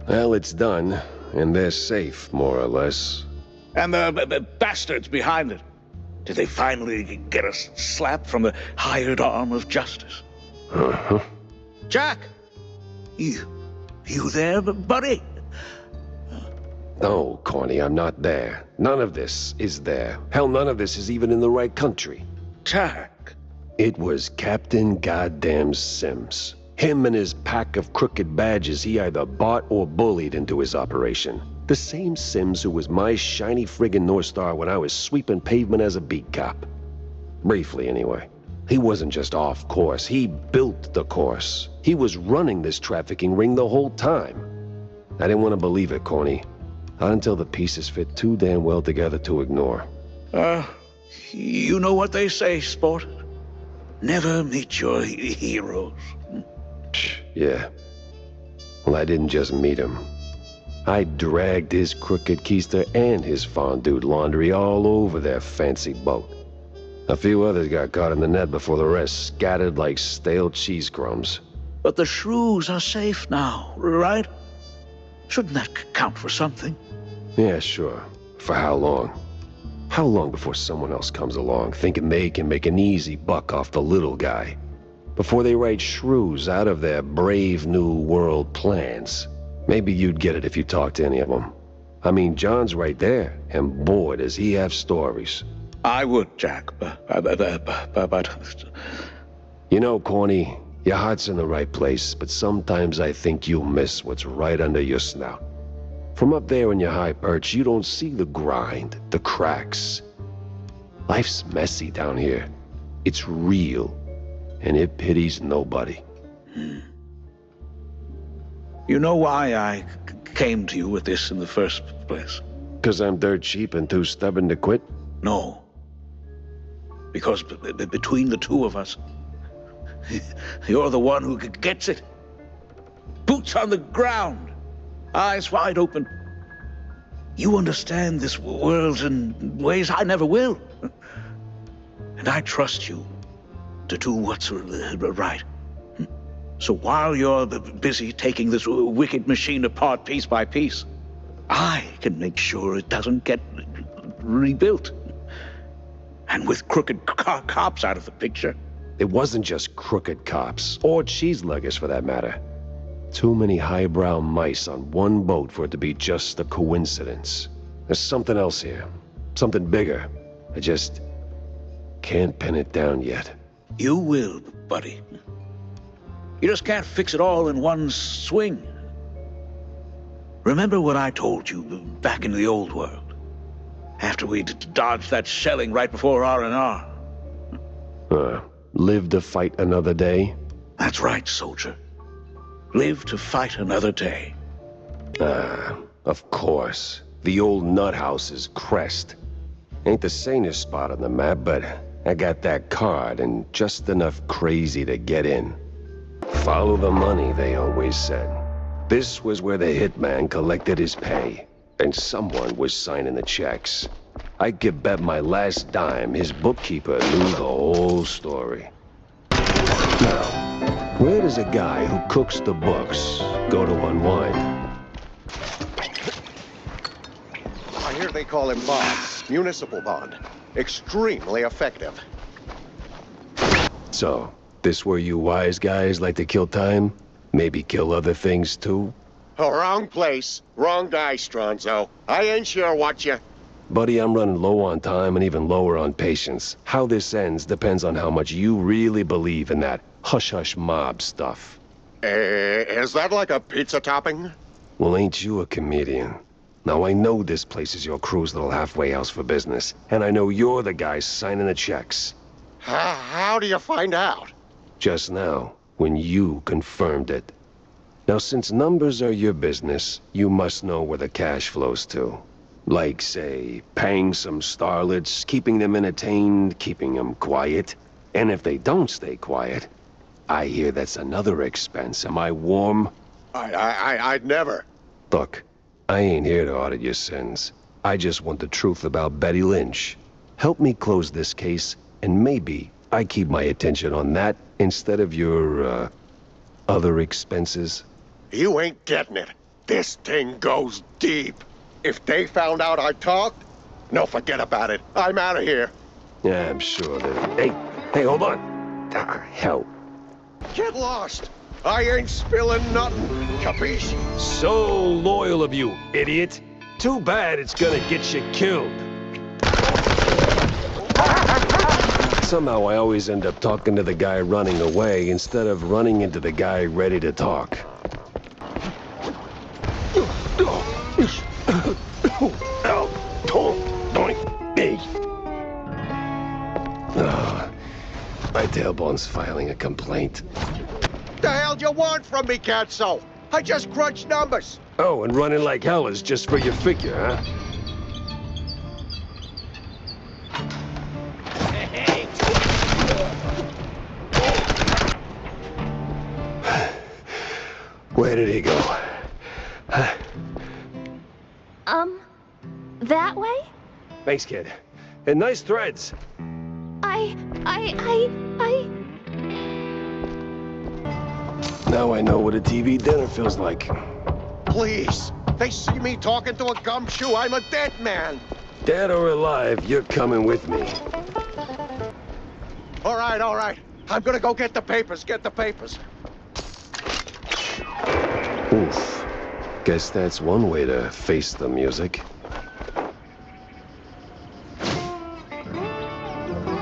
Well, it's done, and they're safe, more or less. And the bastards behind it? Did they finally get a slap from the hired arm of justice? Uh-huh. Jack! You there, buddy? No, Corny, I'm not there. None of this is there. Hell, none of this is even in the right country. Jack! It was Captain Goddamn Sims. Him and his pack of crooked badges he either bought or bullied into his operation. The same Sims who was my shiny friggin' North Star when I was sweeping pavement as a beat cop. Briefly, anyway. He wasn't just off course, he built the course. He was running this trafficking ring the whole time. I didn't want to believe it, Corny. Not until the pieces fit too damn well together to ignore. You know what they say, sport? Never meet your heroes. Yeah. Well, I didn't just meet him. I dragged his crooked keister and his fondued laundry all over their fancy boat. A few others got caught in the net before the rest scattered like stale cheese crumbs. But the shrews are safe now, right? Shouldn't that count for something? Yeah, sure. For how long? How long before someone else comes along, thinking they can make an easy buck off the little guy? Before they write shrews out of their brave new world plans? Maybe you'd get it if you talked to any of them. I mean, John's right there, and boy, does he have stories. I would, Jack, but... You know, Corny, your heart's in the right place, but sometimes I think you'll miss what's right under your snout. From up there in your high perch, you don't see the grind, the cracks. Life's messy down here. It's real, and it pities nobody. You know why I came to you with this in the first place? 'Cause I'm dirt cheap and too stubborn to quit? No. Because between the two of us, you're the one who gets it. Boots on the ground, eyes wide open. You understand this world in ways I never will. And I trust you to do what's right. So while you're busy taking this wicked machine apart piece by piece, I can make sure it doesn't get rebuilt. And with crooked cops out of the picture. It wasn't just crooked cops, or cheese luggers for that matter. Too many highbrow mice on one boat for it to be just a coincidence. There's something else here. Something bigger. I just can't pin it down yet. You will, buddy. You just can't fix it all in one swing. Remember what I told you back in the old world? After we dodged that shelling right before R&R. Live to fight another day? That's right, soldier. Live to fight another day. Of course. The old nut house's crest. Ain't the sanest spot on the map, but I got that card and just enough crazy to get in. Follow the money, they always said. This was where the hitman collected his pay, and someone was signing the checks. I could bet my last dime his bookkeeper knew the whole story. Now, where does a guy who cooks the books go to unwind? I hear they call him bonds. Municipal bond. Extremely effective. So, this where you wise guys like to kill time? Maybe kill other things too? Oh, wrong place. Wrong guy, Stronzo. I ain't sure what you... Buddy, I'm running low on time and even lower on patience. How this ends depends on how much you really believe in that hush-hush mob stuff. Is that like a pizza topping? Well, ain't you a comedian? Now, I know this place is your crew's little halfway house for business, and I know you're the guy signing the checks. How do you find out? Just now, when you confirmed it. Now, since numbers are your business, you must know where the cash flows to. Like, say, paying some starlets, keeping them entertained, keeping them quiet. And if they don't stay quiet, I hear that's another expense. Am I warm? I'd never. Look, I ain't here to audit your sins. I just want the truth about Betty Lynch. Help me close this case, and maybe I keep my attention on that instead of your, other expenses? You ain't getting it. This thing goes deep. If they found out I talked, no, forget about it. I'm out of here. Yeah, I'm sure that... Hey, hold on. Ah, hell. Get lost. I ain't spilling nothing. Capiche? So loyal of you, idiot. Too bad it's gonna get you killed. Somehow I always end up talking to the guy running away instead of running into the guy ready to talk. My tailbone's filing a complaint. The hell do you want from me, Catso? I just crunched numbers. Oh, and running like hell is just for your figure, huh? Where did he go? That way? Thanks, kid. And nice threads. Now I know what a TV dinner feels like. Please. They see me talking to a gumshoe. I'm a dead man. Dead or alive, you're coming with me. All right. I'm gonna go get the papers. Oof. Guess that's one way to face the music.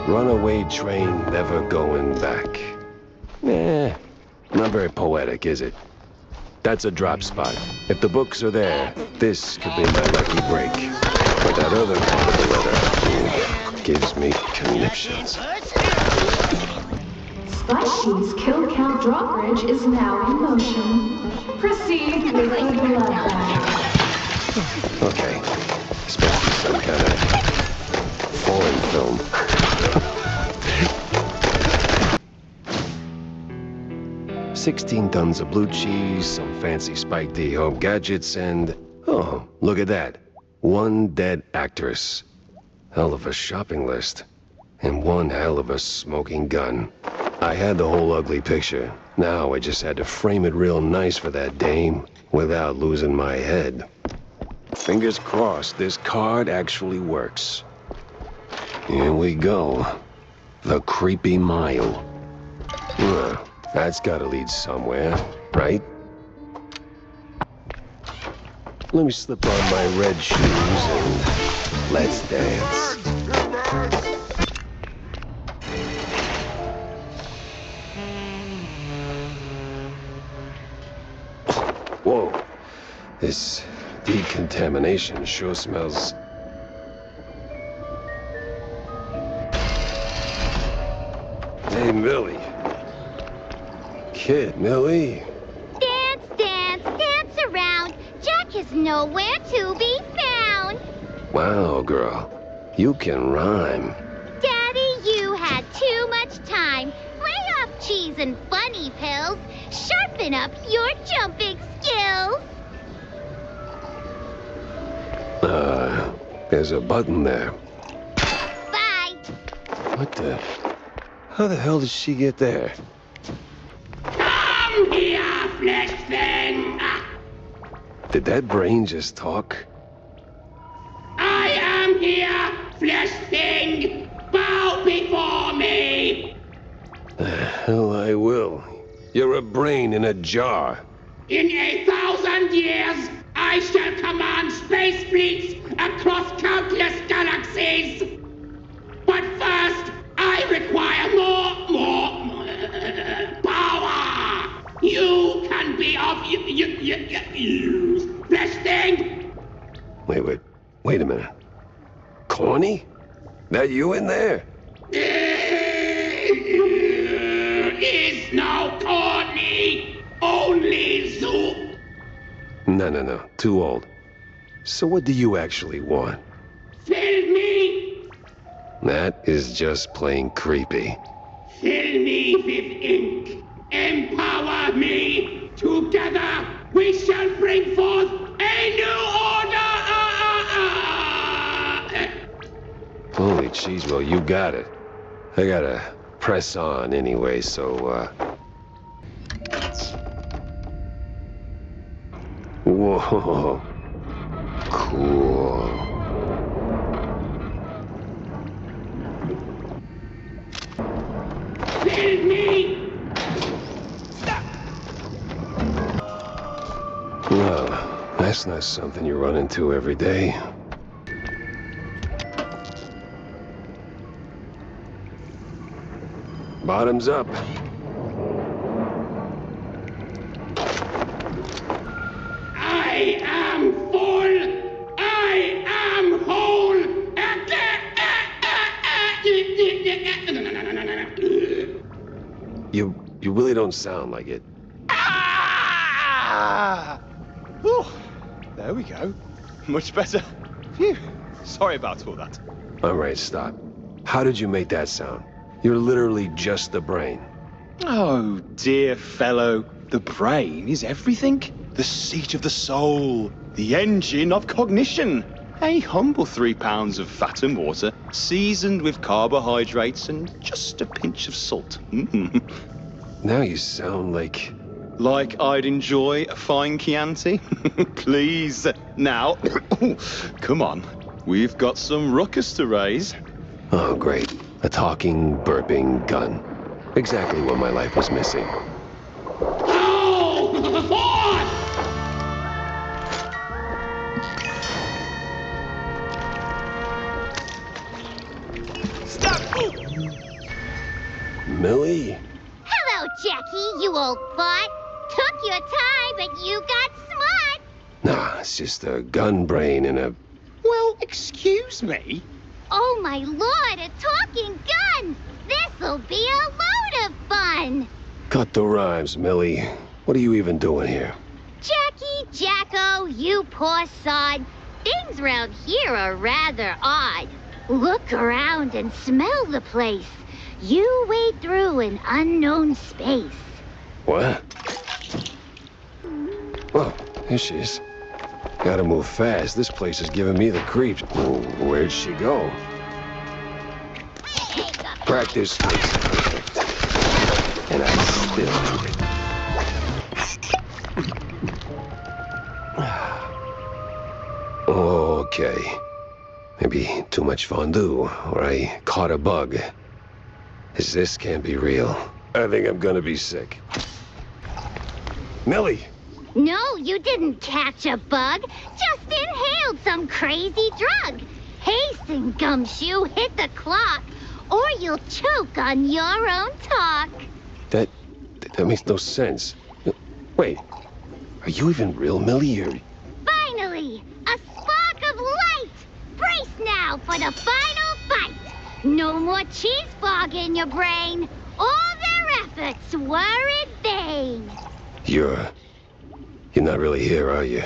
Runaway train never going back. Not very poetic, is it? That's a drop spot. If the books are there, this could be my lucky break. But that other part of the letter gives me conniptions. Splashy's kill count drawbridge is now in motion. Proceed with the bloodbath. Okay. This must be some kind of foreign film. 16 tons of blue cheese, some fancy Spike D home gadgets, and... oh, look at that. One dead actress. Hell of a shopping list. And one hell of a smoking gun. I had the whole ugly picture. Now I just had to frame it real nice for that dame, without losing my head. Fingers crossed this card actually works. Here we go. The Creepy Mile. That's gotta lead somewhere, right? Let me slip on my red shoes and let's dance. Whoa. This decontamination sure smells... Hey, Millie. Kid, Millie. Dance around. Jack is nowhere to be found. Wow, girl. You can rhyme. Daddy, you had too much time. Lay off cheese and funny pills. Sharpen up your jumping skills. There's a button there. Bye. What the... How the hell did she get there? Come here, flesh thing! Did that brain just talk? I am here, flesh thing! Bow before me! The hell I will. You're a brain in a jar. In 1,000 years, I shall command space fleets across countless galaxies! But first, I require more power! You can be of use, flesh thing! Wait a minute. Corny? That you in there? Is no corny, only zoo. No. Too old. So what do you actually want? Fill me! That is just plain creepy. Fill me with ink. Empower me. Together we shall bring forth a new order. Holy cheese, well, you got it. I got a press on anyway, so, Whoa. Cool. Kill me! Well, that's not something you run into every day. Bottoms up. I am full! I am whole! You really don't sound like it. Ah! Whew. There we go. Much better. Phew. Sorry about all that. All right, stop. How did you make that sound? You're literally just the brain. Oh, dear fellow. The brain is everything. The seat of the soul. The engine of cognition. A humble 3 pounds of fat and water, seasoned with carbohydrates and just a pinch of salt. Now you sound like... Like I'd enjoy a fine Chianti? Please. Now, come on. We've got some ruckus to raise. Oh, great. A talking, burping gun. Exactly what my life was missing. Stop! Millie? Hello, Jackie, you old fart. Took your time, but you got smart. Nah, it's just a gun brain and a... Well, excuse me? Oh, my lord, a talking gun! This'll be a load of fun! Cut the rhymes, Millie. What are you even doing here? Jackie, Jacko, you poor sod. Things around here are rather odd. Look around and smell the place. You wade through an unknown space. What? Oh, here she is. Gotta move fast. This place is giving me the creeps. Where'd she go? Practice makes perfect. And I still do it. Okay. Maybe too much fondue, or I caught a bug. This can't be real. I think I'm gonna be sick. Millie! No, you didn't catch a bug. Just inhaled some crazy drug. Hasten, gumshoe, hit the clock, or you'll choke on your own talk. That makes no sense. Wait, are you even real, Millie, or... Finally, a spark of light. Brace now for the final fight. No more cheese fog in your brain. All their efforts were in vain. You're not really here, are you?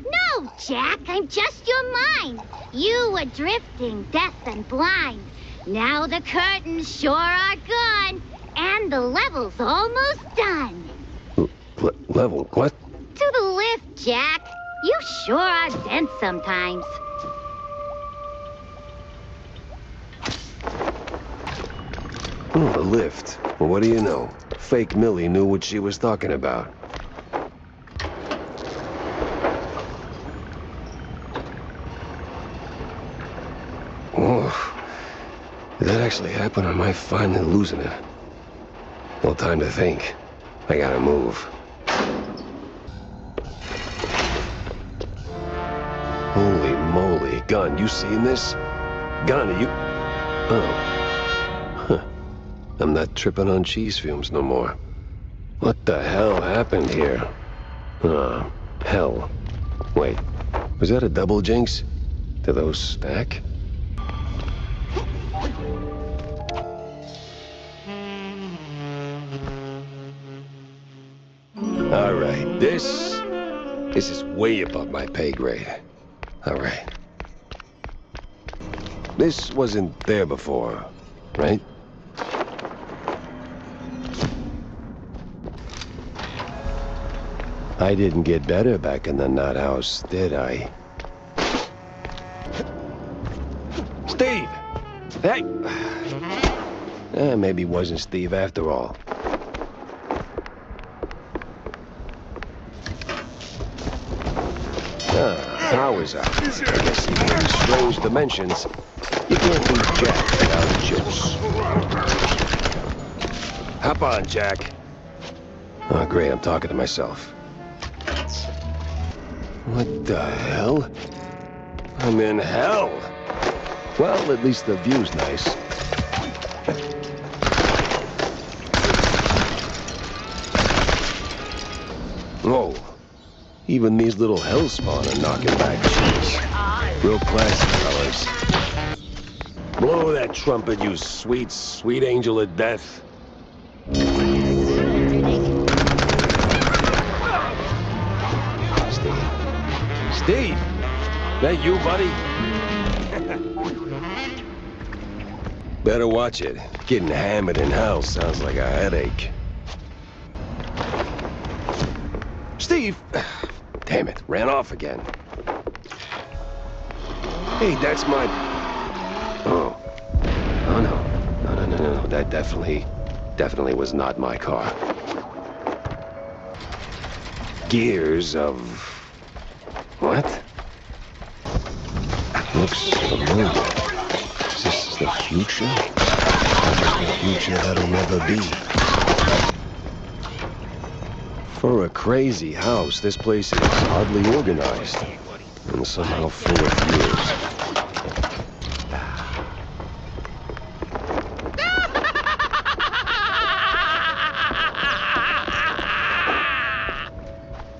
No, Jack, I'm just your mind. You were drifting, deaf and blind. Now the curtains sure are gone, and the level's almost done. Level? What? To the lift, Jack. You sure are dense sometimes. Oh, a lift. Well, what do you know? Fake Millie knew what she was talking about. Oh, did that actually happen, or am I finally losing it? No time to think. I gotta move. Holy moly. Gun, you seen this? Gun, are you... Oh. Huh. I'm not tripping on cheese fumes no more. What the hell happened here? Hell. Wait, was that a double jinx? Do those stack? All right, this is way above my pay grade. All right. This wasn't there before, right? I didn't get better back in the nut house, did I? Steve! Hey! Maybe it wasn't Steve after all. Power's out. I guess even in strange dimensions, you can't leave Jack without juice. Hop on, Jack. Oh, great, I'm talking to myself. What the hell? I'm in hell. Well, at least the view's nice. Whoa. Even these little hellspawn are knocking back cheese. Real classy, fellas. Blow that trumpet, you sweet, sweet angel of death. Steve! That you, buddy? Better watch it. Getting hammered in hell sounds like a headache. Steve! Damn it, ran off again. Hey, that's my... Oh. Oh, no. No. That definitely was not my car. Gears of... What? Looks familiar. Is this the future? Or just the future that'll never be? For a crazy house, this place is oddly organized. And somehow full of fuels.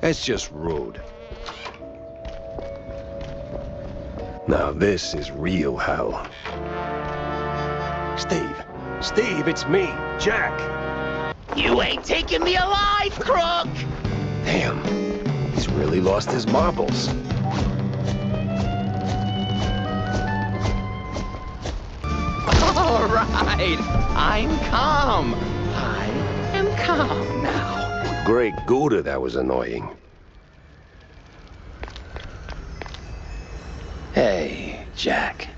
That's just rude. Now this is real hell. Steve, it's me, Jack. You ain't taking me alive, crook! Damn, he's really lost his marbles. All right, I'm calm. I am calm now. Great Gouda, that was annoying. Hey, Jack.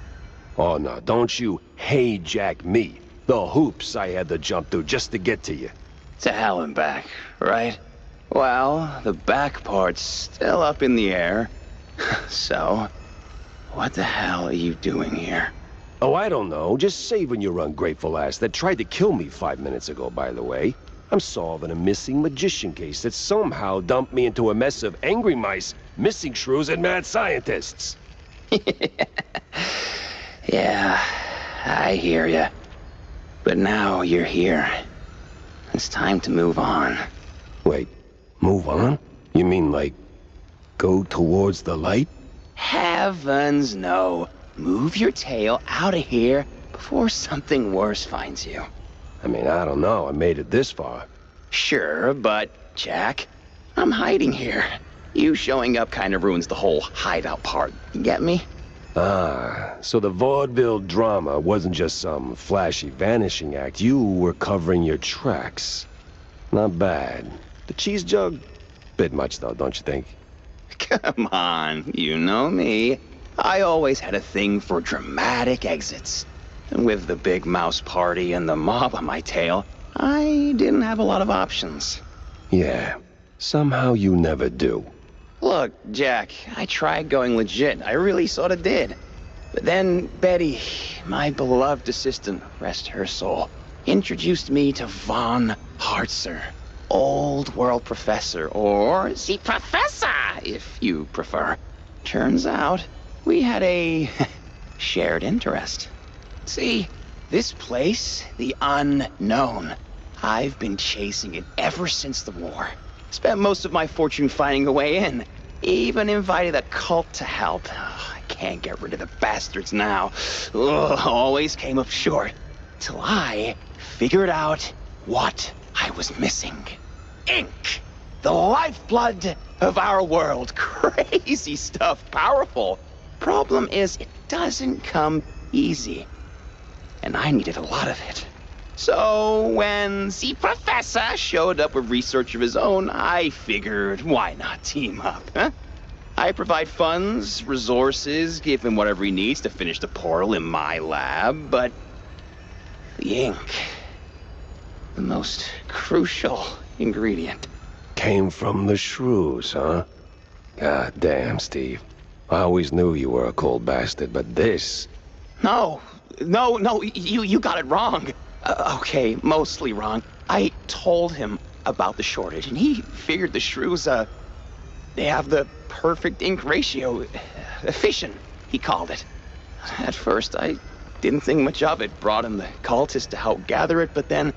Oh, no, don't you hey Jack me. The hoops I had to jump through just to get to you. To hell and back, right? Well, the back part's still up in the air. So, what the hell are you doing here? Oh, I don't know. Just saving your ungrateful ass that tried to kill me 5 minutes ago, by the way. I'm solving a missing magician case that somehow dumped me into a mess of angry mice, missing shrews, and mad scientists. Yeah, I hear ya. But now you're here. It's time to move on. Wait, move on? You mean like, go towards the light? Heavens no. Move your tail out of here before something worse finds you. I mean, I don't know. I made it this far. Sure, but, Jack, I'm hiding here. You showing up kind of ruins the whole hideout part. You get me? Ah, so the vaudeville drama wasn't just some flashy vanishing act. You were covering your tracks. Not bad. The cheese jug? Bit much, though, don't you think? Come on, you know me. I always had a thing for dramatic exits. And with the big mouse party and the mob on my tail, I didn't have a lot of options. Yeah, somehow you never do. Look, Jack, I tried going legit. I really sort of did. But then Betty, my beloved assistant, rest her soul, introduced me to Von Hartzer, old world professor, or the professor, if you prefer. Turns out, we had a shared interest. See, this place, the unknown, I've been chasing it ever since the war. Spent most of my fortune finding a way in. Even invited a cult to help. I can't get rid of the bastards now. Always came up short. Till I figured out what I was missing. Ink! The lifeblood of our world. Crazy stuff. Powerful. Problem is, it doesn't come easy. And I needed a lot of it. So when the professor showed up with research of his own, I figured, why not team up, huh? I provide funds, resources, give him whatever he needs to finish the portal in my lab, but The ink. The most crucial ingredient. Came from the shrews, huh? God damn, Steve. I always knew you were a cold bastard, but this... No, you got it wrong. Okay, mostly wrong. I told him about the shortage, and he figured the shrews, they have the perfect ink ratio. Efficient, he called it. At first, I didn't think much of it. Brought in the cultists to help gather it, but then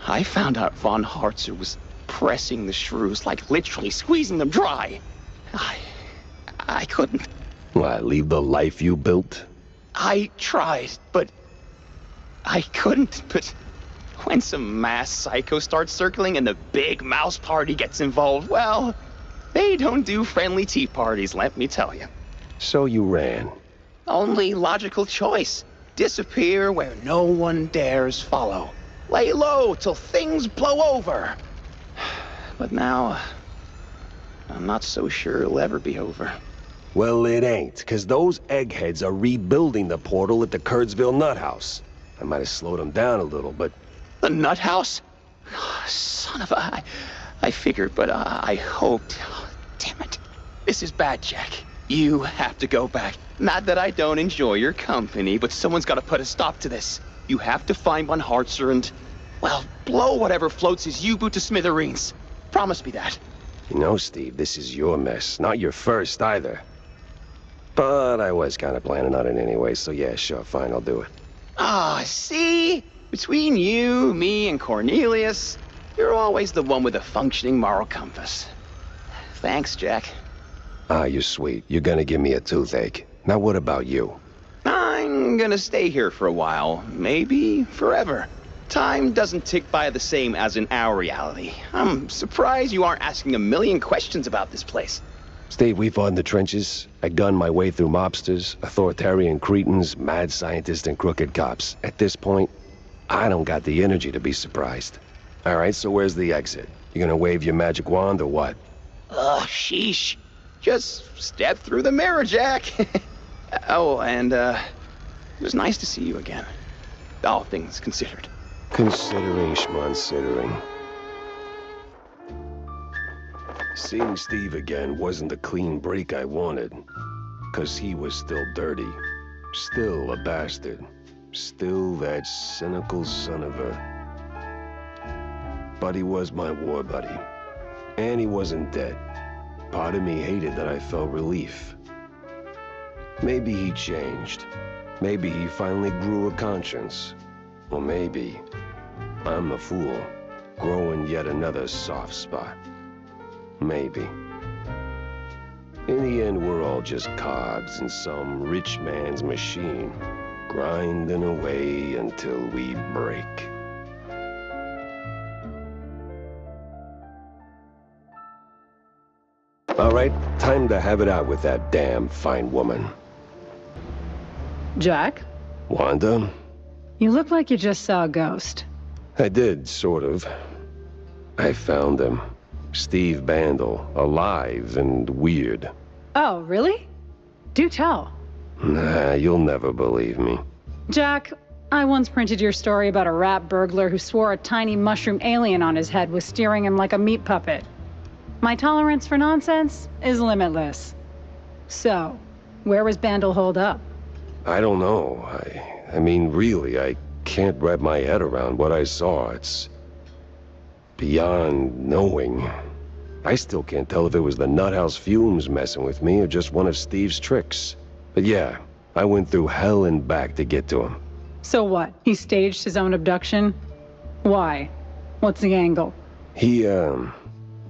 I found out von Hartzer was pressing the shrews, like literally squeezing them dry. I couldn't. What, leave the life you built? I tried, but I couldn't. But when some mass psycho starts circling and the big mouse party gets involved, well, they don't do friendly tea parties, let me tell you. So you ran. Only logical choice. Disappear where no one dares follow. Lay low till things blow over. But now, I'm not so sure it'll ever be over. Well, it ain't, 'cause those eggheads are rebuilding the portal at the Kurtzville Nut House. I might have slowed them down a little, but... The Nut House? Son of a... I figured, but I hoped... Damn it. This is bad, Jack. You have to go back. Not that I don't enjoy your company, but someone's got to put a stop to this. You have to find von Hartzer and... well, blow whatever floats his U-boot to smithereens. Promise me that. You know, Steve, this is your mess, not your first either. But I was kind of planning on it anyway, so yeah, sure, fine, I'll do it. Ah, see? Between you, me, and Cornelius, you're always the one with a functioning moral compass. Thanks, Jack. Ah, you're sweet. You're gonna give me a toothache. Now what about you? I'm gonna stay here for a while, maybe forever. Time doesn't tick by the same as in our reality. I'm surprised you aren't asking a million questions about this place. Steve, we fought in the trenches. I gunned my way through mobsters, authoritarian cretins, mad scientists, and crooked cops. At this point, I don't got the energy to be surprised. All right, so where's the exit? You gonna wave your magic wand or what? Ugh, sheesh. Just step through the mirror, Jack. Oh, and, it was nice to see you again. All things considered. Considering schmonsidering. Seeing Steve again wasn't the clean break I wanted. 'Cause he was still dirty. Still a bastard. Still that cynical son of a... But he was my war buddy. And he wasn't dead. Part of me hated that I felt relief. Maybe he changed. Maybe he finally grew a conscience. Or maybe I'm a fool, growing yet another soft spot. Maybe. In the end, we're all just cogs in some rich man's machine, grinding away until we break. All right, time to have it out with that damn fine woman. Jack? Wanda? You look like you just saw a ghost. I did, sort of. I found him. Steve Bandel, alive and weird. Oh, really? Do tell. Nah, you'll never believe me. Jack, I once printed your story about a rat burglar who swore a tiny mushroom alien on his head was steering him like a meat puppet. My tolerance for nonsense is limitless. So, where was Bandel holed up? I don't know. I mean, really, I can't wrap my head around what I saw. It's beyond knowing. I still can't tell if it was the nuthouse fumes messing with me or just one of Steve's tricks. But yeah, I went through hell and back to get to him. So what? He staged his own abduction? Why? What's the angle?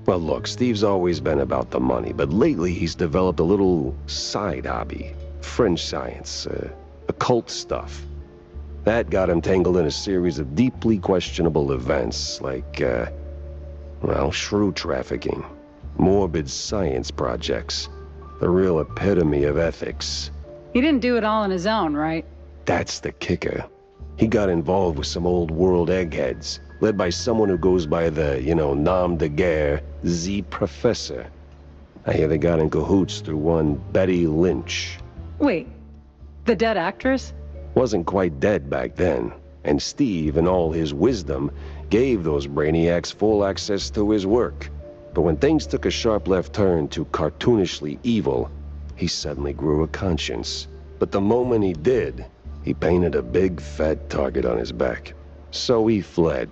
Well, look, Steve's always been about the money, but lately he's developed a little side hobby. French science, occult stuff. That got him tangled in a series of deeply questionable events, like, well, shrew trafficking, morbid science projects, the real epitome of ethics. He didn't do it all on his own, right? That's the kicker. He got involved with some old world eggheads, led by someone who goes by the, nom de guerre, Z Professor. I hear they got in cahoots through one Betty Lynch. Wait, the dead actress? Wasn't quite dead back then. And Steve, in all his wisdom, gave those brainiacs full access to his work. But when things took a sharp left turn to cartoonishly evil, he suddenly grew a conscience. But the moment he did, he painted a big fat target on his back. So he fled.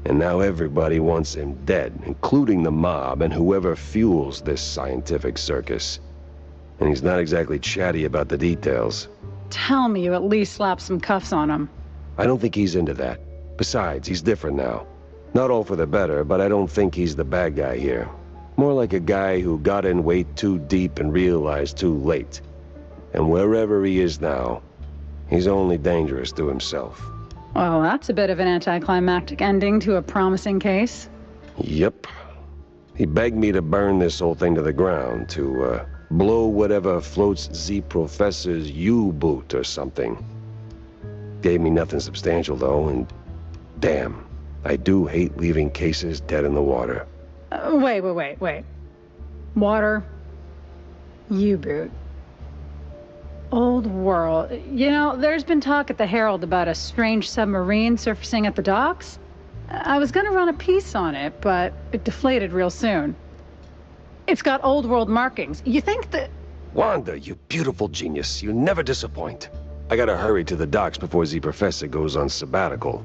And now everybody wants him dead, including the mob and whoever fuels this scientific circus. And he's not exactly chatty about the details. Tell me you at least slapped some cuffs on him. I don't think he's into that. Besides, he's different now. Not all for the better, but I don't think he's the bad guy here. More like a guy who got in way too deep and realized too late. And wherever he is now, he's only dangerous to himself. Well, that's a bit of an anticlimactic ending to a promising case. Yep. He begged me to burn this whole thing to the ground, to, blow whatever floats the professor's U-boot or something. Gave me nothing substantial, though, and damn, I do hate leaving cases dead in the water. Wait. Water. U-boot. Old world. You know, there's been talk at the Herald about a strange submarine surfacing at the docks. I was gonna run a piece on it, but it deflated real soon. It's got old world markings. You think that... Wanda, you beautiful genius. You never disappoint. I gotta hurry to the docks before the professor goes on sabbatical.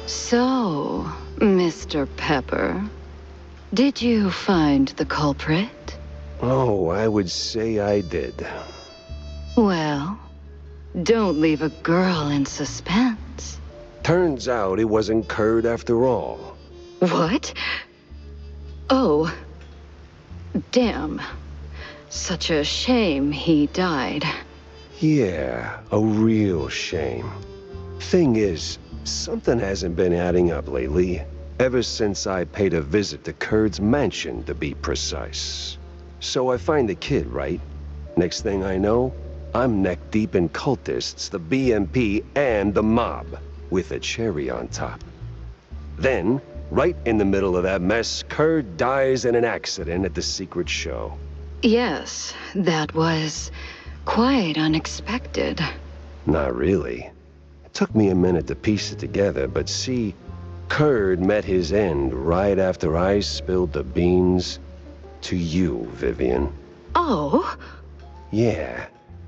So, Mr. Pepper, did you find the culprit? Oh, I would say I did. Well, don't leave a girl in suspense. Turns out it wasn't Curd after all. What? Oh. Damn. Such a shame he died. Yeah, a real shame. Thing is, something hasn't been adding up lately. Ever since I paid a visit to Curd's mansion, to be precise. So I find the kid, right? Next thing I know, I'm neck deep in cultists, the BMP, and the mob, with a cherry on top. Then, right in the middle of that mess, Curd dies in an accident at the secret show. Yes, that was quite unexpected. Not really. It took me a minute to piece it together, but see, Curd met his end right after I spilled the beans to you, Vivian. Oh? Yeah.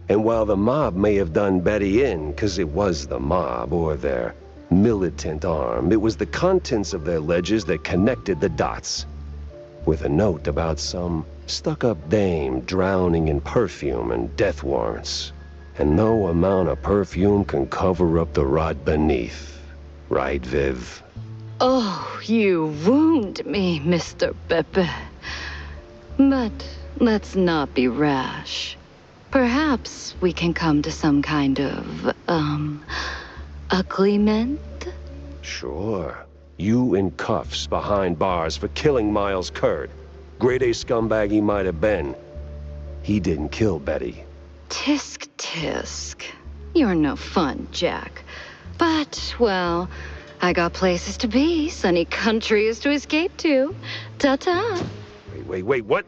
And while the mob may have done Betty in, 'cause it was the mob, or their militant arm, it was the contents of their ledgers that connected the dots. With a note about some stuck-up dame drowning in perfume and death warrants. And no amount of perfume can cover up the rot beneath. Right, Viv? Oh, you wound me, Mr. Pepe. But let's not be rash. Perhaps we can come to some kind of, agreement? Sure. You in cuffs behind bars for killing Miles Curd. Grade A scumbag he might have been. He didn't kill Betty. Tisk tisk. You're no fun, Jack. But, well, I got places to be, sunny countries to escape to. Ta-ta. Wait, what?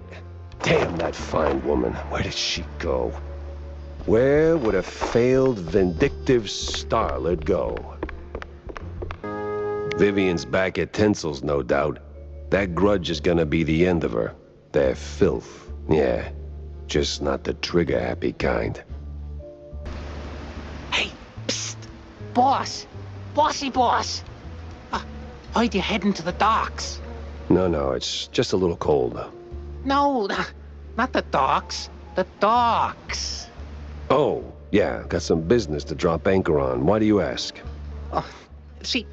Damn that fine woman. Where did she go? Where would a failed, vindictive starlet go? Vivian's back at Tinsel's, no doubt. That grudge is gonna be the end of her. They're filth. Yeah, just not the trigger-happy kind. Hey, psst! Boss! Bossy boss! Heard you're heading to the docks. No, it's just a little cold. No, not the docks. The docks. Oh, yeah, got some business to drop anchor on. Why do you ask? See,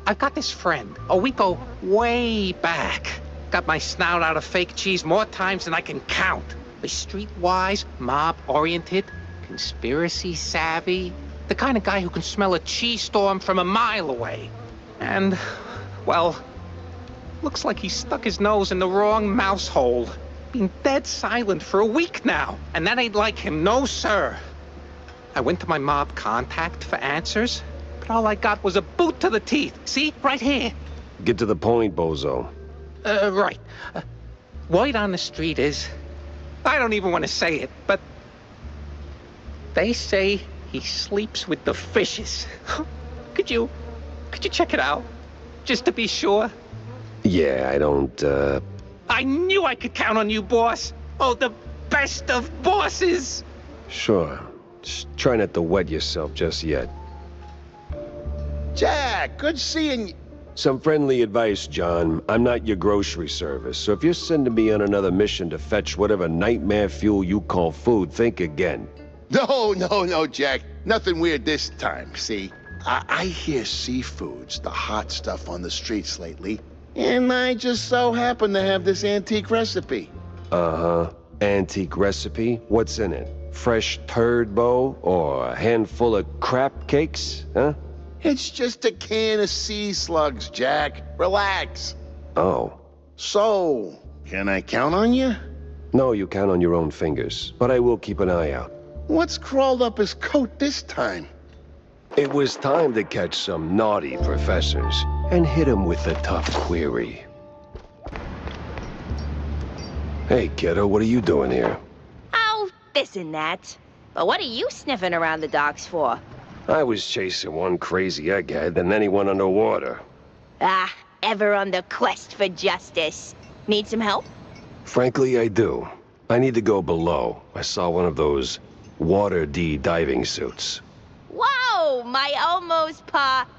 I've got this friend. Oh, we go way back. Got my snout out of fake cheese more times than I can count. He's streetwise, mob-oriented, conspiracy savvy. The kind of guy who can smell a cheese storm from a mile away. And, well, looks like he stuck his nose in the wrong mouse hole. Been dead silent for a week now, and that ain't like him, no sir. I went to my mob contact for answers, but all I got was a boot to the teeth. See, right here. Get to the point, bozo. Right. Word on the street is, I don't even want to say it, but they say He sleeps with the fishes. Could you check it out? Just to be sure? Yeah, I don't, I knew I could count on you, boss. Oh, the best of bosses. Sure. Just try not to wet yourself just yet. Jack, good seeing you. Some friendly advice, John. I'm not your grocery service, so if you're sending me on another mission to fetch whatever nightmare fuel you call food, think again. No, Jack. Nothing weird this time, see? I hear seafood's the hot stuff on the streets lately, and I just so happen to have this antique recipe. Uh-huh. Antique recipe? What's in it? Fresh turd bow or a handful of crap cakes, huh? It's just a can of sea slugs, Jack. Relax. Oh. So, can I count on you? No, you count on your own fingers, but I will keep an eye out. What's crawled up his coat this time? It was time to catch some naughty professors and hit them with a tough query. Hey, kiddo, what are you doing here? Oh, this and that. But what are you sniffing around the docks for? I was chasing one crazy egghead, and then he went underwater. Ah, ever on the quest for justice. Need some help? Frankly, I do. I need to go below. I saw one of those Water D diving suits. Whoa, my almost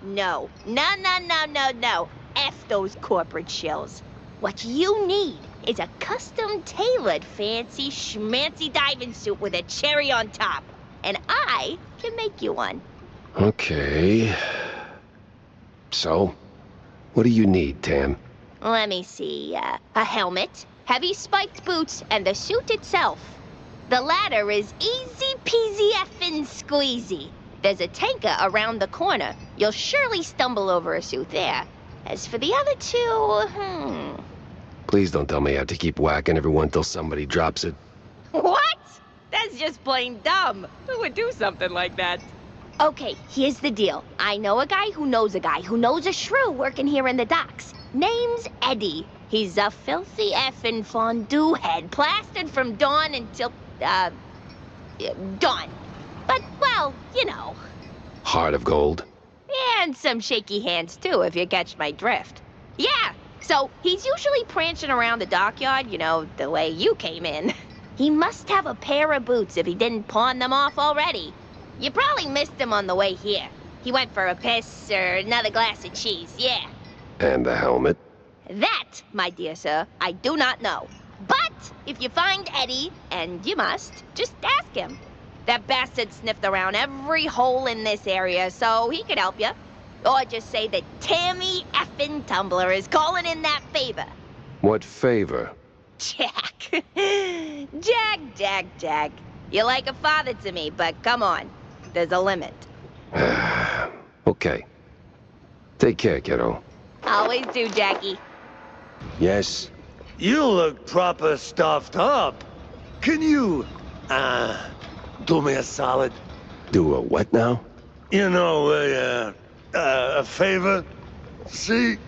No. No. F those corporate shills. What you need is a custom-tailored fancy schmancy diving suit with a cherry on top. And I can make you one. Okay. So, what do you need, Tam? Let me see, a helmet, heavy spiked boots, and the suit itself. The latter is easy peasy effing squeezy. There's a tanker around the corner. You'll surely stumble over a suit there. As for the other two, Please don't tell me I have to keep whacking everyone till somebody drops it. What? That's just plain dumb. Who would do something like that? Okay, here's the deal. I know a guy who knows a shrew working here in the docks. Name's Eddie. He's a filthy effing fondue head, plastered from dawn until, dawn. But, well, you know. Heart of gold? And some shaky hands, too, if you catch my drift. Yeah, so he's usually prancing around the dockyard, you know, the way you came in. He must have a pair of boots if he didn't pawn them off already. You probably missed him on the way here. He went for a piss or another glass of cheese, yeah. And the helmet? That, my dear sir, I do not know. But if you find Eddie, and you must, just ask him. That bastard sniffed around every hole in this area, so he could help you. Or just say that Tammy effing Tumbler is calling in that favor. What favor? Jack. Jack. You're like a father to me, but come on. There's a limit. Okay. Take care, kiddo. Always do, Jackie. Yes? You look proper stuffed up. Can you, do me a solid? Do a what now? You know, a favor? See,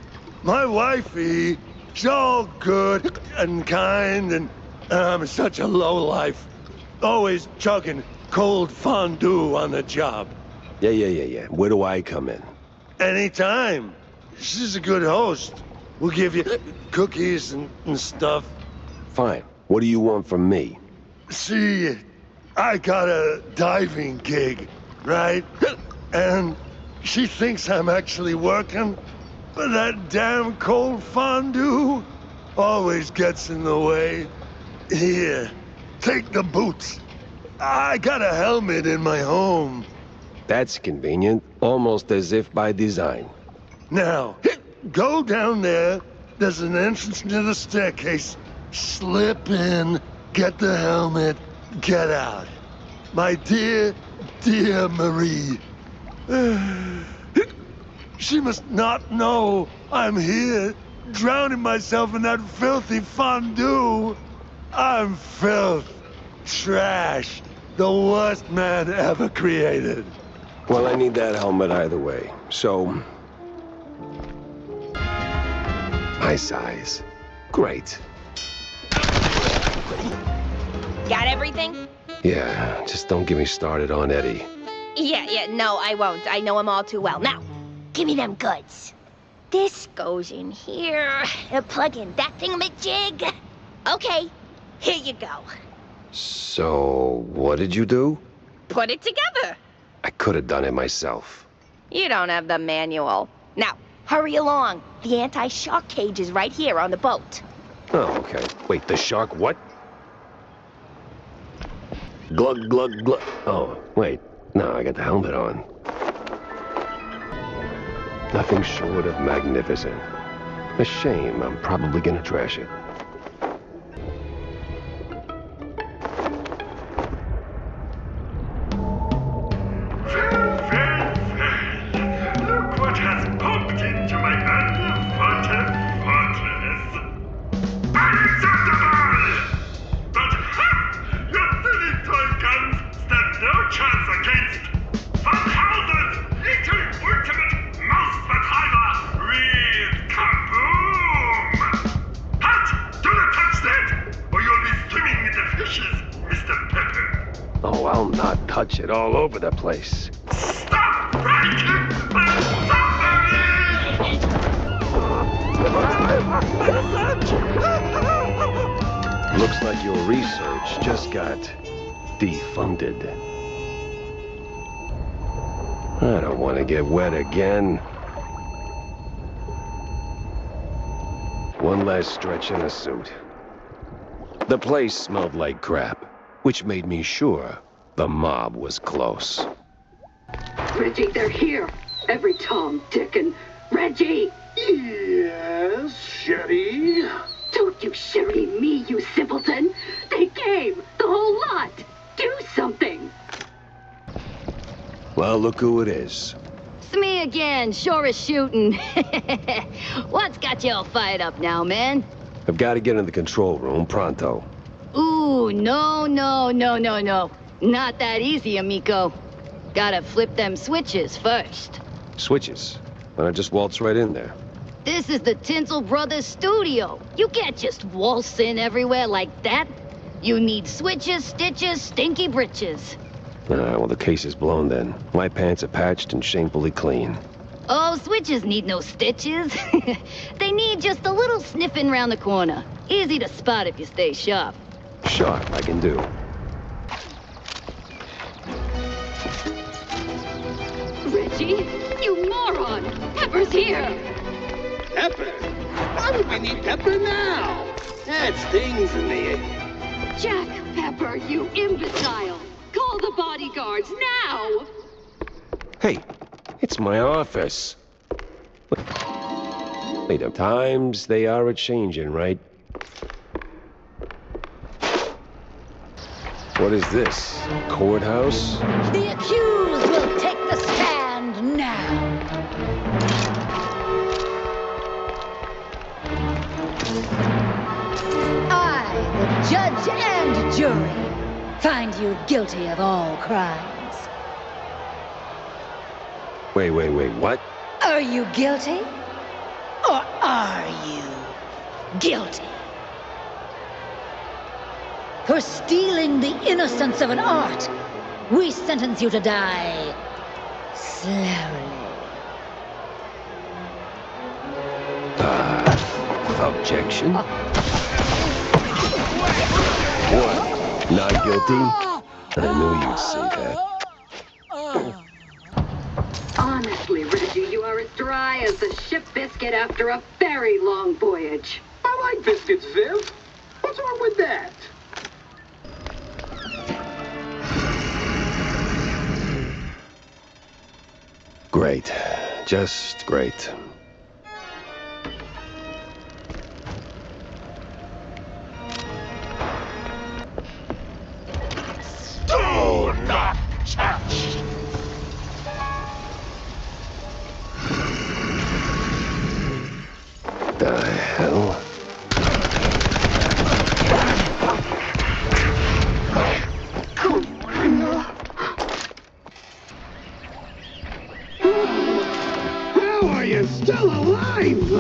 my wifey, she's all good and kind, and I'm such a lowlife. Always chugging cold fondue on the job. Yeah. Where do I come in? Anytime. She's a good host. We'll give you cookies and stuff. Fine. What do you want from me? See, I got a diving gig, right? And she thinks I'm actually working, but that damn cold fondue always gets in the way. Here, take the boots. I got a helmet in my home. That's convenient, almost as if by design. Now, go down there. There's an entrance near the staircase. Slip in, get the helmet, get out. My dear Marie. She must not know I'm here, drowning myself in that filthy fondue. I'm filth, trash, the worst man ever created. Well, I need that helmet either way, so... my size. Great. Got everything? Yeah, just don't get me started on Eddie. Yeah, no, I won't. I know him all too well. Now, give me them goods. This goes in here. Plug in that thingamajig. Okay, here you go. So, what did you do? Put it together. I could have done it myself. You don't have the manual. Now, hurry along. The anti-shock cage is right here on the boat. Oh, okay. Wait, the shark what? Glug, glug, glug. Oh, wait. No, I got the helmet on. Nothing short of magnificent. A shame. I'm probably gonna trash it. Look what has popped into my underwater fortress. Unacceptable! But ha! Your silly toy guns stand no chance against Van Housen's little ultimate mouse Betreiber with kaboom! Halt! Do not touch that, or you'll be swimming with the fishes, Mr. Pepper. Oh, I'll not touch it all over the place. Stop breaking my submarine! Looks like your research just got defunded. I don't want to get wet again. One last stretch in a suit. The place smelled like crap, which made me sure the mob was close. Reggie, they're here. Every Tom, Dick, and Reggie! Yes, Sherry? Don't you Sherry me, you simpleton! They came! The whole lot! Do something! Well, look who it is. It's me again, sure as shooting. What's got you all fired up now, man? I've got to get in the control room pronto. Ooh, no. Not that easy, amigo. Gotta flip them switches first. Switches. Why not just waltz right in there? This is the Tinsel Brothers studio. You can't just waltz in everywhere like that. You need switches, stitches, stinky britches. Well, the case is blown then. My pants are patched and shamefully clean. Oh, switches need no stitches. They need just a little sniffing round the corner. Easy to spot if you stay sharp. Sharp, I can do. Reggie, you moron! Pepper's here! Pepper? Why would we need Pepper now? That's things in the air. Jack Pepper, you imbecile! Call the bodyguards now! Hey, it's my office. Wait, times they are a-changing, right? What is this? Courthouse? The accused will take the stand now. I, the judge and jury, find you guilty of all crimes. Wait, what? Are you guilty? Or are you guilty? For stealing the innocence of an art, we sentence you to die slowly. Objection? What? Not guilty? I knew you'd say that. Honestly, Reggie, you are as dry as a ship biscuit after a very long voyage. I like biscuits, Viv. What's wrong with that? Great. Just great. Do not touch! The hell? How are you still alive?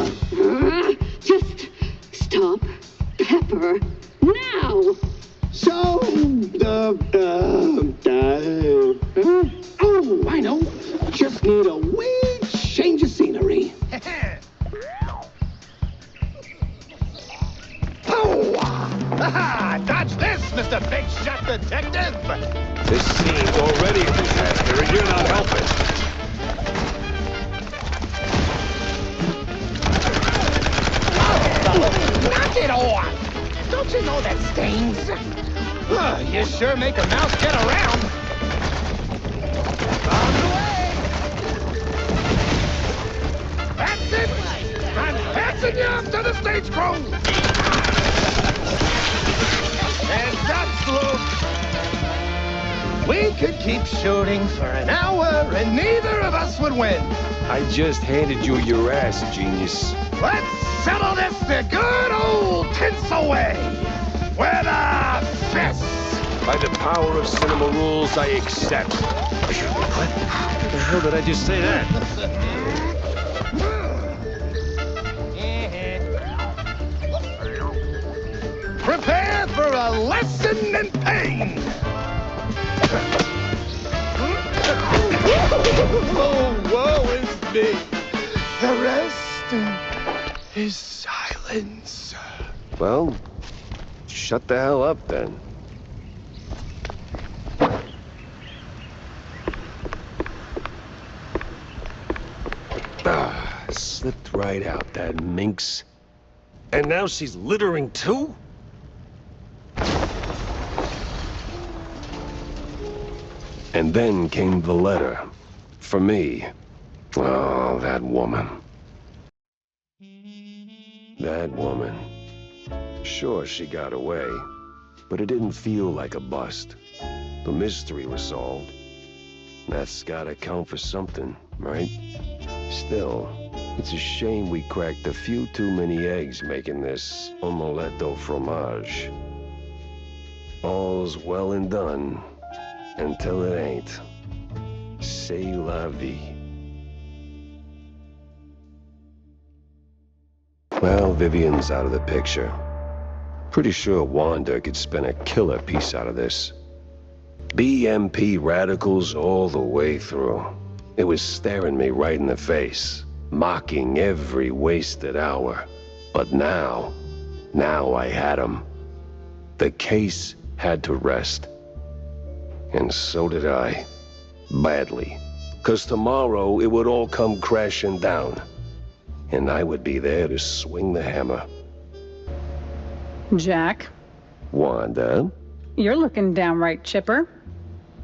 Just stop Pepper now! So, oh, know. Just need a wee change of scenery. Dodge this, Mr. Big Shot Detective! This scene's already a disaster, and you're not helping. Knock it off! Don't you know that stings? You sure make a mouse get around. On the way! That's it! I'm passing you up to the stage crew! And that's Luke! We could keep shooting for an hour and neither of us would win. I just handed you your ass, genius. Let's settle this the good old tinsel way! With a fist! By the power of cinema rules, I accept. What the hell did I just say that? Prepare for a lesson in pain! Oh, woe is me! The rest is silence. Well, shut the hell up then. Slipped right out, that minx. And now she's littering too? And then came the letter. For me. Oh, that woman. That woman. Sure, she got away. But it didn't feel like a bust. The mystery was solved. That's gotta count for something, right? Still, it's a shame we cracked a few too many eggs making this omelette au fromage. All's well and done, until it ain't. C'est la vie. Well, Vivian's out of the picture. Pretty sure Wanda could spin a killer piece out of this. BMP radicals all the way through. It was staring me right in the face, mocking every wasted hour. But now I had him. The case had to rest. And so did I. Badly. 'Cause tomorrow it would all come crashing down. And I would be there to swing the hammer. Jack, Wanda? you're looking downright chipper.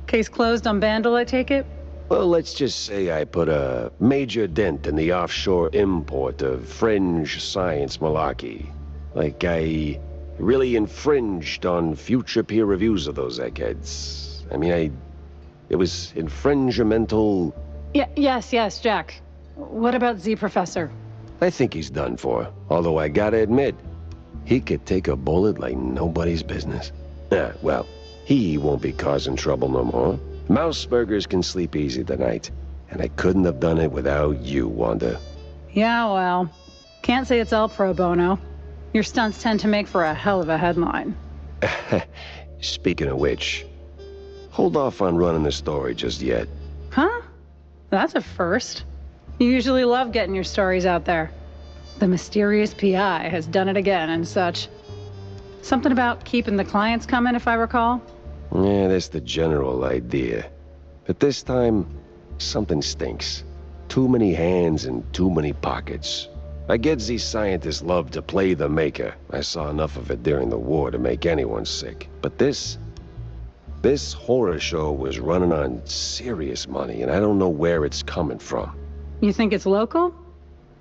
Case closed on Vandal, I take it? Well, let's just say I put a major dent in the offshore import of fringe science malarkey. Like I really infringed on future peer reviews of those eggheads. I mean, it was infringimental. Yes, Jack. What about Z Professor? I think he's done for. Although I gotta admit, he could take a bullet like nobody's business. Well, he won't be causing trouble no more. Mouseburgers can sleep easy tonight. And I couldn't have done it without you, Wanda. Yeah, well, can't say it's all pro bono. Your stunts tend to make for a hell of a headline. Speaking of which, hold off on running the story just yet. Huh? That's a first. You usually love getting your stories out there. The mysterious PI has done it again and such. Something about keeping the clients coming, if I recall? Yeah, that's the general idea. But this time, something stinks. Too many hands and too many pockets. I get these scientists love to play the maker. I saw enough of it during the war to make anyone sick. But this horror show was running on serious money, and I don't know where it's coming from. You think it's local?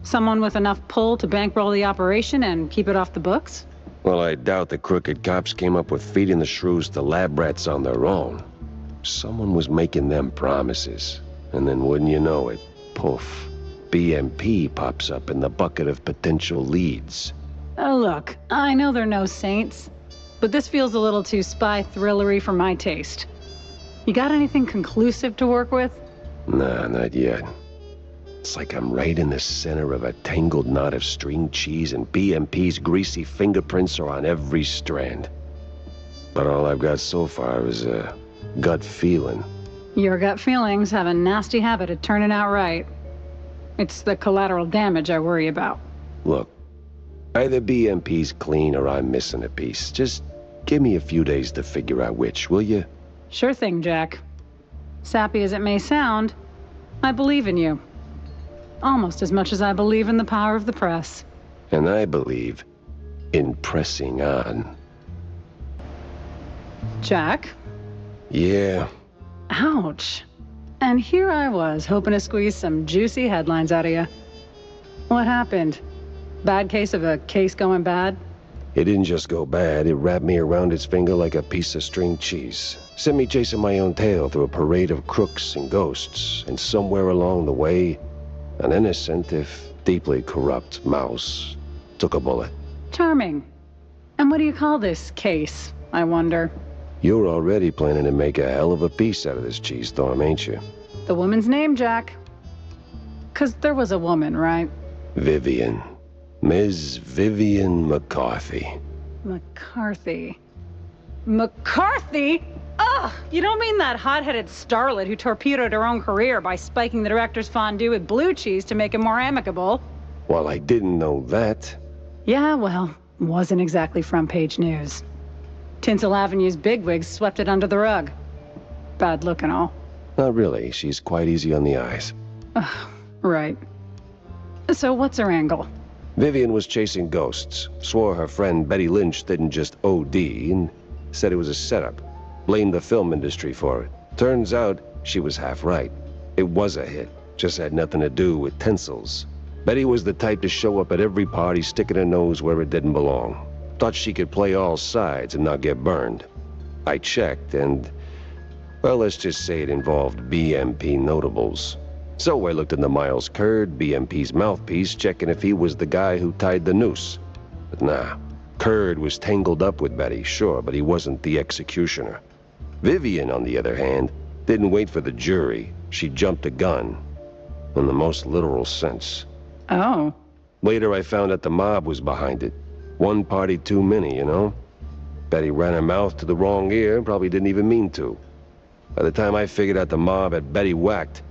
Someone with enough pull to bankroll the operation and keep it off the books? Well, I doubt the crooked cops came up with feeding the shrews to lab rats on their own. Someone was making them promises. And then wouldn't you know it, poof, BMP pops up in the bucket of potential leads. Oh, look, I know they're no saints, but this feels a little too spy thrillery for my taste. You got anything conclusive to work with? Nah, not yet. It's like I'm right in the center of a tangled knot of string cheese and BMP's greasy fingerprints are on every strand. But all I've got so far is a gut feeling. Your gut feelings have a nasty habit of turning out right. It's the collateral damage I worry about. Look, either BMP's clean or I'm missing a piece. Just give me a few days to figure out which, will you? Sure thing, Jack. Sappy as it may sound, I believe in you. Almost as much as I believe in the power of the press. And I believe in pressing on. Jack? Yeah? Ouch. And here I was, hoping to squeeze some juicy headlines out of you. What happened? Bad case of a case going bad? It didn't just go bad, it wrapped me around its finger like a piece of string cheese. Sent me chasing my own tail through a parade of crooks and ghosts, and somewhere along the way, an innocent, if deeply corrupt, mouse took a bullet. Charming. And what do you call this case, I wonder? You're already planning to make a hell of a piece out of this cheese storm, ain't you? The woman's name, Jack. 'Cause there was a woman, right? Vivian. Ms. Vivian McCarthy. McCarthy. McCarthy? Ugh! You don't mean that hot-headed starlet who torpedoed her own career by spiking the director's fondue with blue cheese to make it more amicable? Well, I didn't know that. Yeah, well, wasn't exactly front-page news. Tinsel Avenue's bigwigs swept it under the rug. Bad look and all. Not really. She's quite easy on the eyes. Ugh, right. So what's her angle? Vivian was chasing ghosts. Swore her friend Betty Lynch didn't just OD, and said it was a setup. Blamed the film industry for it. Turns out, she was half right. It was a hit. Just had nothing to do with Tinsel's. Betty was the type to show up at every party, sticking her nose where it didn't belong. Thought she could play all sides and not get burned. I checked, and, well, let's just say it involved BMP notables. So I looked into Miles Curd, BMP's mouthpiece, checking if he was the guy who tied the noose. But nah, Curd was tangled up with Betty, sure, but he wasn't the executioner. Vivian, on the other hand, didn't wait for the jury. She jumped the gun, in the most literal sense. Oh. Later I found out the mob was behind it. One party too many, you know? Betty ran her mouth to the wrong ear and probably didn't even mean to. By the time I figured out the mob had Betty whacked,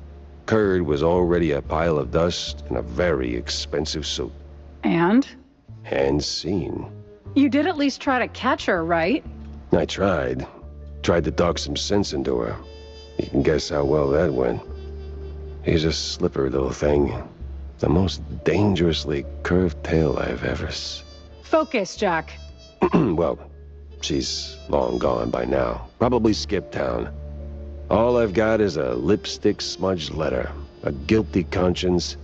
Curd was already a pile of dust in a very expensive suit. And? And seen. You did at least try to catch her, right? I tried. Tried to talk some sense into her. You can guess how well that went. She's a slippery little thing. The most dangerously curved tail I've ever Focus, Jack. Well, she's long gone by now. Probably skipped town. All I've got is a lipstick smudged letter, a guilty conscience,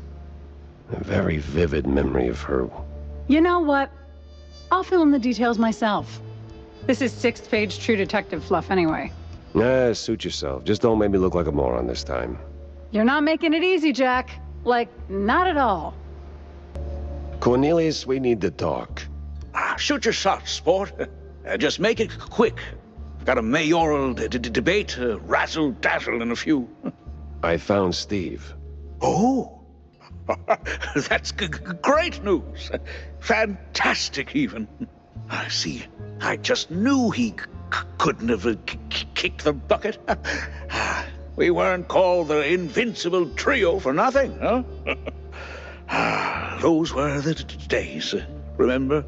a very vivid memory of her. You know what? I'll fill in the details myself. This is 6th-page True Detective fluff anyway. Suit yourself. Just don't make me look like a moron this time. You're not making it easy, Jack. Like, not at all. Cornelius, we need to talk. Shoot your shot, sport. Just make it quick. Got a mayoral debate, razzle-dazzle in a few. I found Steve. Oh, that's great news. Fantastic, even. I see. I just knew he couldn't have kicked the bucket. We weren't called the Invincible Trio for nothing, huh? Those were the days, remember?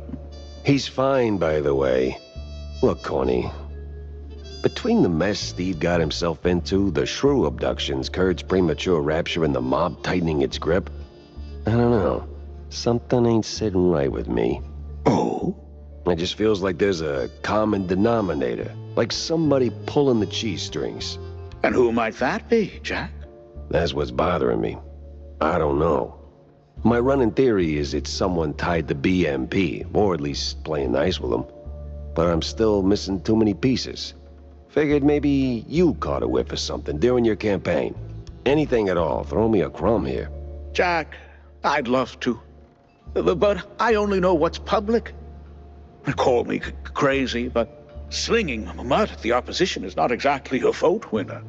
He's fine, by the way. Look, Corny. Between the mess Steve got himself into, the shrew abductions, Curt's premature rapture, and the mob tightening its grip, I don't know. Something ain't sitting right with me. Oh? It just feels like there's a common denominator. Like somebody pulling the cheese strings. And who might that be, Jack? That's what's bothering me. I don't know. My running theory is it's someone tied to BMP, or at least playing nice with them. But I'm still missing too many pieces. Figured maybe you caught a whiff of something during your campaign. Anything at all, throw me a crumb here. Jack, I'd love to. But I only know what's public. Call me crazy, but slinging mud at the opposition is not exactly a vote winner.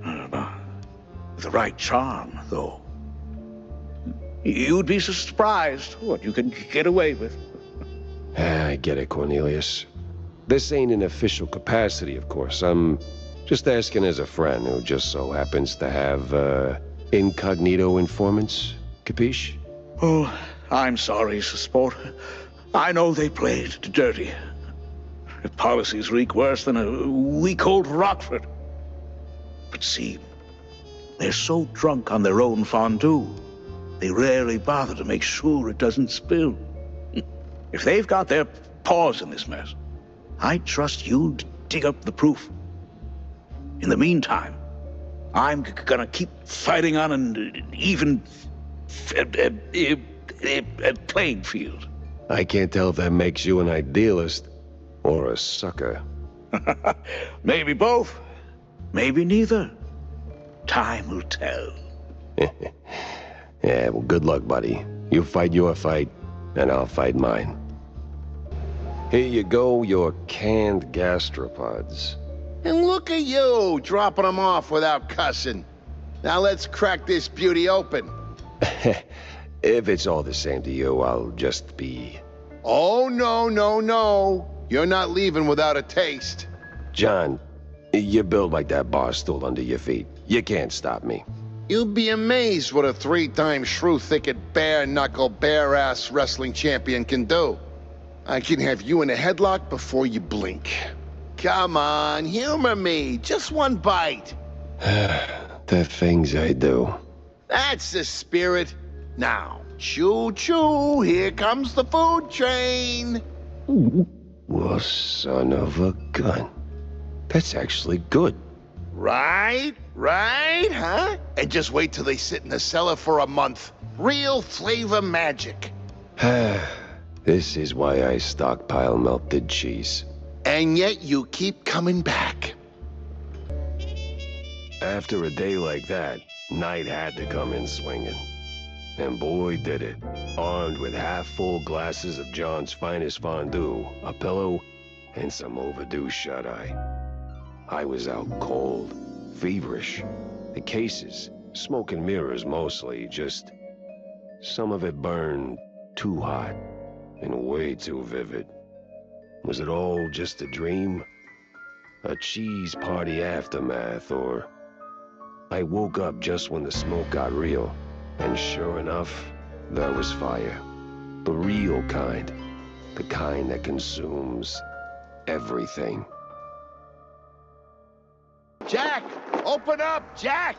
The right charm, though. You'd be surprised what you can get away with. I get it, Cornelius. This ain't an official capacity, of course. I'm Just asking as a friend who just so happens to have, incognito informants. Capiche? Oh, I'm sorry, Sport. I know they played dirty. The policies reek worse than a week-old Rockford. But see, they're so drunk on their own fondue, they rarely bother to make sure it doesn't spill. If they've got their paws in this mess, I trust you to dig up the proof. In the meantime, I'm gonna keep fighting on an even playing field. I can't tell if that makes you an idealist or a sucker. Maybe both. Maybe neither. Time will tell. Yeah, well, good luck, buddy. You fight your fight, and I'll fight mine. Here you go, your canned gastropods. And look at you, dropping them off without cussing. Now let's crack this beauty open. If it's all the same to you, I'll just be... Oh, no. You're not leaving without a taste. John, you're built like that bar stool under your feet. You can't stop me. You'll be amazed what a 3-time shrew-thicket, bare-knuckle, bare-ass wrestling champion can do. I can have you in a headlock before you blink. Come on, humor me. Just one bite. The things I do. That's the spirit. Now, choo-choo, here comes the food train. Well, son of a gun. That's actually good. Right, huh? And just wait till they sit in the cellar for a month. Real flavor magic. This is why I stockpile melted cheese. And yet you keep coming back. After a day like that, night had to come in swinging. And boy did it. Armed with half-full glasses of John's finest fondue, a pillow, and some overdue shut-eye. I was out cold, feverish. The cases, smoke and mirrors mostly, just... some of it burned too hot and way too vivid. Was it all just a dream? A cheese party aftermath, or... I woke up just when the smoke got real, and sure enough, there was fire. The real kind. The kind that consumes everything. Jack! Open up, Jack!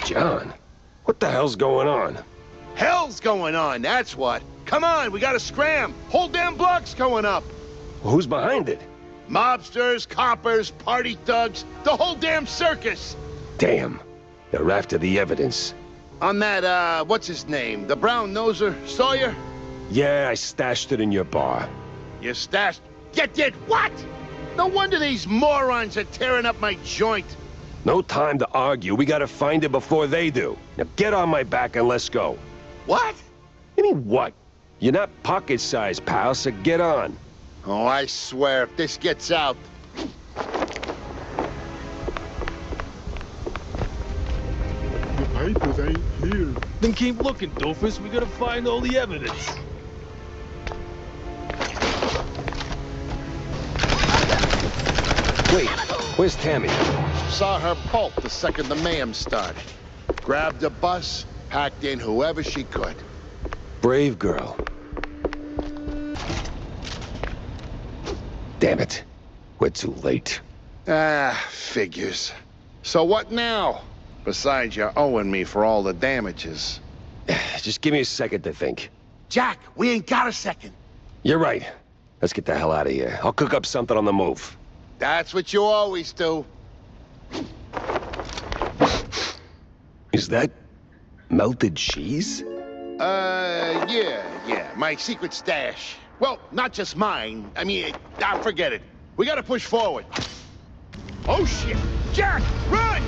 John, what the hell's going on? Hell's going on, that's what. Come on, we gotta scram. Whole damn block's going up. Who's behind it? Mobsters, coppers, party thugs, the whole damn circus. Damn, they're after the evidence. On that, what's his name? The brown noser, Sawyer? Yeah, I stashed it in your bar. You stashed? You did what? No wonder these morons are tearing up my joint. No time to argue. We gotta find it before they do. Now get on my back and let's go. What? You mean what? You're not pocket-sized, pal, so get on. Oh, I swear, if this gets out... The papers ain't here. Then keep looking, doofus. We gotta find all the evidence. Wait, where's Tammy? Saw her bolt the second the mayhem started. Grabbed a bus, packed in whoever she could. Brave girl. Damn it. We're too late. Ah, figures. So what now? Besides, you're owing me for all the damages. Just give me a second to think. Jack, we ain't got a second. You're right. Let's get the hell out of here. I'll cook up something on the move. That's what you always do. Is that melted cheese? Yeah. My secret stash. Well, not just mine. I mean, forget it. We gotta push forward. Oh, shit! Jack, run!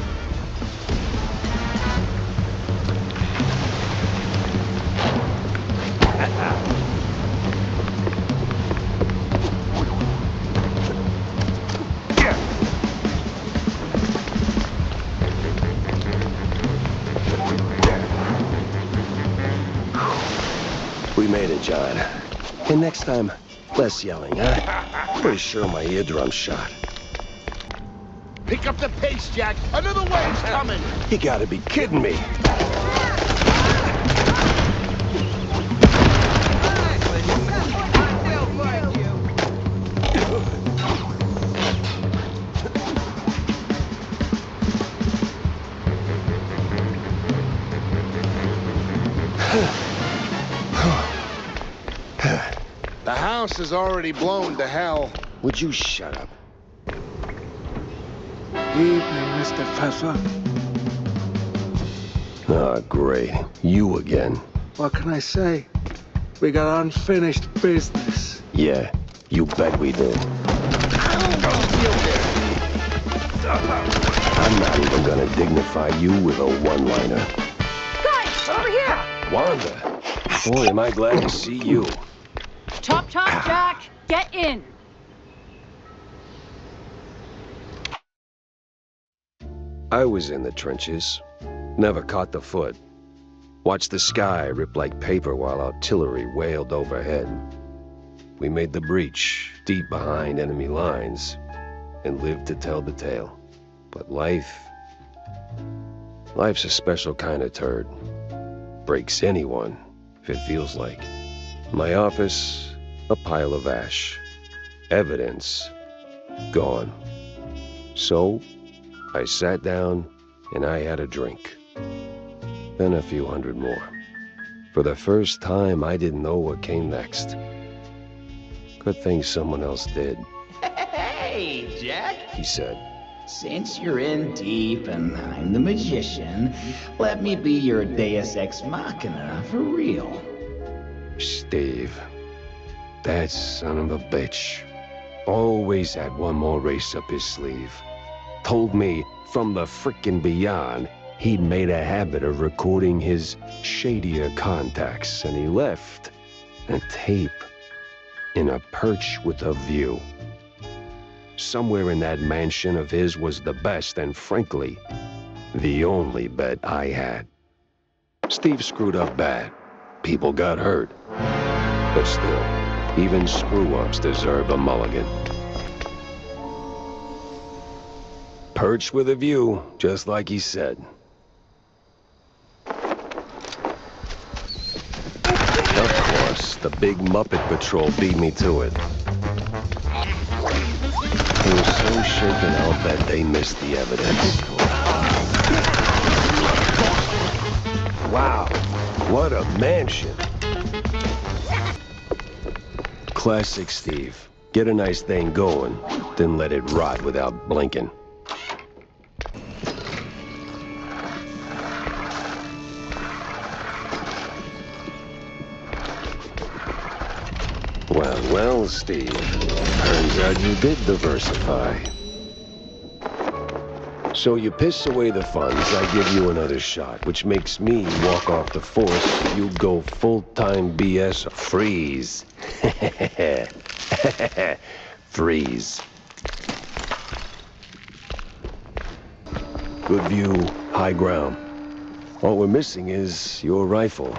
We made it, John. And next time, Less yelling, huh? Pretty sure my eardrum's shot. Pick up the pace, Jack. Another wave's coming. You gotta be kidding me. The house is already blown to hell. Would you shut up? Evening, Mr. Pfeffer. Oh, great. You again. What can I say? We got unfinished business. Yeah, you bet we do. I'm not even gonna dignify you with a one-liner. Guys, over here! Wanda, boy, am I glad to see you. Chop, chop, Jack! Get in! I was in the trenches. Never caught the foot. Watched the sky rip like paper while artillery wailed overhead. We made the breach, deep behind enemy lines, and lived to tell the tale. But life's a special kind of turd. Breaks anyone, if it feels like. My office, a pile of ash. Evidence, gone. So, I sat down and I had a drink. Then a few hundred more. For the first time, I didn't know what came next. Good thing someone else did, Hey, Jack. he said. Since you're in deep and I'm the magician, let me be your deus ex machina for real. Steve, that son of a bitch, always had one more race up his sleeve. Told me from the frickin' beyond he'd made a habit of recording his shadier contacts, and he left a tape in a perch with a view. Somewhere in that mansion of his was the best and, frankly, the only bet I had. Steve screwed up bad. People got hurt. But still, even screw-ups deserve a mulligan. Perch with a view, just like he said. Of course, the big Muppet Patrol beat me to it. They were so shaken I'll bet they missed the evidence. Wow, what a mansion. Classic Steve. Get a nice thing going, then let it rot without blinking. Well, Steve. Turns out you did diversify. So you piss away the funds, I give you another shot, which makes me walk off the force, you go full-time BS freeze. Freeze. Good view, high ground. All we're missing is your rifle.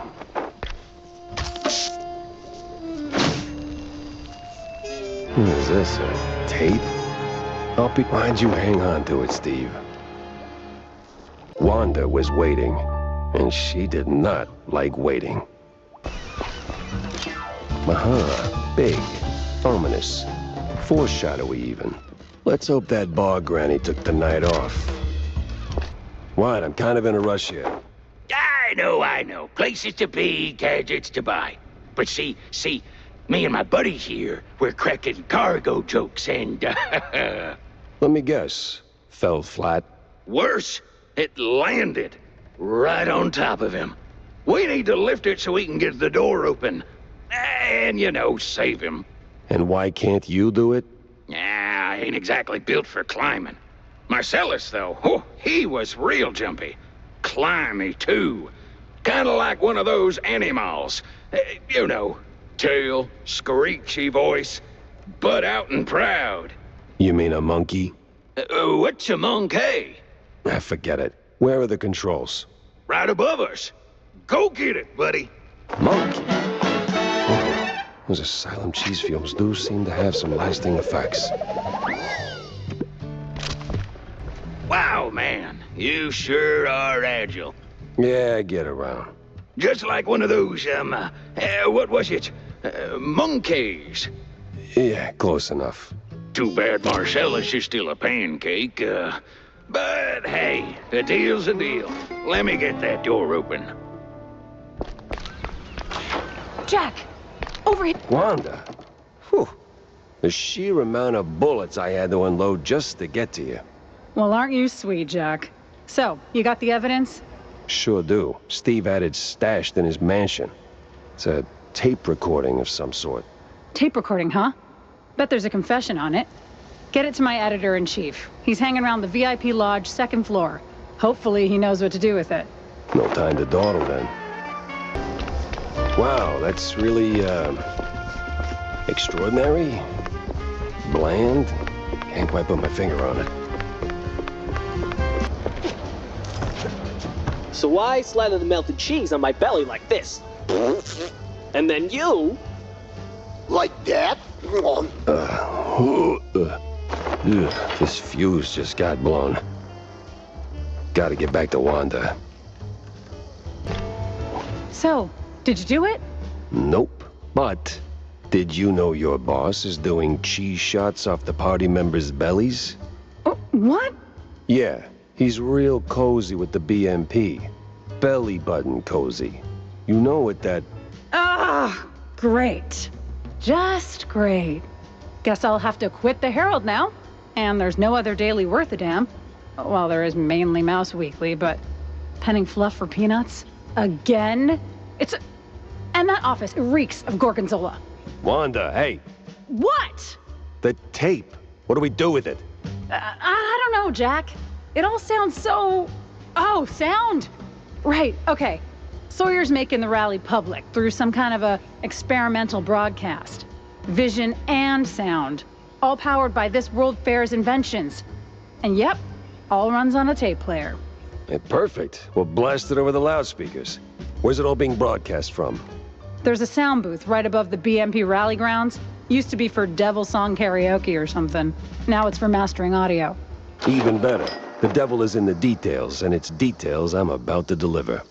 Is this a tape? I'll be behind you. Hang on to it, Steve. Wanda was waiting, and she did not like waiting. Big, ominous, foreshadowy even. Let's hope that bar granny took the night off. What? I'm kind of in a rush here. I know. Places to be, gadgets to buy. But see, me and my buddy here, we're cracking cargo jokes and, Let me guess. Fell flat? worse, it landed right on top of him. We need to lift it so we can get the door open. And, save him. And why can't you do it? I ain't exactly built for climbing. Marcellus, though, he was real jumpy. Climby, too. Kinda like one of those animals. Tail, screechy voice, butt out and proud. You mean a monkey? What's a monkey? Forget it. Where are the controls? Right above us. Go get it, buddy. Monkey? Those asylum cheese fumes do seem to have some lasting effects. Wow, man, you sure are agile. Yeah, I get around. Just like one of those, what was it? Monkeys. Yeah, close enough. Too bad Marcellus is still a pancake, but hey, a deal's a deal. Let me get that door open. Jack! Over here! Wanda! Whew. The sheer amount of bullets I had to unload just to get to you. Well, aren't you sweet, Jack? So, you got the evidence? Sure do. Steve had it stashed in his mansion. It's a tape recording of some sort. Tape recording, huh? Bet there's a confession on it. Get it to my editor-in-chief. He's hanging around the VIP lodge, 2nd floor. Hopefully he knows what to do with it. No time to dawdle then. Wow, that's really, extraordinary? Bland? Can't quite put my finger on it. So I slather the melted cheese on my belly like this. And then you... Like that? This fuse just got blown. Gotta get back to Wanda. So, did you do it? Nope. But, did you know your boss is doing cheese shots off the party members' bellies? What? Yeah, he's real cozy with the BMP. Belly button cozy. You know what that... Ah, great. Just great. Guess I'll have to quit the Herald now. And there's no other daily worth a damn. Well, there is mainly Mouse Weekly, but penning fluff for peanuts? Again? And that office reeks of gorgonzola. Wanda, hey. What? The tape. What do we do with it? I don't know, Jack. It all sounds so... Oh, sound? Right, okay. Sawyer's making the rally public through some kind of a experimental broadcast. Vision and sound. All powered by this World Fair's inventions. And yep, all runs on a tape player. Hey, perfect. We'll blast it over the loudspeakers. Where's it all being broadcast from? There's a sound booth right above the BMP rally grounds. Used to be for Devil Song karaoke or something. Now it's for mastering audio. Even better. The devil is in the details, and it's details I'm about to deliver.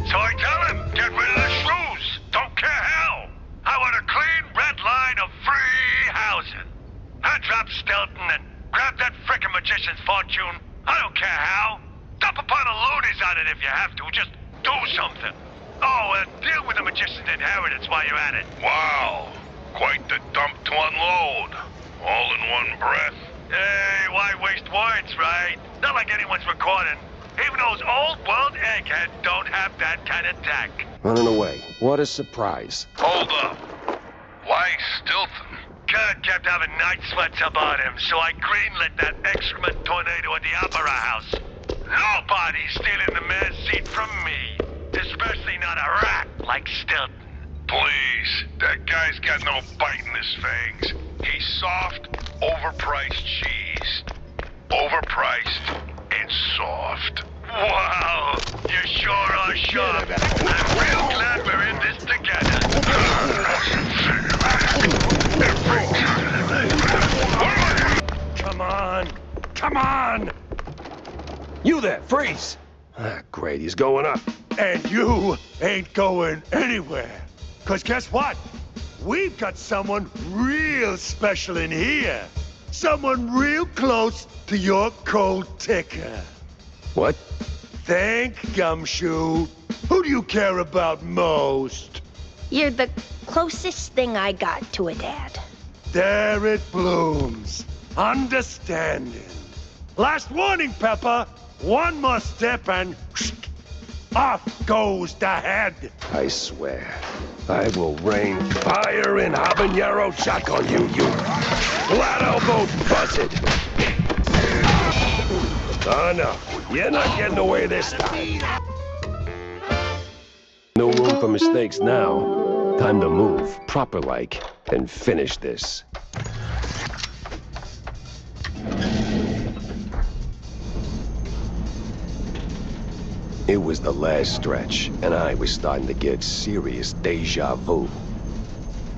So I tell him, get rid of the shrews. Don't care how. I want a clean red line of free housing. I drop Stelton and grab that frickin' magician's fortune. I don't care how. Dump a pile of loonies on it if you have to. Just do something. Oh, deal with the magician's inheritance while you're at it. Wow. Quite the dump to unload. All in one breath. Hey, why waste words, right? Not like anyone's recording. Even those old world eggheads don't have that kind of tact. Running away. What a surprise. Hold up. Why Stilton? Kurt kept having night sweats about him, so I greenlit that excrement tornado at the Opera House. Nobody's stealing the mayor's seat from me. Especially not a rat like Stilton. Please, that guy's got no bite in his fangs. He's soft, overpriced cheese. Overpriced and soft. Wow, you sure are sharp. I'm real glad we're in this together. Come on! Come on! You there, freeze! Ah, great, he's going up. And you ain't going anywhere. 'Cause guess what? We've got someone real special in here. Someone real close to your cold ticker. What? Think, Gumshoe. Who do you care about most? You're the closest thing I got to a dad. There it blooms. Understanding. Last warning, Pepper. One more step and off goes the head. I swear, I will rain fire and habanero shock on you, you flat-elbowed buzzard. Oh, no. You're not getting away this time. No room for mistakes now. Time to move, proper-like, and finish this. It was the last stretch, and I was starting to get serious deja vu.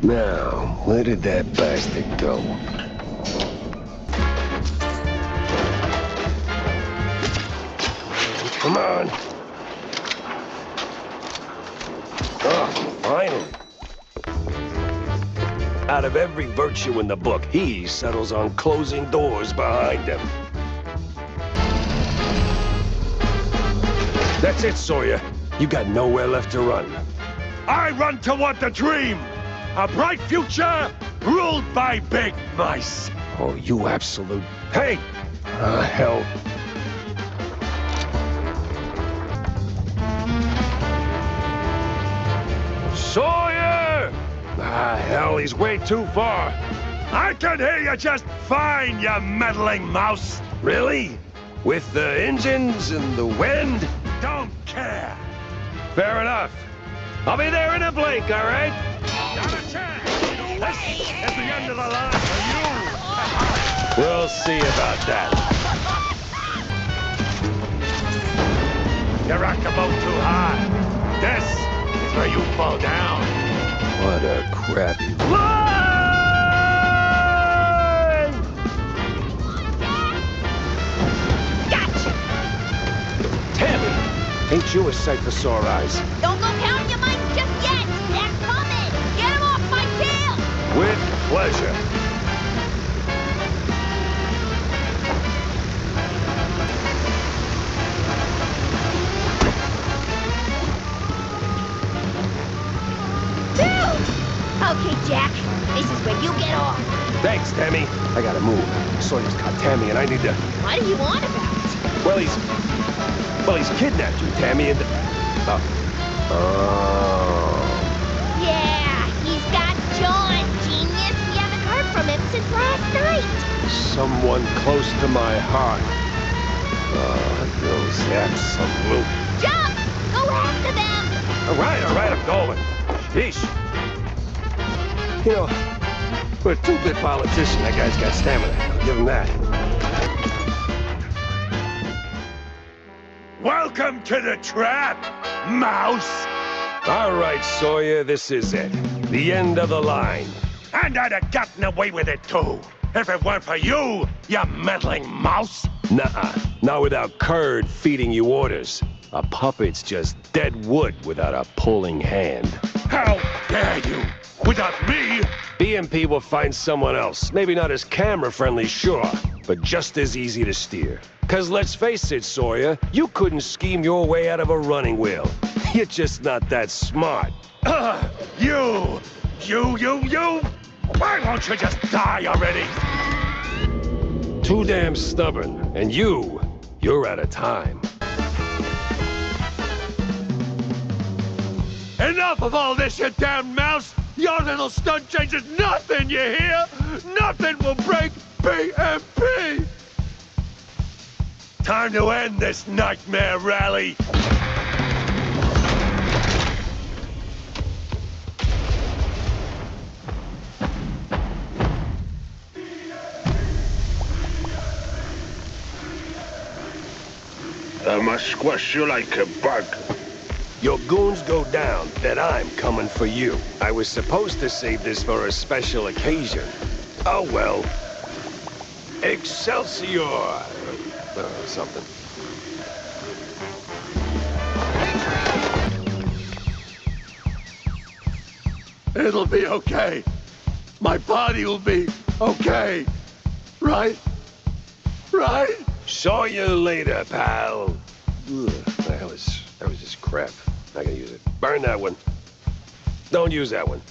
Now, where did that bastard go? Come on. Oh, finally. Out of every virtue in the book, he settles on closing doors behind him. That's it, Sawyer. You got nowhere left to run. I run toward the dream! A bright future ruled by big mice! Oh, you absolute... Hey! Hell. Sawyer! Hell, he's way too far. I can hear you just fine, you meddling mouse! Really? With the engines and the wind? Don't care! Fair enough. I'll be there in a blink, all right? Not a chance! This is the end of the line for you! We'll see about that. You rock the boat too hard. This is where you fall down. What a crappy... Ain't you a sight for sore eyes? Don't go counting your mice just yet! They're coming! Get them off my tail! With pleasure. Phew! Okay, Jack. This is where you get off. Thanks, Tammy. I gotta move. Sawyer's caught Tammy, and I need to... What are you on about? Well, he's kidnapped you, Tammy, and... Oh. Yeah, he's got John, genius. We haven't heard from him since last night. Someone close to my heart. Those absolute... Jump! Go after them! All right, I'm going. Yeesh. You know, for a two-bit politician, that guy's got stamina. I'll give him that. Welcome to the trap, mouse! All right, Sawyer, this is it. The end of the line. And I'd have gotten away with it, too, if it weren't for you, you meddling mouse! Nuh-uh. Not without Curd feeding you orders. A puppet's just dead wood without a pulling hand. How dare you! Without me! BMP will find someone else. Maybe not as camera-friendly, sure, but just as easy to steer. 'Cause let's face it, Sawyer, you couldn't scheme your way out of a running wheel. You're just not that smart. You! Why won't you just die already? Too damn stubborn. And you're out of time. Enough of all this, you damn mouse! Your little stunt changes nothing, you hear? Nothing will break BMP! Time to end this nightmare rally! I must squash you like a bug. Your goons go down, then I'm coming for you. I was supposed to save this for a special occasion. Oh well. Excelsior! Something. It'll be okay. My body will be okay. Right? Right? Saw you later, pal. Ugh, that was just crap. Not gonna use it. Burn that one. Don't use that one.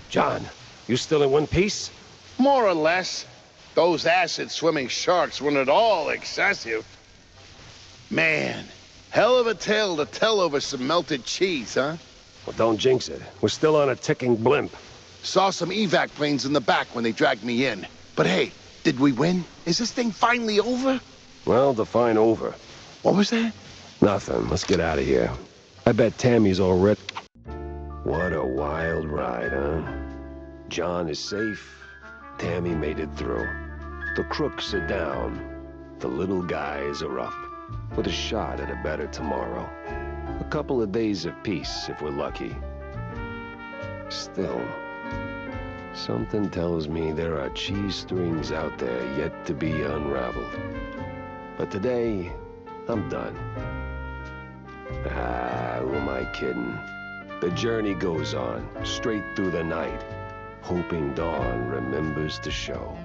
John, you still in one piece? More or less. Those acid-swimming sharks weren't at all excessive. Man, hell of a tale to tell over some melted cheese, huh? Well, don't jinx it. We're still on a ticking blimp. Saw some evac planes in the back when they dragged me in. But hey, did we win? Is this thing finally over? Well, define over. What was that? Nothing. Let's get out of here. I bet Tammy's already... What a wild ride, huh? John is safe. Tammy made it through. The crooks are down. The little guys are up, with a shot at a better tomorrow. A couple of days of peace, if we're lucky. Still, something tells me there are cheese strings out there yet to be unraveled. But today, I'm done. Who am I kidding? The journey goes on, straight through the night, hoping dawn remembers to show.